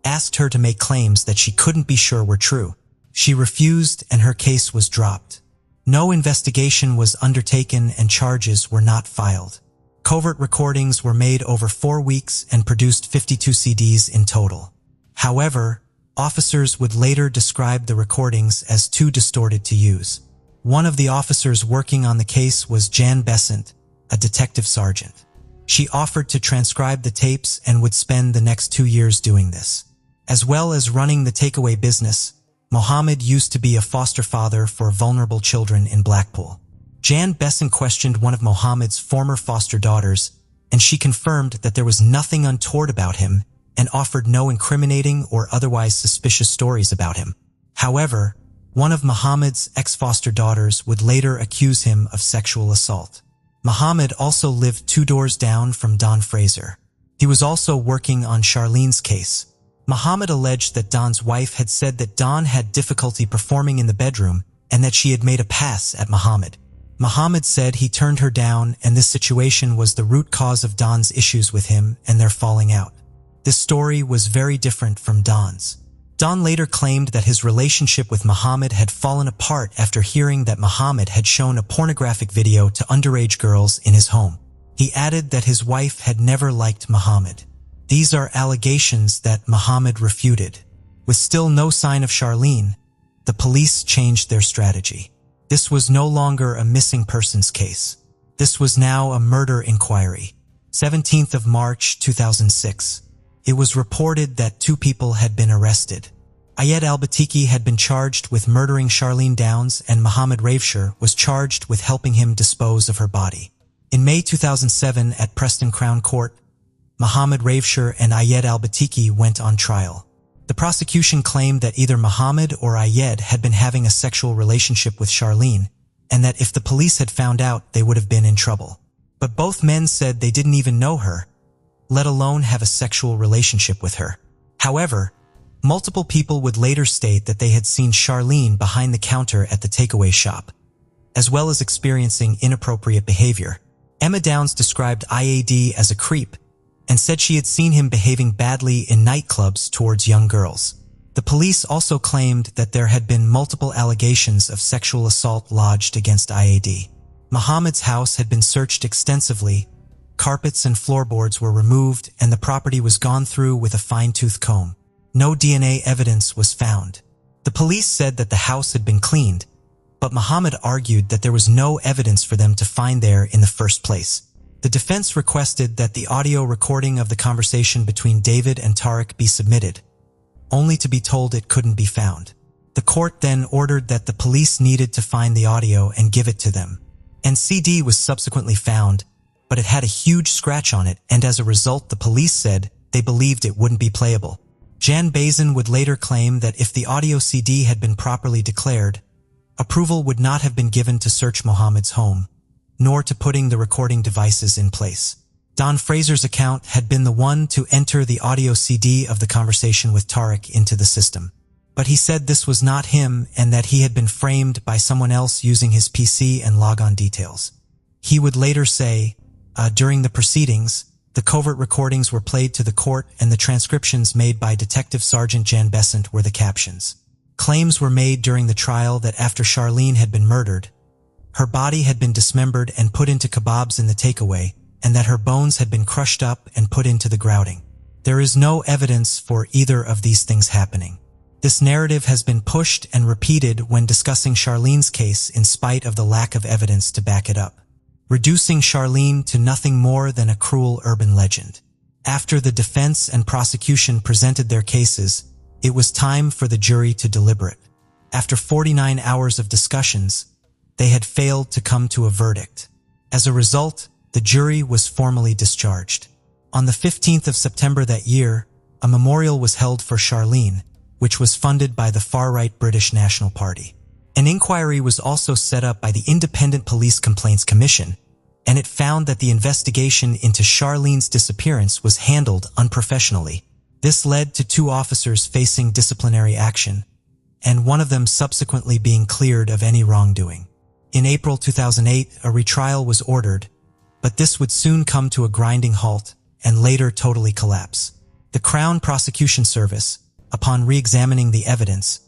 asked her to make claims that she couldn't be sure were true. She refused and her case was dropped. No investigation was undertaken and charges were not filed. Covert recordings were made over 4 weeks and produced 52 CDs in total. However, officers would later describe the recordings as too distorted to use. One of the officers working on the case was Jan Besant, a detective sergeant. She offered to transcribe the tapes and would spend the next 2 years doing this. As well as running the takeaway business, Mohammed used to be a foster father for vulnerable children in Blackpool. Jan Besant questioned one of Mohammed's former foster daughters, and she confirmed that there was nothing untoward about him and offered no incriminating or otherwise suspicious stories about him. However, one of Mohammed's ex-foster daughters would later accuse him of sexual assault. Mohammed also lived 2 doors down from Don Fraser. He was also working on Charlene's case. Mohammed alleged that Don's wife had said that Don had difficulty performing in the bedroom and that she had made a pass at Mohammed. Mohammed said he turned her down and this situation was the root cause of Don's issues with him and their falling out. This story was very different from Don's. Don later claimed that his relationship with Mohammed had fallen apart after hearing that Mohammed had shown a pornographic video to underage girls in his home. He added that his wife had never liked Mohammed. These are allegations that Mohammed refuted. With still no sign of Charlene, the police changed their strategy. This was no longer a missing persons case. This was now a murder inquiry. 17th of March 2006. It was reported that 2 people had been arrested. Ayed Al-Batiki had been charged with murdering Charlene Downs and Mohammed Raveshir was charged with helping him dispose of her body. In May 2007 at Preston Crown Court, Mohammed Raveshir and Ayed Al-Batiki went on trial. The prosecution claimed that either Mohammed or Ayed had been having a sexual relationship with Charlene, and that if the police had found out, they would have been in trouble. But both men said they didn't even know her, let alone have a sexual relationship with her. However, multiple people would later state that they had seen Charlene behind the counter at the takeaway shop, as well as experiencing inappropriate behavior. Emma Downs described IAD as a creep and said she had seen him behaving badly in nightclubs towards young girls. The police also claimed that there had been multiple allegations of sexual assault lodged against IAD. Mohammed's house had been searched extensively, carpets and floorboards were removed, and the property was gone through with a fine-tooth comb. No DNA evidence was found. The police said that the house had been cleaned, but Mohammed argued that there was no evidence for them to find there in the first place. The defense requested that the audio recording of the conversation between David and Tariq be submitted, only to be told it couldn't be found. The court then ordered that the police needed to find the audio and give it to them. And CD was subsequently found, but it had a huge scratch on it, and as a result the police said they believed it wouldn't be playable. Jan Bazin would later claim that if the audio CD had been properly declared, approval would not have been given to search Mohammed's home, nor to putting the recording devices in place. Don Fraser's account had been the one to enter the audio CD of the conversation with Tariq into the system. But he said this was not him and that he had been framed by someone else using his PC and logon details. He would later say, during the proceedings, the covert recordings were played to the court and the transcriptions made by Detective Sergeant Jan Besant were the captions. Claims were made during the trial that after Charlene had been murdered, her body had been dismembered and put into kebabs in the takeaway, and that her bones had been crushed up and put into the grouting. There is no evidence for either of these things happening. This narrative has been pushed and repeated when discussing Charlene's case in spite of the lack of evidence to back it up, reducing Charlene to nothing more than a cruel urban legend. After the defense and prosecution presented their cases, it was time for the jury to deliberate. After 49 hours of discussions, they had failed to come to a verdict. As a result, the jury was formally discharged. On the 15th of September that year, a memorial was held for Charlene, which was funded by the far-right British National Party. An inquiry was also set up by the Independent Police Complaints Commission, and it found that the investigation into Charlene's disappearance was handled unprofessionally. This led to 2 officers facing disciplinary action, and one of them subsequently being cleared of any wrongdoing. In April 2008, a retrial was ordered, but this would soon come to a grinding halt and later totally collapse. The Crown Prosecution Service, upon re-examining the evidence,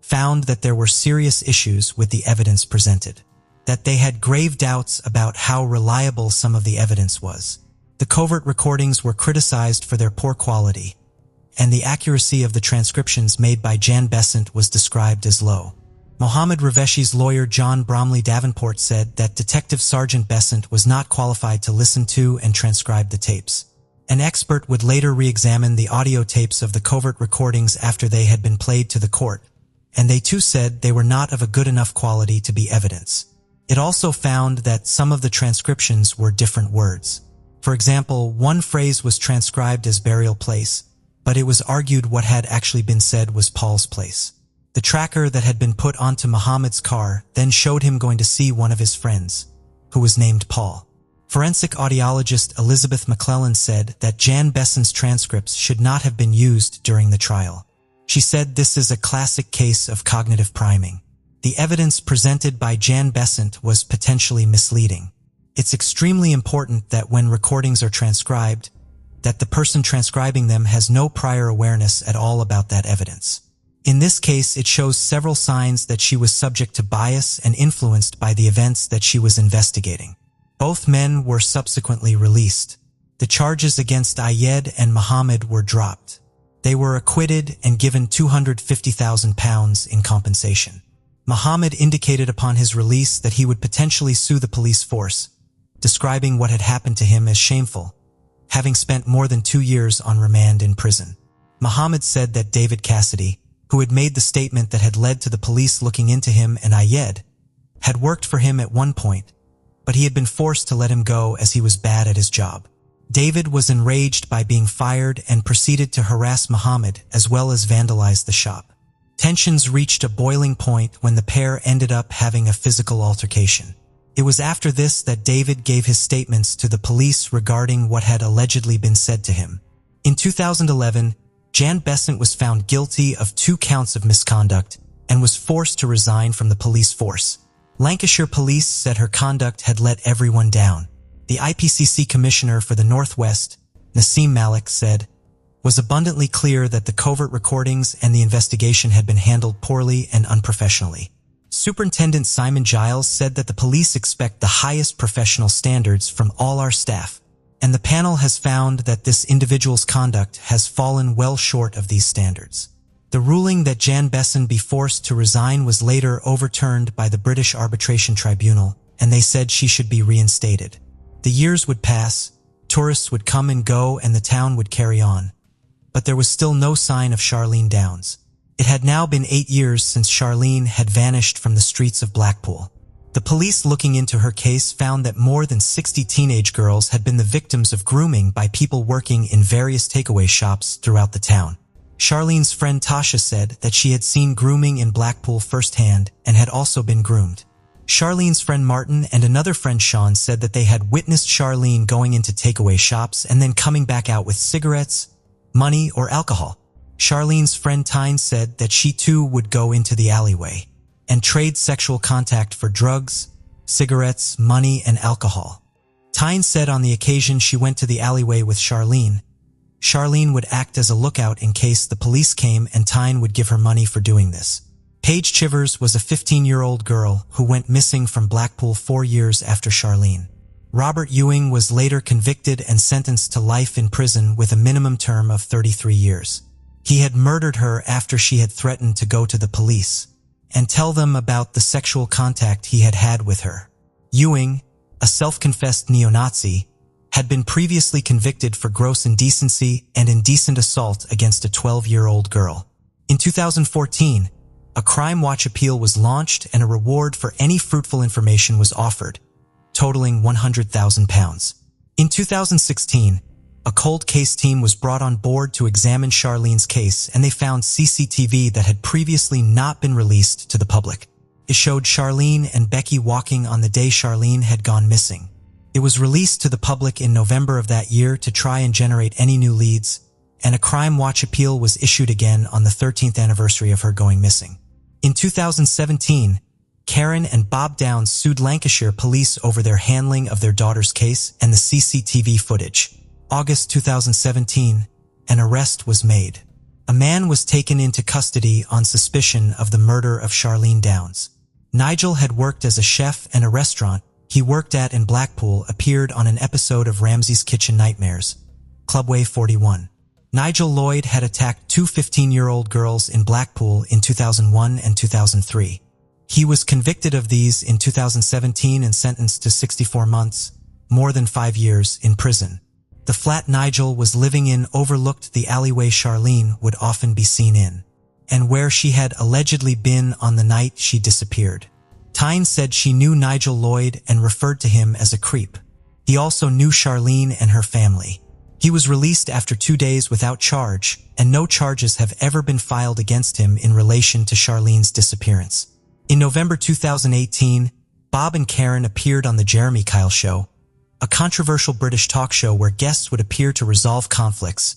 found that there were serious issues with the evidence presented, that they had grave doubts about how reliable some of the evidence was. The covert recordings were criticized for their poor quality, and the accuracy of the transcriptions made by Jan Besant was described as low. Mohammed Raveshi's lawyer John Bromley Davenport said that Detective Sergeant Besant was not qualified to listen to and transcribe the tapes. An expert would later re-examine the audio tapes of the covert recordings after they had been played to the court, and they too said they were not of a good enough quality to be evidence. It also found that some of the transcriptions were different words. For example, one phrase was transcribed as burial place, but it was argued what had actually been said was Paul's place. The tracker that had been put onto Muhammad's car then showed him going to see one of his friends, who was named Paul. Forensic audiologist Elizabeth McClellan said that Jan Besant's transcripts should not have been used during the trial. She said this is a classic case of cognitive priming. The evidence presented by Jan Besant was potentially misleading. It's extremely important that when recordings are transcribed, that the person transcribing them has no prior awareness at all about that evidence. In this case, it shows several signs that she was subject to bias and influenced by the events that she was investigating. Both men were subsequently released. The charges against Ayed and Muhammad were dropped. They were acquitted and given £250,000 in compensation. Muhammad indicated upon his release that he would potentially sue the police force, describing what had happened to him as shameful, having spent more than 2 years on remand in prison. Muhammad said that David Cassidy, who had made the statement that had led to the police looking into him and Ayed, had worked for him at one point, but he had been forced to let him go as he was bad at his job. David was enraged by being fired and proceeded to harass Muhammad as well as vandalize the shop. Tensions reached a boiling point when the pair ended up having a physical altercation. It was after this that David gave his statements to the police regarding what had allegedly been said to him. In 2011, Jan Besant was found guilty of 2 counts of misconduct and was forced to resign from the police force. Lancashire Police said her conduct had let everyone down. The IPCC Commissioner for the Northwest, Nassim Malik, said, was abundantly clear that the covert recordings and the investigation had been handled poorly and unprofessionally. Superintendent Simon Giles said that the police expect the highest professional standards from all our staff, and the panel has found that this individual's conduct has fallen well short of these standards. The ruling that Jan Besant be forced to resign was later overturned by the British Arbitration Tribunal, and they said she should be reinstated. The years would pass, tourists would come and go, and the town would carry on. But there was still no sign of Charlene Downs. It had now been 8 years since Charlene had vanished from the streets of Blackpool. The police looking into her case found that more than 60 teenage girls had been the victims of grooming by people working in various takeaway shops throughout the town. Charlene's friend Tasha said that she had seen grooming in Blackpool firsthand and had also been groomed. Charlene's friend Martin and another friend Sean said that they had witnessed Charlene going into takeaway shops and then coming back out with cigarettes, money, or alcohol. Charlene's friend Tyne said that she too would go into the alleyway and trade sexual contact for drugs, cigarettes, money, and alcohol. Tyne said on the occasion she went to the alleyway with Charlene, Charlene would act as a lookout in case the police came, and Tyne would give her money for doing this. Paige Chivers was a 15-year-old girl who went missing from Blackpool 4 years after Charlene. Robert Ewing was later convicted and sentenced to life in prison with a minimum term of 33 years. He had murdered her after she had threatened to go to the police and tell them about the sexual contact he had had with her. Ewing, a self-confessed neo-Nazi, had been previously convicted for gross indecency and indecent assault against a 12-year-old girl. In 2014, a Crime Watch appeal was launched and a reward for any fruitful information was offered, totaling £100,000. In 2016, a cold case team was brought on board to examine Charlene's case, and they found CCTV that had previously not been released to the public. It showed Charlene and Becky walking on the day Charlene had gone missing. It was released to the public in November of that year to try and generate any new leads, and a Crime Watch appeal was issued again on the 13th anniversary of her going missing. In 2017, Karen and Bob Downs sued Lancashire police over their handling of their daughter's case and the CCTV footage. August 2017, an arrest was made. A man was taken into custody on suspicion of the murder of Charlene Downs. Nigel had worked as a chef, and a restaurant he worked at in Blackpool appeared on an episode of Ramsay's Kitchen Nightmares. Clubway 41. Nigel Lloyd had attacked two 15-year-old girls in Blackpool in 2001 and 2003. He was convicted of these in 2017 and sentenced to 64 months, more than 5 years, in prison. The flat Nigel was living in overlooked the alleyway Charlene would often be seen in, and where she had allegedly been on the night she disappeared. Tyne said she knew Nigel Lloyd and referred to him as a creep. He also knew Charlene and her family. He was released after 2 days without charge, and no charges have ever been filed against him in relation to Charlene's disappearance. In November 2018, Bob and Karen appeared on The Jeremy Kyle Show, a controversial British talk show where guests would appear to resolve conflicts,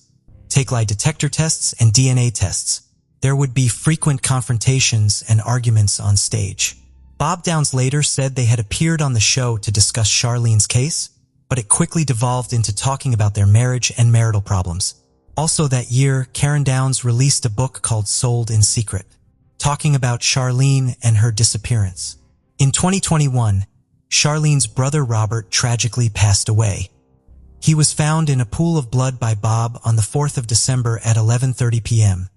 take lie detector tests and DNA tests. There would be frequent confrontations and arguments on stage. Bob Downs later said they had appeared on the show to discuss Charlene's case, but it quickly devolved into talking about their marriage and marital problems. Also that year, Karen Downs released a book called Sold in Secret, talking about Charlene and her disappearance. In 2021, Charlene's brother Robert tragically passed away. He was found in a pool of blood by Bob on the 4th of December at 11:30 p.m.,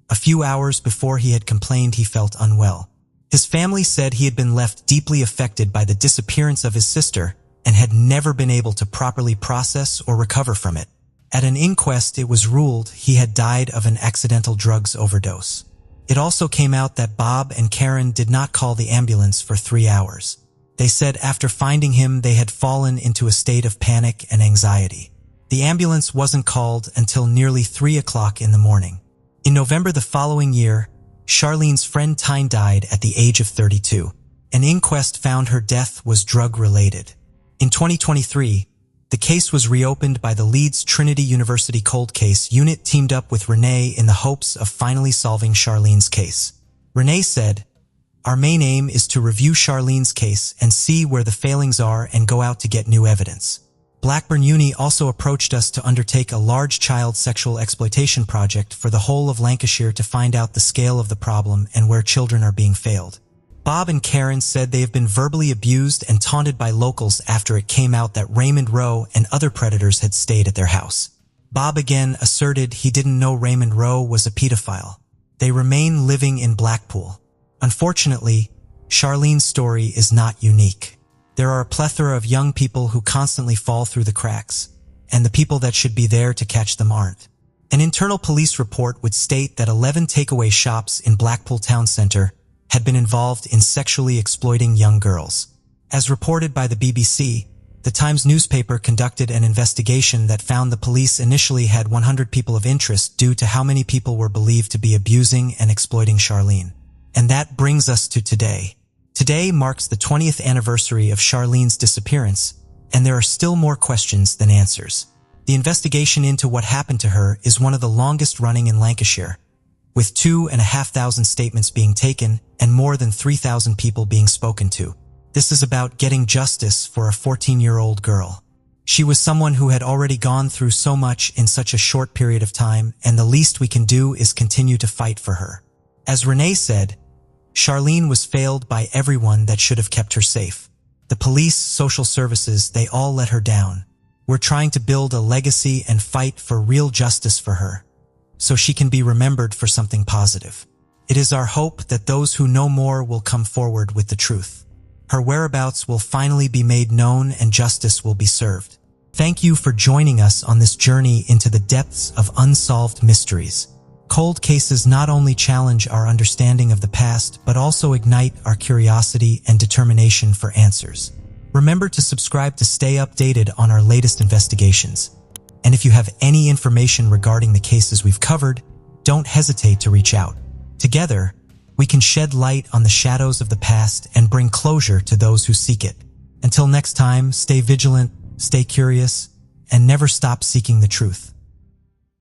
a few hours before he had complained he felt unwell. His family said he had been left deeply affected by the disappearance of his sister and had never been able to properly process or recover from it. At an inquest, it was ruled he had died of an accidental drugs overdose. It also came out that Bob and Karen did not call the ambulance for 3 hours. They said after finding him, they had fallen into a state of panic and anxiety. The ambulance wasn't called until nearly 3 o'clock in the morning. In November the following year, Charlene's friend Tyne died at the age of 32. An inquest found her death was drug-related. In 2023, the case was reopened by the Leeds Trinity University Cold Case Unit teamed up with Renee in the hopes of finally solving Charlene's case. Renee said, "Our main aim is to review Charlene's case and see where the failings are and go out to get new evidence." Blackburn Uni also approached us to undertake a large child sexual exploitation project for the whole of Lancashire to find out the scale of the problem and where children are being failed. Bob and Karen said they have been verbally abused and taunted by locals after it came out that Raymond Rowe and other predators had stayed at their house. Bob again asserted he didn't know Raymond Rowe was a pedophile. They remain living in Blackpool. Unfortunately, Charlene's story is not unique. There are a plethora of young people who constantly fall through the cracks, and the people that should be there to catch them aren't. An internal police report would state that 11 takeaway shops in Blackpool town centre had been involved in sexually exploiting young girls. As reported by the BBC, the Times newspaper conducted an investigation that found the police initially had 100 people of interest due to how many people were believed to be abusing and exploiting Charlene. And that brings us to today. Today marks the 20th anniversary of Charlene's disappearance, and there are still more questions than answers. The investigation into what happened to her is one of the longest running in Lancashire, with 2,500 statements being taken and more than 3,000 people being spoken to. This is about getting justice for a 14-year-old girl. She was someone who had already gone through so much in such a short period of time, and the least we can do is continue to fight for her. As Renee said, Charlene was failed by everyone that should have kept her safe. The police, social services, they all let her down. We're trying to build a legacy and fight for real justice for her, so she can be remembered for something positive. It is our hope that those who know more will come forward with the truth. Her whereabouts will finally be made known and justice will be served. Thank you for joining us on this journey into the depths of unsolved mysteries. Cold cases not only challenge our understanding of the past, but also ignite our curiosity and determination for answers. Remember to subscribe to stay updated on our latest investigations. And if you have any information regarding the cases we've covered, don't hesitate to reach out. Together, we can shed light on the shadows of the past and bring closure to those who seek it. Until next time, stay vigilant, stay curious, and never stop seeking the truth.